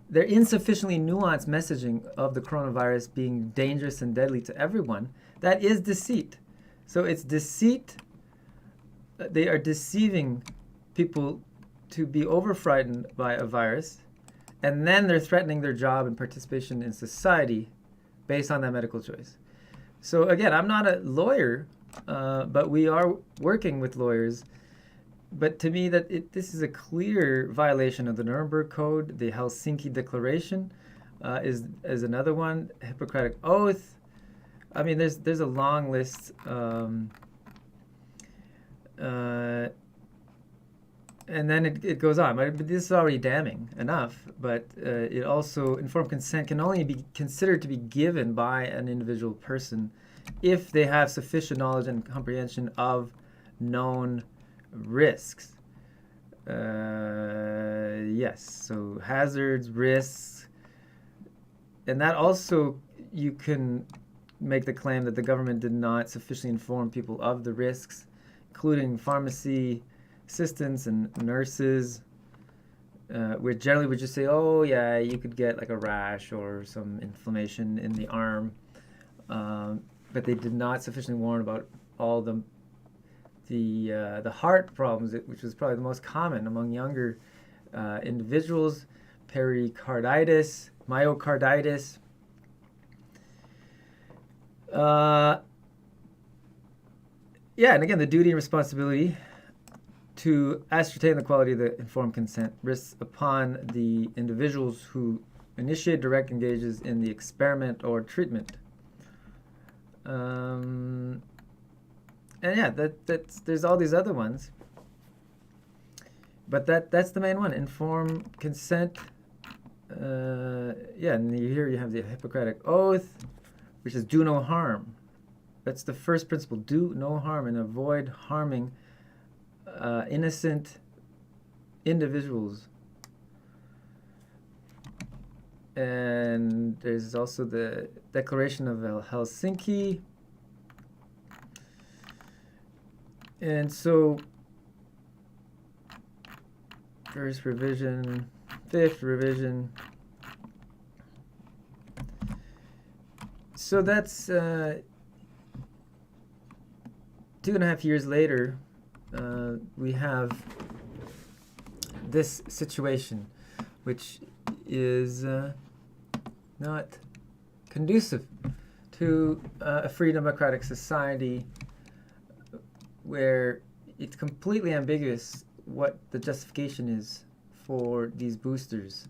their insufficiently nuanced messaging of the coronavirus being dangerous and deadly to everyone, that is deceit. So it's deceit. They are deceiving people to be over-frightened by a virus, and then they're threatening their job and participation in society based on that medical choice. So again, I'm not a lawyer, but we are working with lawyers. But to me, this is a clear violation of the Nuremberg Code. The Helsinki Declaration is another one. Hippocratic Oath. I mean, there's a long list. And then it goes on. But this is already damning enough. But it also, informed consent can only be considered to be given by an individual person if they have sufficient knowledge and comprehension of known risks. Yes, so hazards, risks, and that also, you can make the claim that the government did not sufficiently inform people of the risks, including pharmacy assistants and nurses, where generally would just say, oh yeah, you could get like a rash or some inflammation in the arm, but they did not sufficiently warn about all the heart problems, which was probably the most common among younger individuals, pericarditis, myocarditis. Yeah, and again, the duty and responsibility to ascertain the quality of the informed consent rests upon the individuals who initiate, direct, engages in the experiment or treatment. And yeah, there's all these other ones, but that's the main one. Informed consent. Yeah, and here you have the Hippocratic Oath, which is do no harm. That's the first principle: do no harm and avoid harming innocent individuals. And there's also the Declaration of Helsinki. And so, first revision, fifth revision. So that's 2.5 years later, we have this situation, which is not conducive to a free democratic society, where it's completely ambiguous what the justification is for these boosters.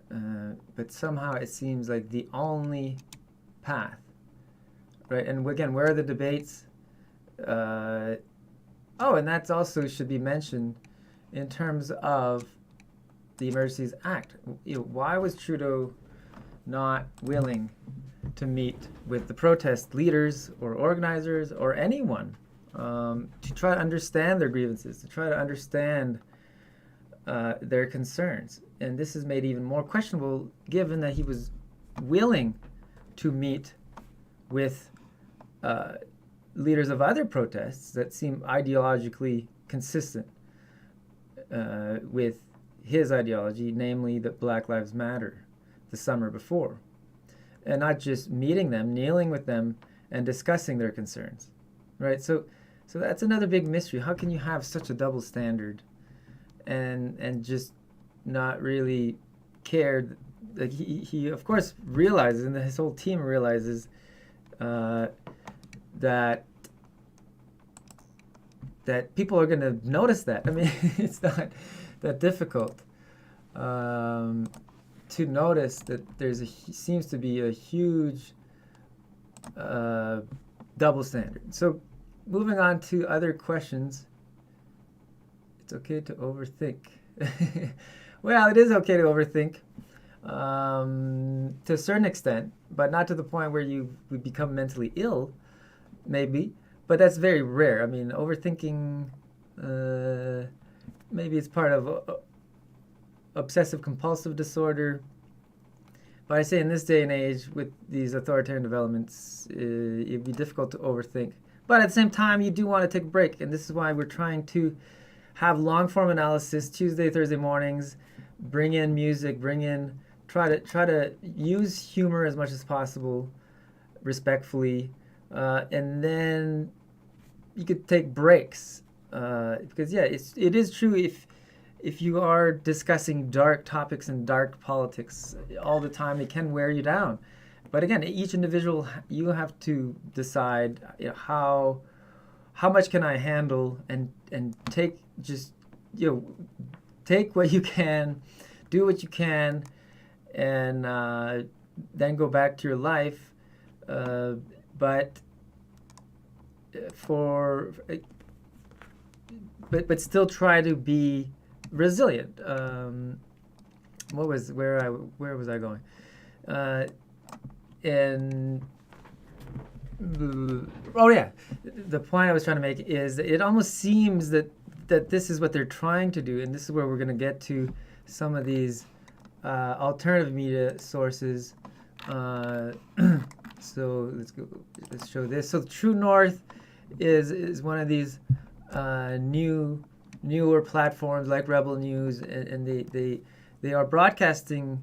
But somehow it seems like the only path, right? And again, where are the debates? and that's also should be mentioned in terms of the Emergencies Act. Why was Trudeau not willing to meet with the protest leaders or organizers or anyone to try to understand their grievances, to try to understand their concerns? And this is made even more questionable given that he was willing to meet with leaders of other protests that seem ideologically consistent with his ideology, namely that Black Lives Matter, the summer before. And not just meeting them, kneeling with them, and discussing their concerns, right? So that's another big mystery. How can you have such a double standard and just not really care? Like he of course realizes, and his whole team realizes that people are going to notice that. I mean, it's not that difficult to notice that seems to be a huge double standard. So moving on to other questions. It's okay to overthink. Well, it is okay to overthink to a certain extent, but not to the point where you become mentally ill, maybe. But that's very rare. I mean, overthinking, maybe it's part of obsessive compulsive disorder. But I say in this day and age, with these authoritarian developments, it'd be difficult to overthink. But at the same time, you do want to take a break. And this is why we're trying to have long-form analysis Tuesday, Thursday mornings, bring in music, try to use humor as much as possible, respectfully. And then you could take breaks because it is true if you are discussing dark topics and dark politics all the time, it can wear you down. But again, each individual, you have to decide how much can I handle and take take what you can, do what you can, and then go back to your life. But still try to be resilient. Where was I going? The point I was trying to make is that it almost seems that this is what they're trying to do, and this is where we're going to get to some of these alternative media sources. So let's show this. So True North is one of these newer platforms like Rebel News, and they are broadcasting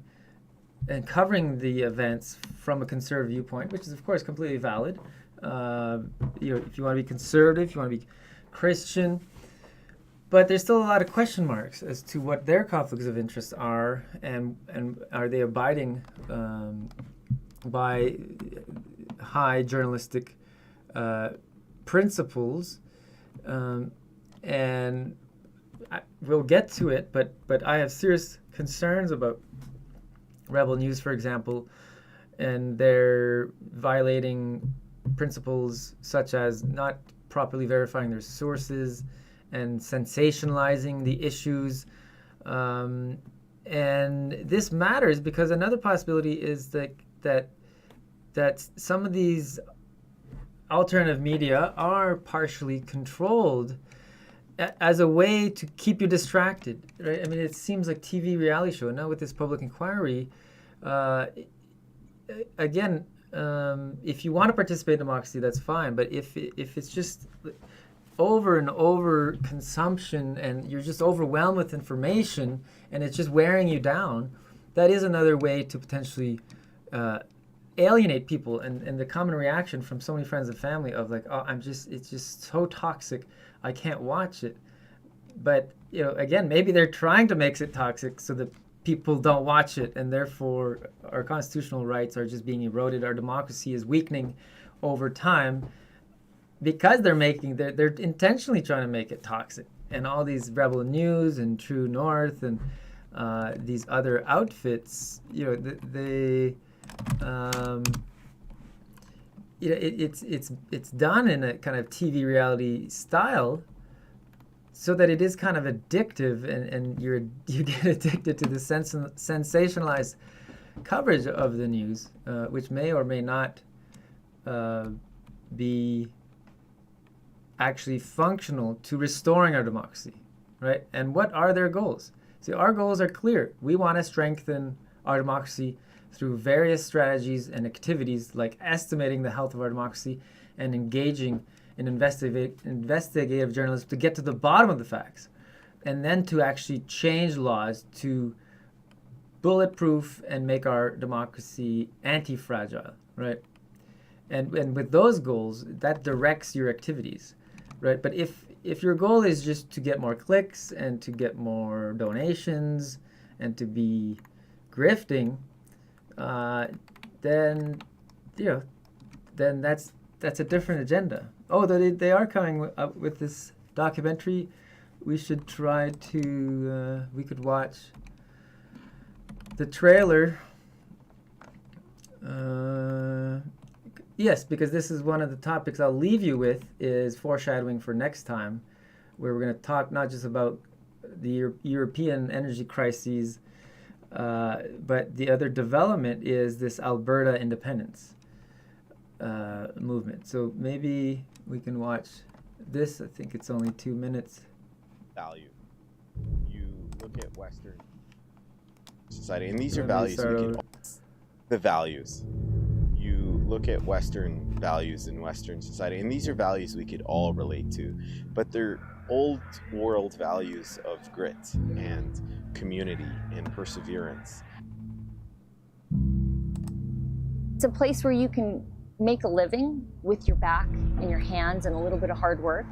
and covering the events from a conservative viewpoint, which is of course completely valid. If you want to be conservative, if you want to be Christian, but there's still a lot of question marks as to what their conflicts of interest are, and are they abiding by high journalistic principles. And we'll get to it, but I have serious concerns about Rebel News, for example, and they're violating principles such as not properly verifying their sources and sensationalizing the issues. And this matters because another possibility is that some of these alternative media are partially controlled as a way to keep you distracted, right? I mean, it seems like TV reality show. Now with this public inquiry, again, if you want to participate in democracy, that's fine. But if it's just over and over consumption and you're just overwhelmed with information and it's just wearing you down, that is another way to potentially alienate people. And the common reaction from so many friends and family of like, oh, it's just so toxic, I can't watch it. But again, maybe they're trying to make it toxic so that people don't watch it, and therefore our constitutional rights are just being eroded. Our democracy is weakening over time because they're intentionally trying to make it toxic. And all these Rebel News and True North and these other it's done in a kind of TV reality style, so that it is kind of addictive, and you get addicted to the sensationalized coverage of the news, which may or may not be actually functional to restoring our democracy, right? And what are their goals? See, our goals are clear. We want to strengthen our democracy through various strategies and activities like estimating the health of our democracy and engaging in investigative journalism to get to the bottom of the facts, and then to actually change laws to bulletproof and make our democracy anti-fragile, right? And with those goals, that directs your activities, right? But if your goal is just to get more clicks and to get more donations and to be grifting, then that's a different agenda. Oh, they are coming up with this documentary. We should try to we could watch the trailer. Yes, because this is one of the topics I'll leave you with, is foreshadowing for next time, where we're going to talk not just about the European energy crises, but the other development is this Alberta independence movement. So maybe we can watch this. I think it's only 2 minutes. Value. You look at Western society, and these are values we can. The values. You look at Western values in Western society, and these are values we could all relate to, but they're old world values of grit and community and perseverance. It's a place where you can make a living with your back and your hands and a little bit of hard work.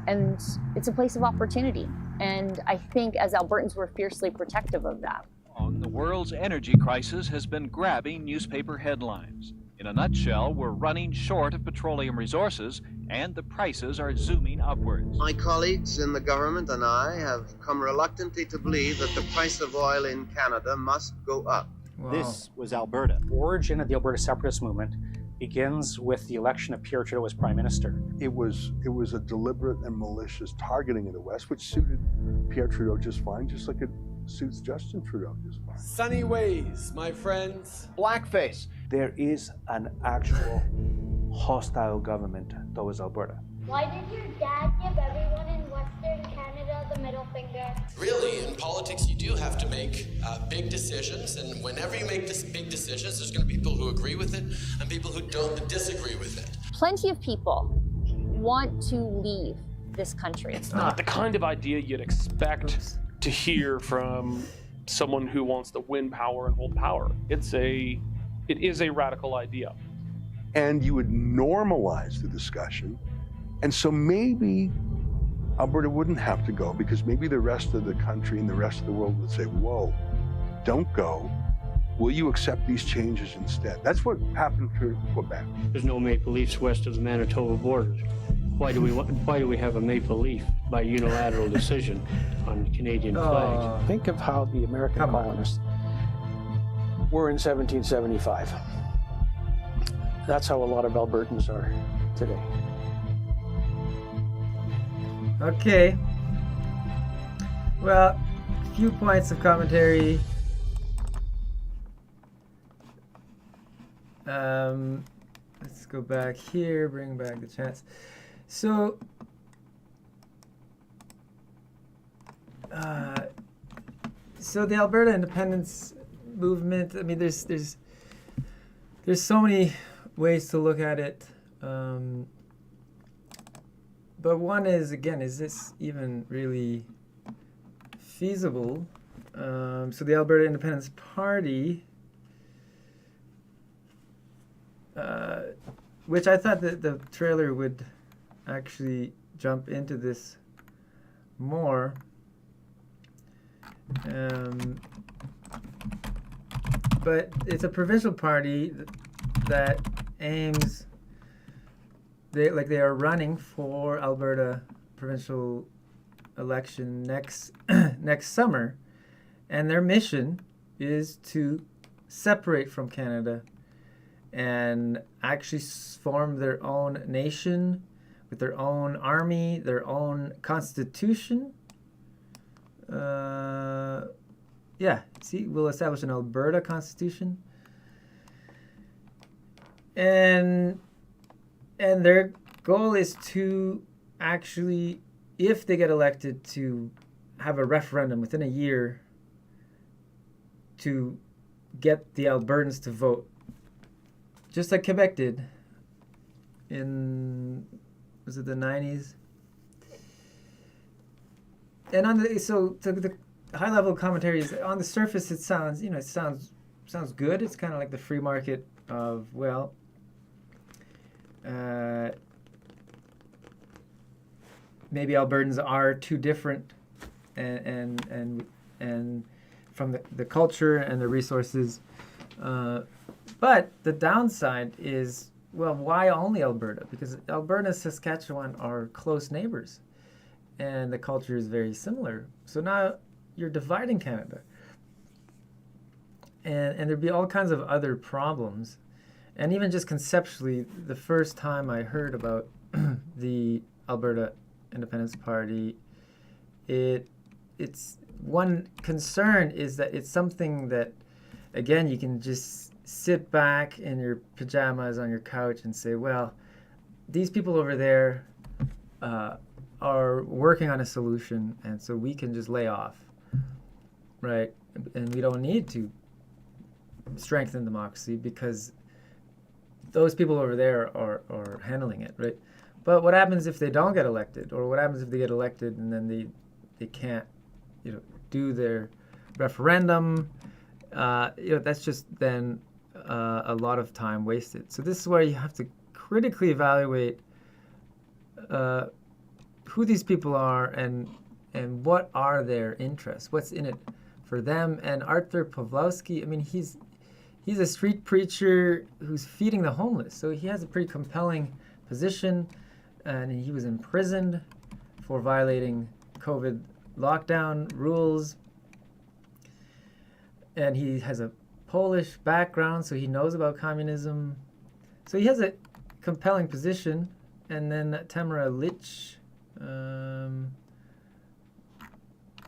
And it's a place of opportunity. And I think as Albertans, we're fiercely protective of that. The world's energy crisis has been grabbing newspaper headlines. In a nutshell, we're running short of petroleum resources and the prices are zooming upwards. My colleagues in the government and I have come reluctantly to believe that the price of oil in Canada must go up. Wow. This was Alberta. The origin of the Alberta separatist movement begins with the election of Pierre Trudeau as Prime Minister. It was a deliberate and malicious targeting of the West, which suited Pierre Trudeau just fine, just like it suits Justin Trudeau just fine. Sunny ways, my friends. Blackface. There is an actual hostile government towards Alberta. Why did your dad give everyone in Western Canada the middle finger? Really, in politics, you do have to make big decisions, and whenever you make big decisions, there's going to be people who agree with it and people who don't disagree with it. Plenty of people want to leave this country. It's not the kind of idea you'd expect to hear from someone who wants to win power and hold power. It is a radical idea. And you would normalize the discussion. And so maybe Alberta wouldn't have to go, because maybe the rest of the country and the rest of the world would say, whoa, don't go. Will you accept these changes instead? That's what happened to Quebec. There's no maple leafs west of the Manitoba border. Why do we have a maple leaf by unilateral decision on the Canadian flag? Think of how the American colonists were in 1775. That's how a lot of Albertans are today. Okay. Well, a few points of commentary. Let's go back here, bring back the chats. So, the Alberta independence movement, I mean, there's so many ways to look at it. But one is, again, is this even really feasible? So the Alberta Independence Party, which I thought that the trailer would actually jump into this more. But it's a provincial party that aims, they are running for Alberta provincial election next summer, and their mission is to separate from Canada and actually form their own nation with their own army, their own constitution. Yeah, see, we'll establish an Alberta constitution. And their goal is to actually, if they get elected, to have a referendum within a year to get the Albertans to vote, just like Quebec did in, was it the 90s? And on the high level commentaries, on the surface it sounds, it sounds good. It's kind of like the free market of, well, maybe Albertans are too different and from the culture and the resources. But the downside is, well, why only Alberta? Because Alberta and Saskatchewan are close neighbors, and the culture is very similar. So now you're dividing Canada. And there'd be all kinds of other problems. And even just conceptually, the first time I heard about the Alberta Independence Party, it's one concern is that it's something that, again, you can just sit back in your pajamas on your couch and say, well, these people over there are working on a solution, and so we can just lay off, right? And we don't need to strengthen democracy because those people over there are handling it, right? But what happens if they don't get elected, or what happens if they get elected and then they can't, do their referendum? That's just then a lot of time wasted. So this is where you have to critically evaluate who these people are and what are their interests, what's in it for them. And Arthur Pawlowski, I mean, he's a street preacher who's feeding the homeless, so he has a pretty compelling position, and he was imprisoned for violating COVID lockdown rules. And he has a Polish background, so he knows about communism. So he has a compelling position. And then Tamara Lich,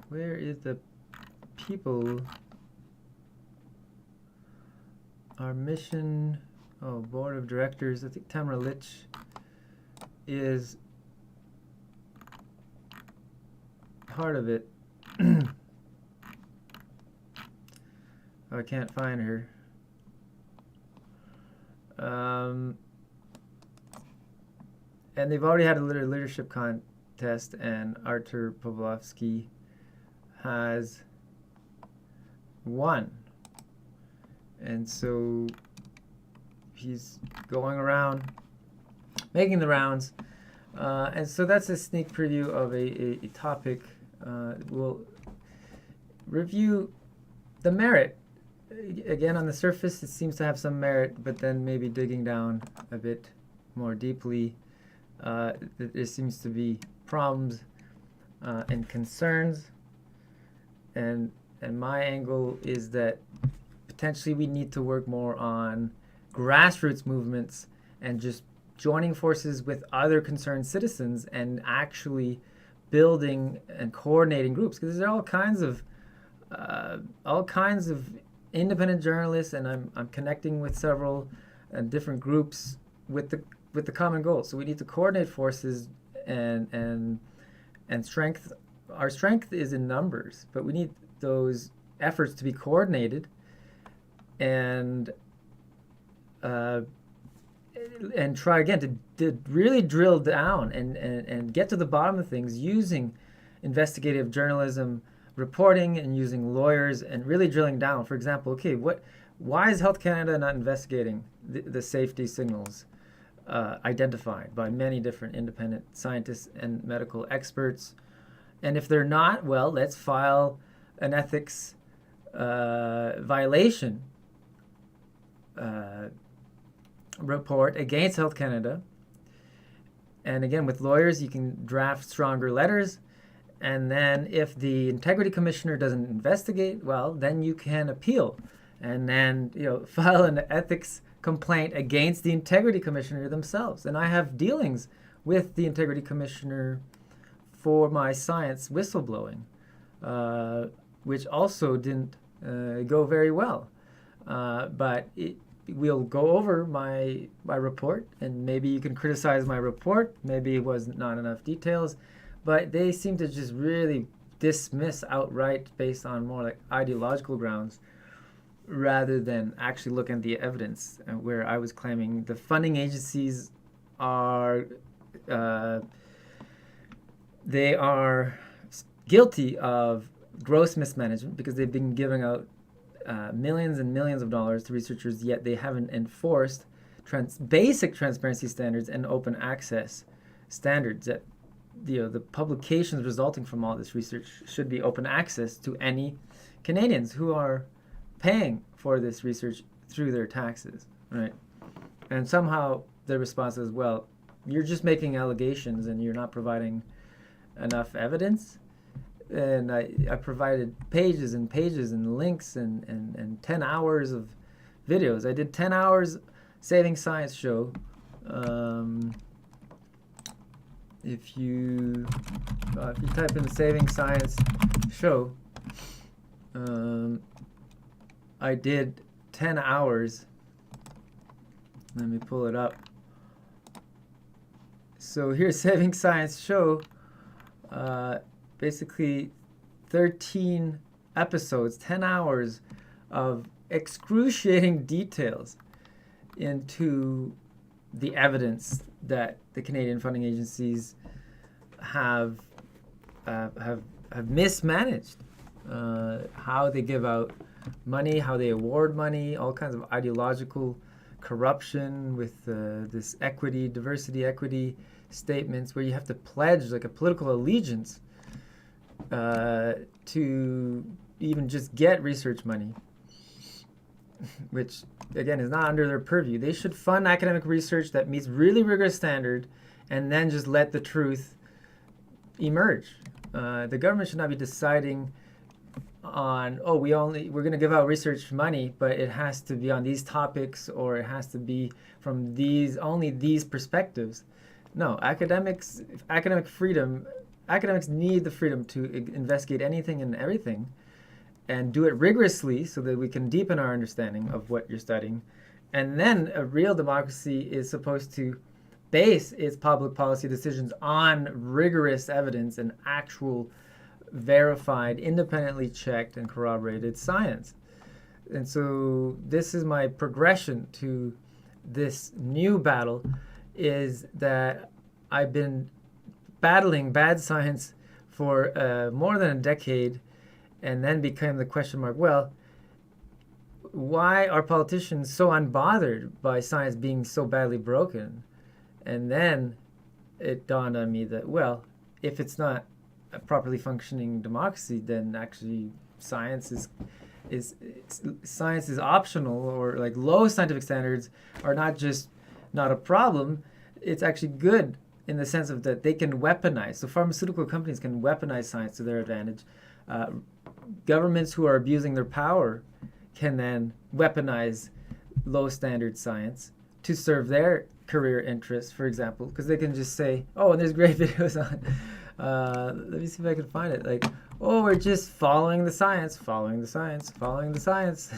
where is the people? Our mission, board of directors. I think Tamara Lich is part of it. I can't find her. And they've already had a leadership contest, and Artur Pawlowski has won. And so he's going around, making the rounds. And so that's a sneak preview of a topic. We'll review the merit. Again, on the surface, it seems to have some merit, but then maybe digging down a bit more deeply, there seems to be problems and concerns. And my angle is that potentially we need to work more on grassroots movements and just joining forces with other concerned citizens and actually building and coordinating groups, because there are all kinds of independent journalists, and I'm connecting with several different groups with the common goal. So we need to coordinate forces and strength. Our strength is in numbers, but we need those efforts to be coordinated and try again to really drill down and get to the bottom of things using investigative journalism, reporting, and using lawyers, and really drilling down. For example, why is Health Canada not investigating the safety signals identified by many different independent scientists and medical experts? And if they're not, well, let's file an ethics violation report against Health Canada. And again, with lawyers, you can draft stronger letters. And then if the integrity commissioner doesn't investigate, well, then you can appeal and then file an ethics complaint against the integrity commissioner themselves. And I have dealings with the integrity commissioner for my science whistleblowing, which also didn't go very well. But we'll go over my report, and maybe you can criticize my report. Maybe it was not enough details, but they seem to just really dismiss outright based on more like ideological grounds rather than actually looking at the evidence, where I was claiming the funding agencies are they are guilty of gross mismanagement because they've been giving out millions and millions of dollars to researchers, yet they haven't enforced basic transparency standards and open access standards that the publications resulting from all this research should be open access to any Canadians who are paying for this research through their taxes, right? And somehow the response is, well, you're just making allegations and you're not providing enough evidence. And I provided pages and pages and links and 10 hours of videos. I did 10 hours Saving Science show. If you type in Saving Science show, I did 10 hours. Let me pull it up. So here's Saving Science show. Basically 13 episodes, 10 hours of excruciating details into the evidence that the Canadian funding agencies have mismanaged, how they give out money, how they award money, all kinds of ideological corruption with this diversity equity statements where you have to pledge like a political allegiance to even just get research money, which again is not under their purview. They should fund academic research that meets really rigorous standard and then just let the truth emerge. The government should not be deciding on, we're going to give out research money, but it has to be on these topics or it has to be from only these perspectives. No, academic freedom, academics need the freedom to investigate anything and everything and do it rigorously so that we can deepen our understanding of what you're studying. And then a real democracy is supposed to base its public policy decisions on rigorous evidence and actual verified, independently checked and corroborated science. And so this is my progression to this new battle, is that I've been battling bad science for more than a decade, and then became the question mark, well, why are politicians so unbothered by science being so badly broken? And then it dawned on me that, well, if it's not a properly functioning democracy, then actually science is optional, or like low scientific standards are not just not a problem, it's actually good in the sense of that they can weaponize. So pharmaceutical companies can weaponize science to their advantage. Governments who are abusing their power can then weaponize low standard science to serve their career interests, for example, because they can just say, and there's great videos on, let me see if I can find it, like, we're just following the science, following the science, following the science.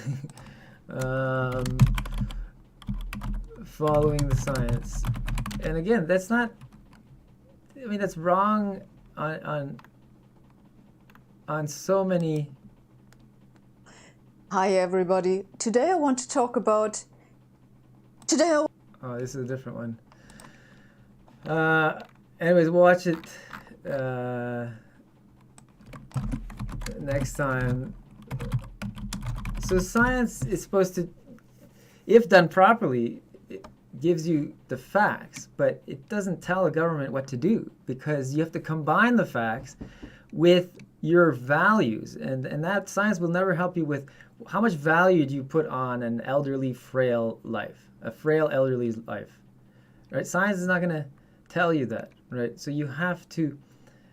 Following the science. And again, that's not, that's wrong on so many. Hi everybody. Today I want to talk about, this is a different one. Anyways, watch it next time. So science is supposed to, if done properly, it gives you the facts, but it doesn't tell a government what to do, because you have to combine the facts with your values, and that science will never help you with how much value do you put on an elderly, frail life, a frail elderly life, right? Science is not going to tell you that, right? So you have to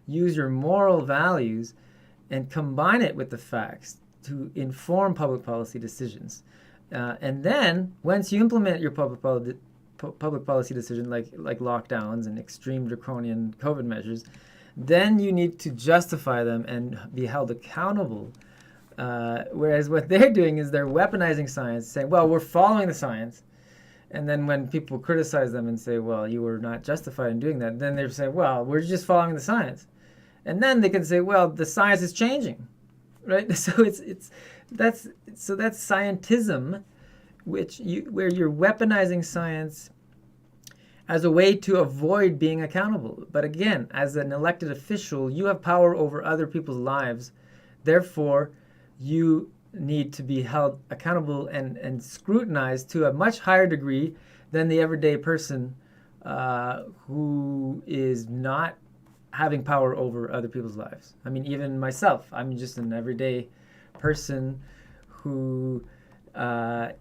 use your moral values and combine it with the facts to inform public policy decisions. And then once you implement your public policy decision, like lockdowns and extreme draconian COVID measures, then you need to justify them and be held accountable. Whereas what they're doing is they're weaponizing science, saying, well, we're following the science. And then when people criticize them and say, well, you were not justified in doing that, then they're saying, well, we're just following the science. And then they can say, well, the science is changing, right? So that's scientism, where you're weaponizing science as a way to avoid being accountable. But again, as an elected official, you have power over other people's lives. Therefore, you need to be held accountable and scrutinized to a much higher degree than the everyday person who is not having power over other people's lives. I mean, even myself, I'm just an everyday person who, I'm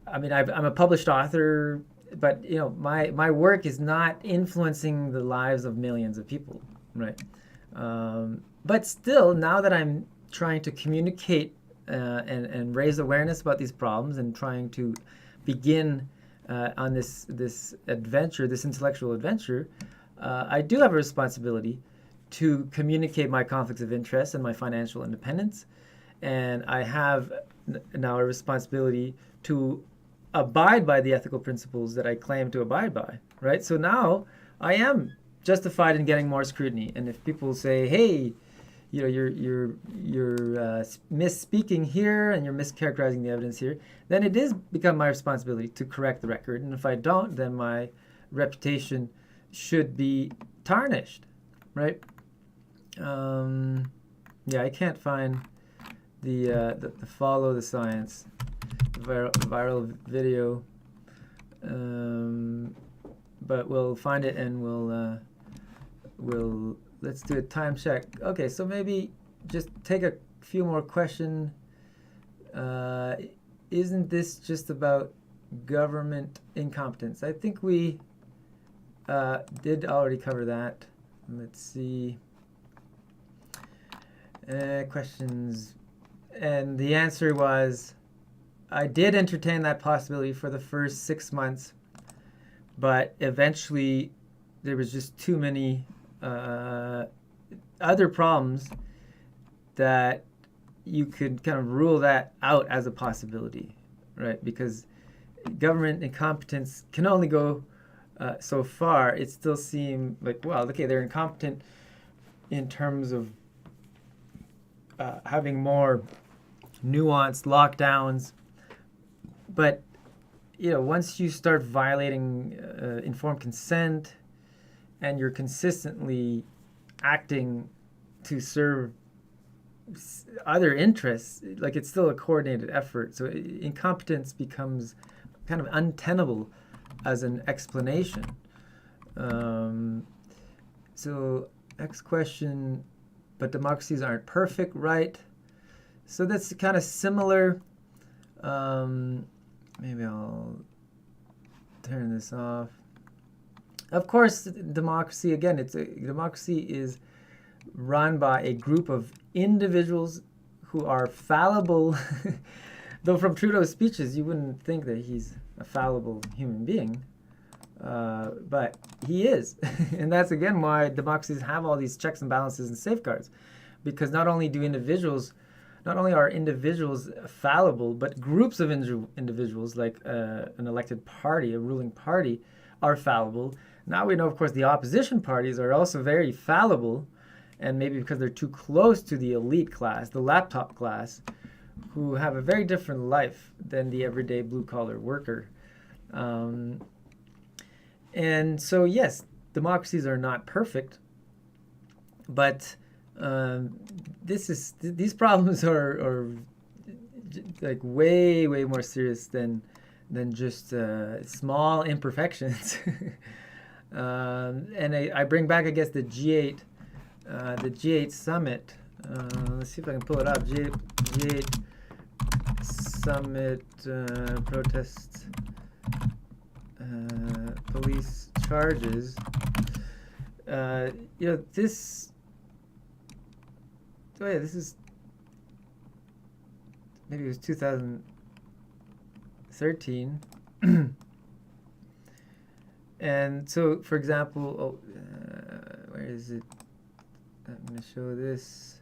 a published author, but my work is not influencing the lives of millions of people, right? But still, now that I'm trying to communicate and raise awareness about these problems and trying to begin on this adventure, this intellectual adventure, I do have a responsibility to communicate my conflicts of interest and my financial independence. And I have now a responsibility to abide by the ethical principles that I claim to abide by, right? So now I am justified in getting more scrutiny. And if people say, hey, you're misspeaking here and you're mischaracterizing the evidence here, then it is become my responsibility to correct the record. And if I don't, then my reputation should be tarnished, right? Yeah, I can't find the follow the science viral video, but we'll find it and we'll let's do a time check. Okay, so maybe just take a few more questions. Isn't this just about government incompetence? I think we did already cover that. Let's see. Questions. And the answer was, I did entertain that possibility for the first 6 months, but eventually there was just too many other problems that you could kind of rule that out as a possibility, right? Because government incompetence can only go so far. It still seemed like, well, okay, they're incompetent in terms of having more nuanced lockdowns, but once you start violating informed consent and you're consistently acting to serve other interests, like it's still a coordinated effort. So incompetence becomes kind of untenable as an explanation. So next question, but democracies aren't perfect, right? So that's kind of similar. Maybe I'll turn this off. Of course, democracy, again, democracy is run by a group of individuals who are fallible. Though from Trudeau's speeches, you wouldn't think that he's a fallible human being. But he is. And that's, again, why democracies have all these checks and balances and safeguards. Because not only are individuals fallible, but groups of individuals, like an elected party, a ruling party, are fallible. Now we know, of course, the opposition parties are also very fallible, and maybe because they're too close to the elite class, the laptop class, who have a very different life than the everyday blue-collar worker. And so, yes, democracies are not perfect, but these problems are like way more serious than just small imperfections. And I bring back, I guess, the G8 summit. Let's see if I can pull it up. G8 summit protests, police charges. This. Oh yeah, this is, maybe it was 2000. 13. And so, for example, where is it? I'm going to show this.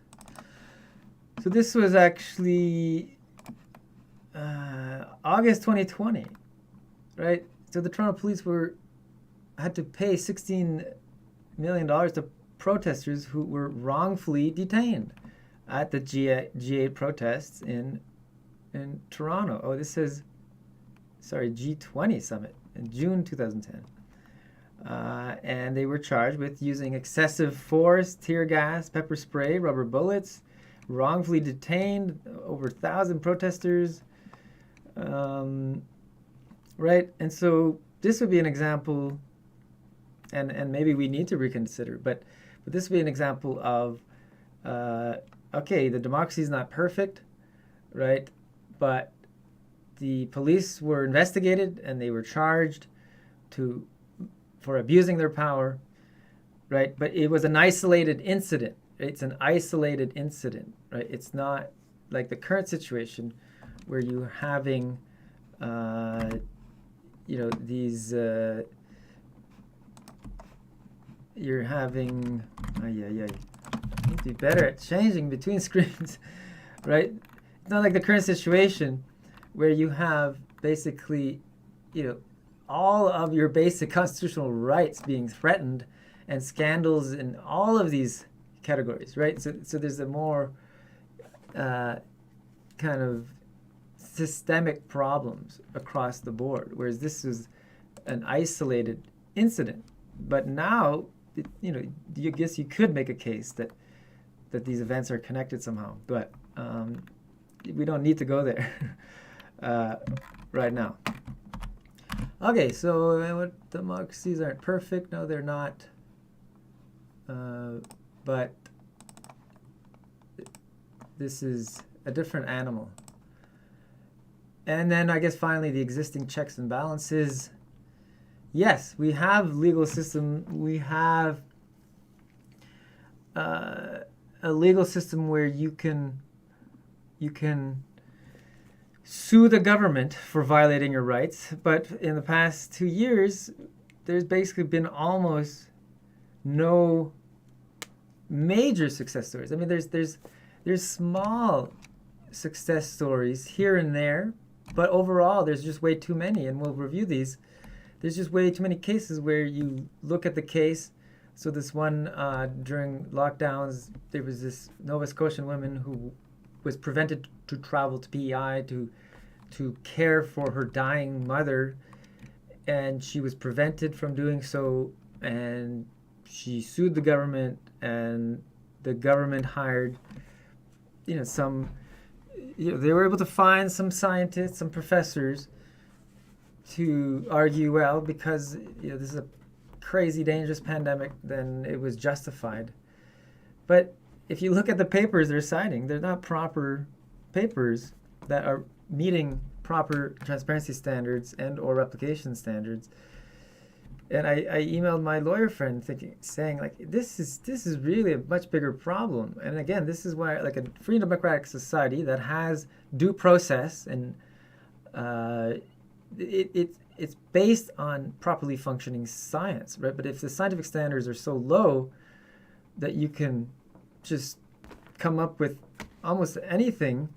So this was actually August 2020, right? So the Toronto police had to pay $16 million to protesters who were wrongfully detained at the G8 protests in Toronto. Oh, this says, sorry, G20 summit in June 2010. And they were charged with using excessive force, tear gas, pepper spray, rubber bullets, wrongfully detained over 1,000 protesters. Right? And so this would be an example, and maybe we need to reconsider, but this would be an example of, okay, the democracy is not perfect, right? But the police were investigated and they were charged for abusing their power, right? But it was an isolated incident. It's an isolated incident, right? It's not like the current situation where you're having, these, you're having, you need to be better at changing between screens, right? It's not like the current situation where you have basically, all of your basic constitutional rights being threatened and scandals in all of these categories, right? So there's a more kind of systemic problems across the board, whereas this is an isolated incident. But now, I guess you could make a case that these events are connected somehow, but we don't need to go there right now. Okay, so what democracies aren't perfect? No, they're not. But this is a different animal. And then I guess finally the existing checks and balances. Yes, we have legal system. We have a legal system where you can sue the government for violating your rights. But in the past 2 years, there's basically been almost no major success stories. I mean, there's small success stories here and there, but overall, there's just way too many, and we'll review these. There's just way too many cases where you look at the case. So this one, during lockdowns, there was this Nova Scotian woman who was prevented to travel to PEI to care for her dying mother, and she was prevented from doing so, and she sued the government, and the government hired, they were able to find some scientists, some professors to argue, well, because this is a crazy, dangerous pandemic, then it was justified. But if you look at the papers they're citing, they're not proper papers that are meeting proper transparency standards and or replication standards. And I emailed my lawyer friend saying like, this is really a much bigger problem. And again, this is why like a free democratic society that has due process and it's based on properly functioning science, right? But if the scientific standards are so low that you can just come up with almost anything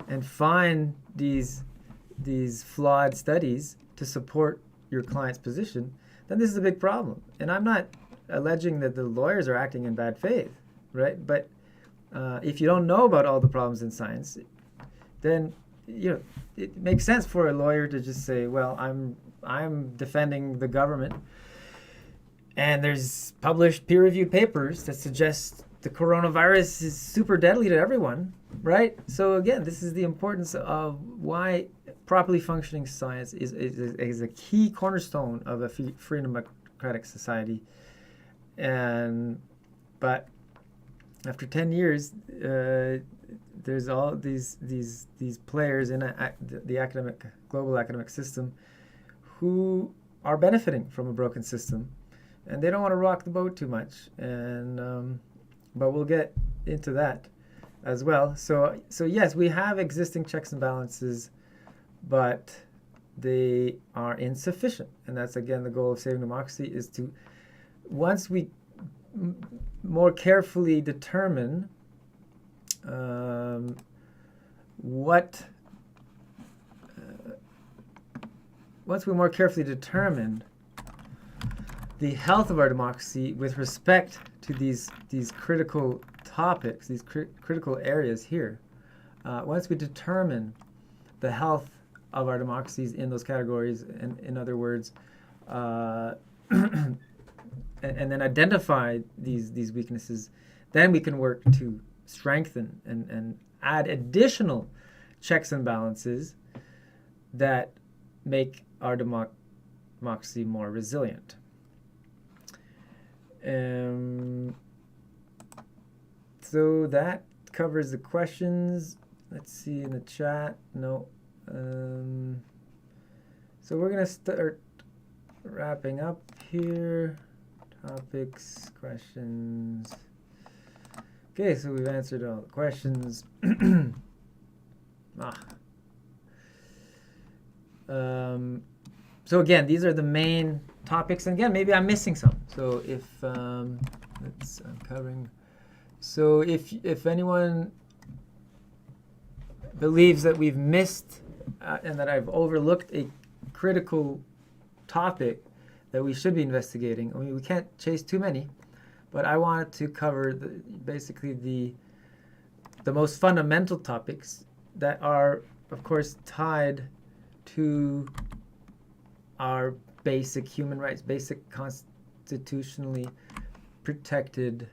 and find these flawed studies to support your client's position, then this is a big problem. And I'm not alleging that the lawyers are acting in bad faith, right? But if you don't know about all the problems in science, then it makes sense for a lawyer to just say, well, I'm defending the government, and there's published peer-reviewed papers that suggest the coronavirus is super deadly to everyone, right? So again, this is the importance of why properly functioning science is a key cornerstone of a free democratic society. But after 10 years, there's all these players in the global academic system who are benefiting from a broken system, and they don't want to rock the boat too much. And but we'll get into that as well. So yes, we have existing checks and balances, but they are insufficient. And that's, again, the goal of Saving Democracy, is to, once we more carefully determine once we more carefully determine the health of our democracy with respect to these critical topics, these critical areas here, once we determine the health of our democracies in those categories, and in other words, and then identify these weaknesses, then we can work to strengthen and add additional checks and balances that make our democracy more resilient. So that covers the questions. Let's see in the chat. No. So we're going to start wrapping up here. Topics, questions. Okay, so we've answered all the questions. So again, these are the main topics. And again, maybe I'm missing some. So if I'm covering. So if anyone believes that we've missed and that I've overlooked a critical topic that we should be investigating, I mean, we can't chase too many, but I wanted to cover basically the most fundamental topics that are, of course, tied to our basic human rights, basic constitutionally protected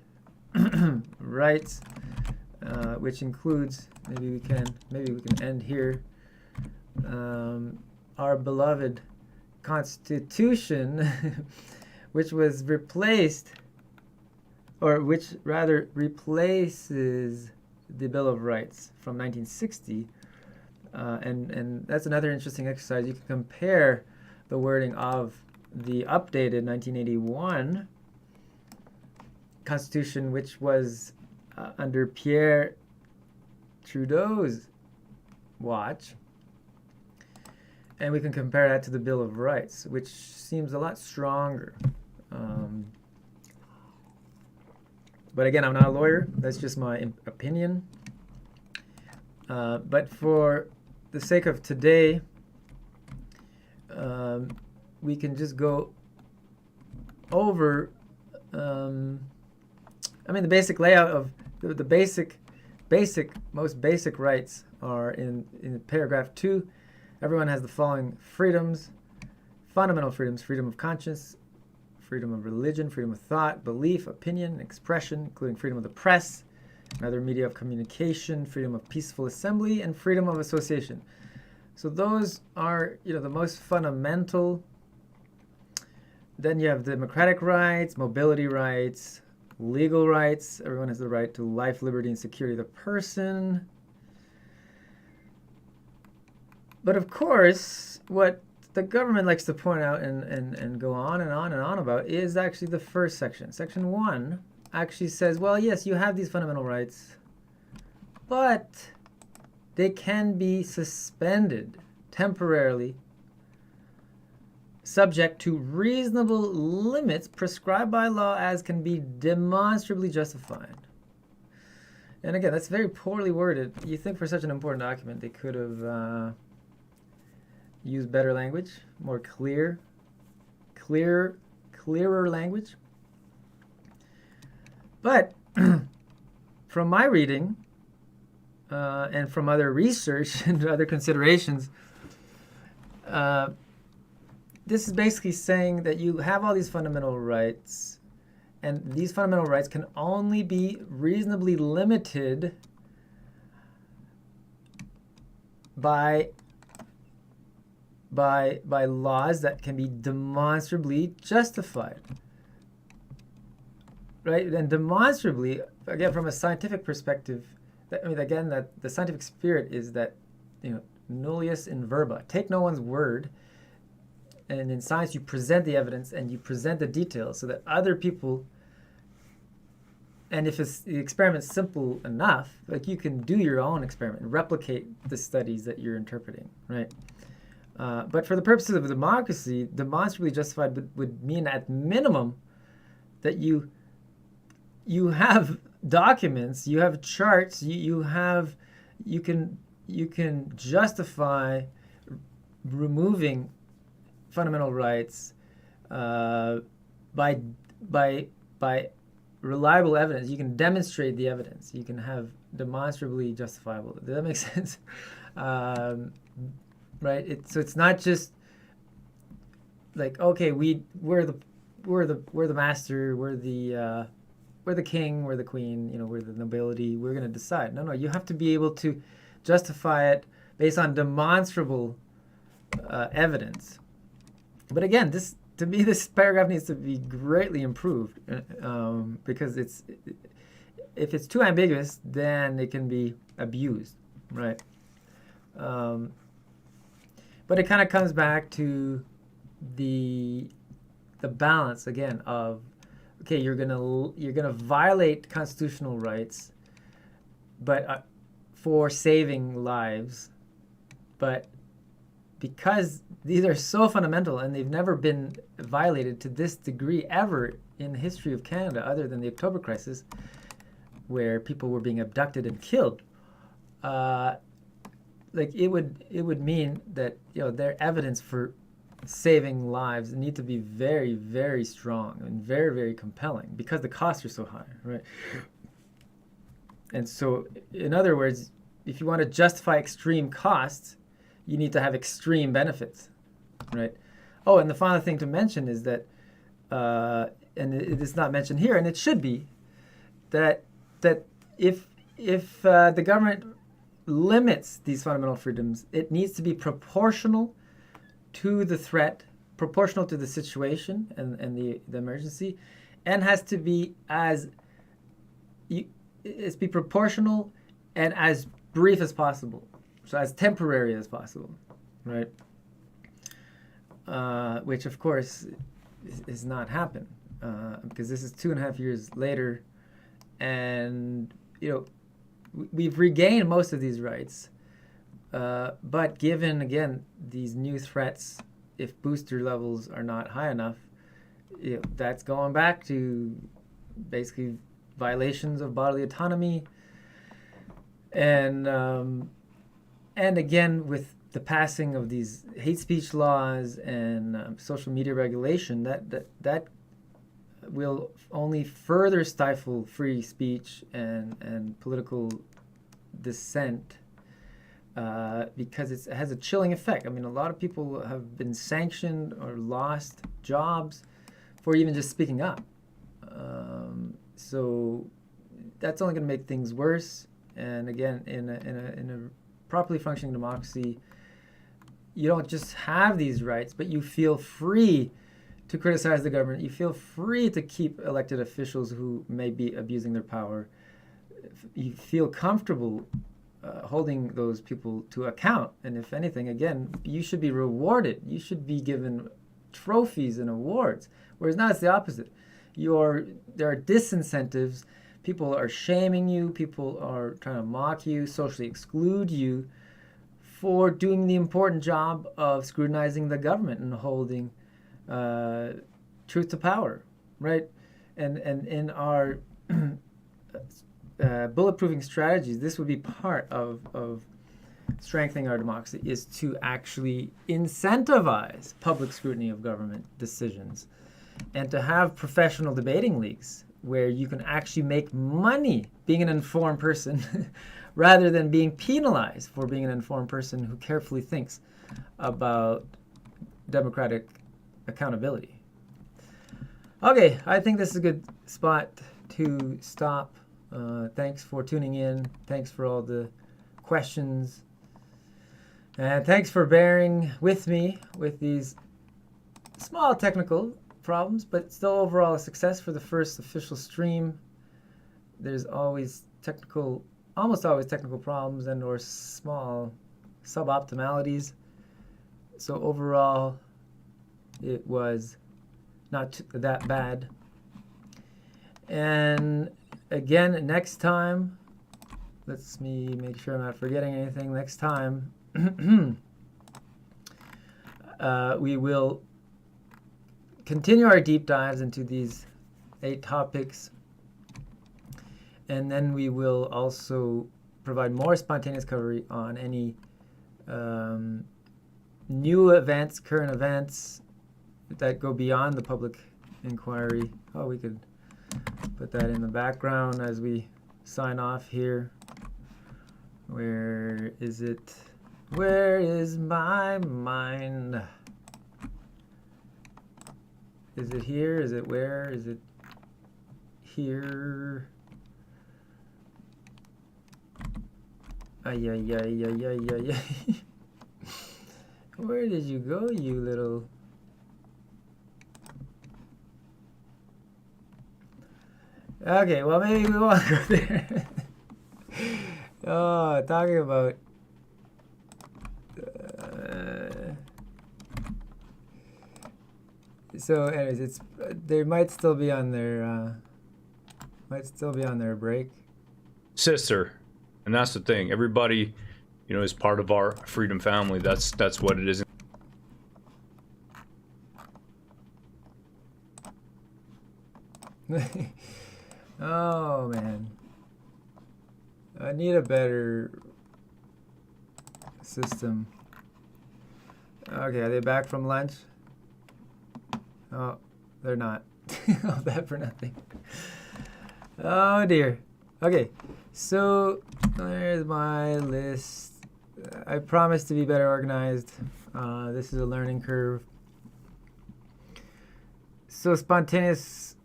rights, which includes, maybe we can end here, our beloved Constitution, which was replaced, or which rather replaces the Bill of Rights from 1960, and that's another interesting exercise. You can compare the wording of the updated 1981 Constitution, which was under Pierre Trudeau's watch, and we can compare that to the Bill of Rights, which seems a lot stronger. But again, I'm not a lawyer. That's just my opinion. But for the sake of today, we can just go over, I mean, the basic layout of the most basic rights are in paragraph 2. Everyone has the following freedoms: fundamental freedoms, freedom of conscience, freedom of religion, freedom of thought, belief, opinion, expression, including freedom of the press and other media of communication, freedom of peaceful assembly, and freedom of association. So those are, the most fundamental. Then you have democratic rights, mobility rights, legal rights. Everyone has the right to life, liberty, and security of the person. But of course, what the government likes to point out and go on and on and on about is actually the first section. Section 1 actually says, well, yes, you have these fundamental rights, but they can be suspended temporarily, subject to reasonable limits prescribed by law as can be demonstrably justified. And again, that's very poorly worded. You think for such an important document they could have used better language, more clearer language. But from my reading and from other research and other considerations, this is basically saying that you have all these fundamental rights, and these fundamental rights can only be reasonably limited by laws that can be demonstrably justified, right? And demonstrably, again, from a scientific perspective, that the scientific spirit is that, nullius in verba. Take no one's word. And in science, you present the evidence and you present the details so that other people, and if the experiment's simple enough, like you can do your own experiment and replicate the studies that you're interpreting, right? But for the purposes of democracy, demonstrably justified would mean at minimum that you have documents, you have charts, you can justify removing fundamental rights by reliable evidence. You can demonstrate the evidence. You can have demonstrably justifiable. Does that make sense? Right. So it's not just like, okay, we're the master, we're the king, we're the queen, we're the nobility. We're going to decide. No, you have to be able to justify it based on demonstrable evidence. But again, to me, this paragraph needs to be greatly improved because if it's too ambiguous, then it can be abused, right? But it kind of comes back to the balance again of, okay, you're gonna violate constitutional rights, but for saving lives, but because these are so fundamental and they've never been violated to this degree ever in the history of Canada, other than the October Crisis, where people were being abducted and killed, it would mean that their evidence for saving lives need to be very, very strong and very, very compelling because the costs are so high, right? And so, in other words, if you want to justify extreme costs, you need to have extreme benefits, right? Oh, and the final thing to mention is that, and it is not mentioned here, and it should be, that if the government limits these fundamental freedoms, it needs to be proportional to the threat, proportional to the situation and the emergency, and has to be proportional and as brief as possible, so as temporary as possible, right? Which of course is not happen because this is 2.5 years later, and we've regained most of these rights. But given, again, these new threats, if booster levels are not high enough, that's going back to basically violations of bodily autonomy. And again, with the passing of these hate speech laws and social media regulation, that will only further stifle free speech and political dissent. Because it has a chilling effect. I mean, a lot of people have been sanctioned or lost jobs for even just speaking up. So that's only going to make things worse. And again, in a properly functioning democracy, you don't just have these rights, but you feel free to criticize the government. You feel free to keep elected officials who may be abusing their power. You feel comfortable holding those people to account. And if anything, again, you should be rewarded. You should be given trophies and awards. Whereas now it's the opposite. There are disincentives. People are shaming you. People are trying to mock you, socially exclude you for doing the important job of scrutinizing the government and holding truth to power, right? And in our bulletproofing strategies, this would be part of strengthening our democracy, is to actually incentivize public scrutiny of government decisions and to have professional debating leagues where you can actually make money being an informed person rather than being penalized for being an informed person who carefully thinks about democratic accountability. Okay, I think this is a good spot to stop. Thanks for tuning in. Thanks for all the questions. And thanks for bearing with me with these small technical problems, but still overall a success for the first official stream. There's always almost always technical problems and or small suboptimalities. So overall, it was not that bad. And again, next time, let's me make sure I'm not forgetting anything. Next time, we will continue our deep dives into these 8 topics. And then we will also provide more spontaneous coverage on any new events, current events that go beyond the public inquiry. Oh, we could put that in the background as we sign off here. Where is it? Where is my mind? Is it here? Is it where? Is it here? Ay, ay, ay, ay, ay, ay, ay. Where did you go, you little... Okay, well, maybe we won't go there. Oh, talking about... So, anyways, it's they might still be on their break. Sister, and that's the thing. Everybody, you know, is part of our freedom family. That's what it is. Oh man, I need a better system. Okay, are they back from lunch? Oh, they're not. All that for nothing. Oh dear. Okay, so there's my list. I promise to be better organized. This is a learning curve. So spontaneous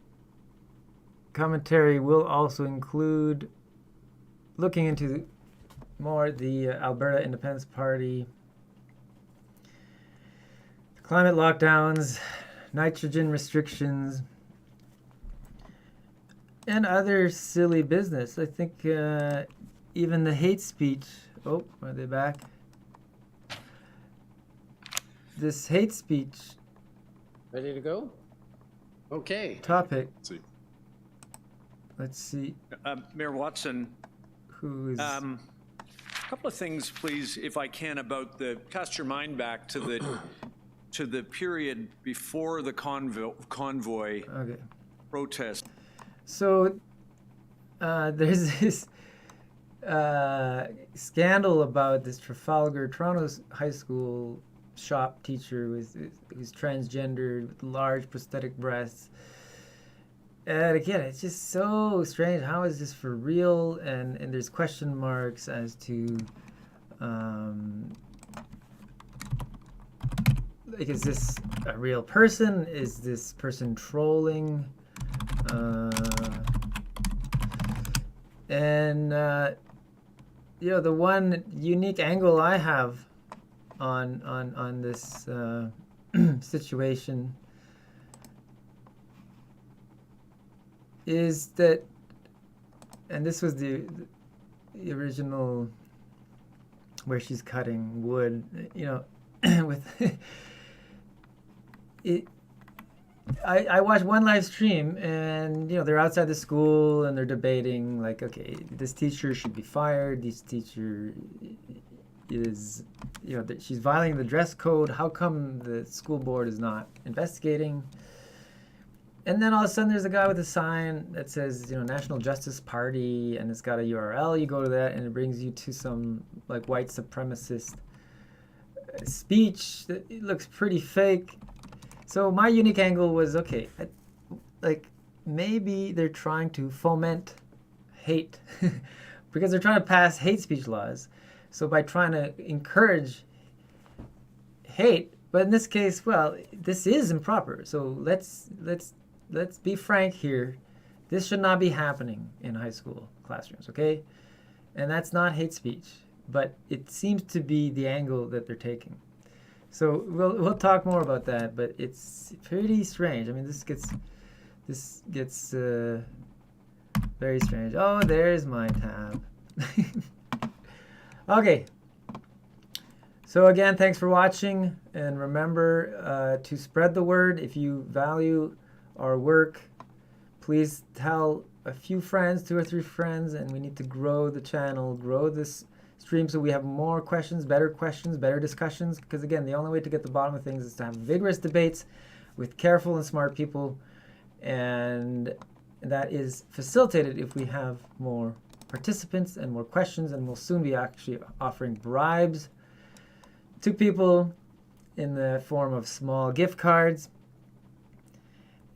commentary will also include looking into more the Alberta Independence Party, climate lockdowns, nitrogen restrictions, and other silly business. I think even the hate speech. Oh, are they back? This hate speech. Ready to go? Okay. Topic. Let's see. Let's see. Mayor Watson. Who's... a couple of things, please, if I can, about cast your mind back to the period before the convoy okay. protest. So there's this scandal about this Toronto's high school shop teacher who's transgendered with large prosthetic breasts. And again, it's just so strange. How is this for real? And there's question marks as to, like, is this a real person? Is this person trolling? You know, the one unique angle I have on this situation is that, and this was the original where she's cutting wood, you know, with it. I watched one live stream, and you know, they're outside the school and they're debating, like, okay, this teacher should be fired. This teacher is, you know, she's violating the dress code. How come the school board is not investigating? And then all of a sudden there's a guy with a sign that says, you know, National Justice Party, and it's got a URL. You go to that and it brings you to some like white supremacist speech that it looks pretty fake. So my unique angle was, okay, like maybe they're trying to foment hate because they're trying to pass hate speech laws. So by trying to encourage hate, but in this case, well, this is improper. So let's be frank here. This should not be happening in high school classrooms, okay? And that's not hate speech, but it seems to be the angle that they're taking. So we'll talk more about that, but it's pretty strange. I mean, this gets very strange. Oh, there's my tab. Okay. So again, thanks for watching, and remember to spread the word. If you value our work, please tell a few friends, 2 or 3 friends, and we need to grow the channel, grow this stream so we have more questions, better discussions. Because again, the only way to get to the bottom of things is to have vigorous debates with careful and smart people. And that is facilitated if we have more participants and more questions. And we'll soon be actually offering bribes to people in the form of small gift cards.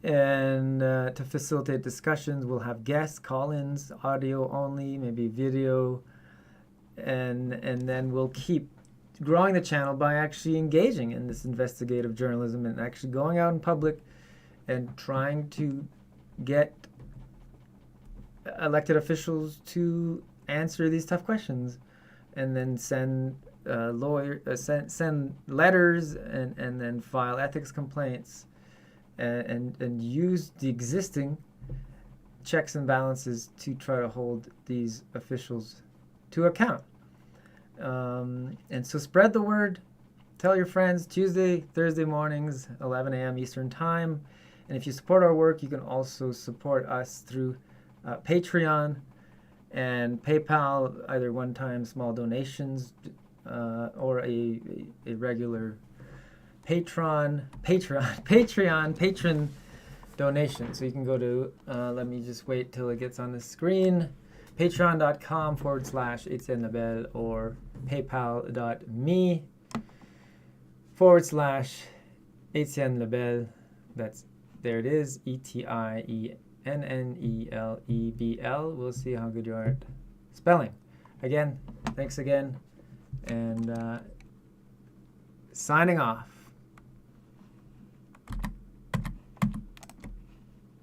And to facilitate discussions, we'll have guests, call-ins, audio only, maybe video, and then we'll keep growing the channel by actually engaging in this investigative journalism and actually going out in public and trying to get elected officials to answer these tough questions, and then send send letters and then file ethics complaints. And use the existing checks and balances to try to hold these officials to account. And so spread the word. Tell your friends. Tuesday, Thursday mornings, 11 a.m. Eastern Time. And if you support our work, you can also support us through Patreon and PayPal, either one-time small donations or a regular patron donation. So you can go to, let me just wait till it gets on the screen, patreon.com/EtienneLabelle or paypal.me/EtienneLabelle. There it is, EtienneLebel. We'll see how good you are at spelling. Again, thanks again, and signing off.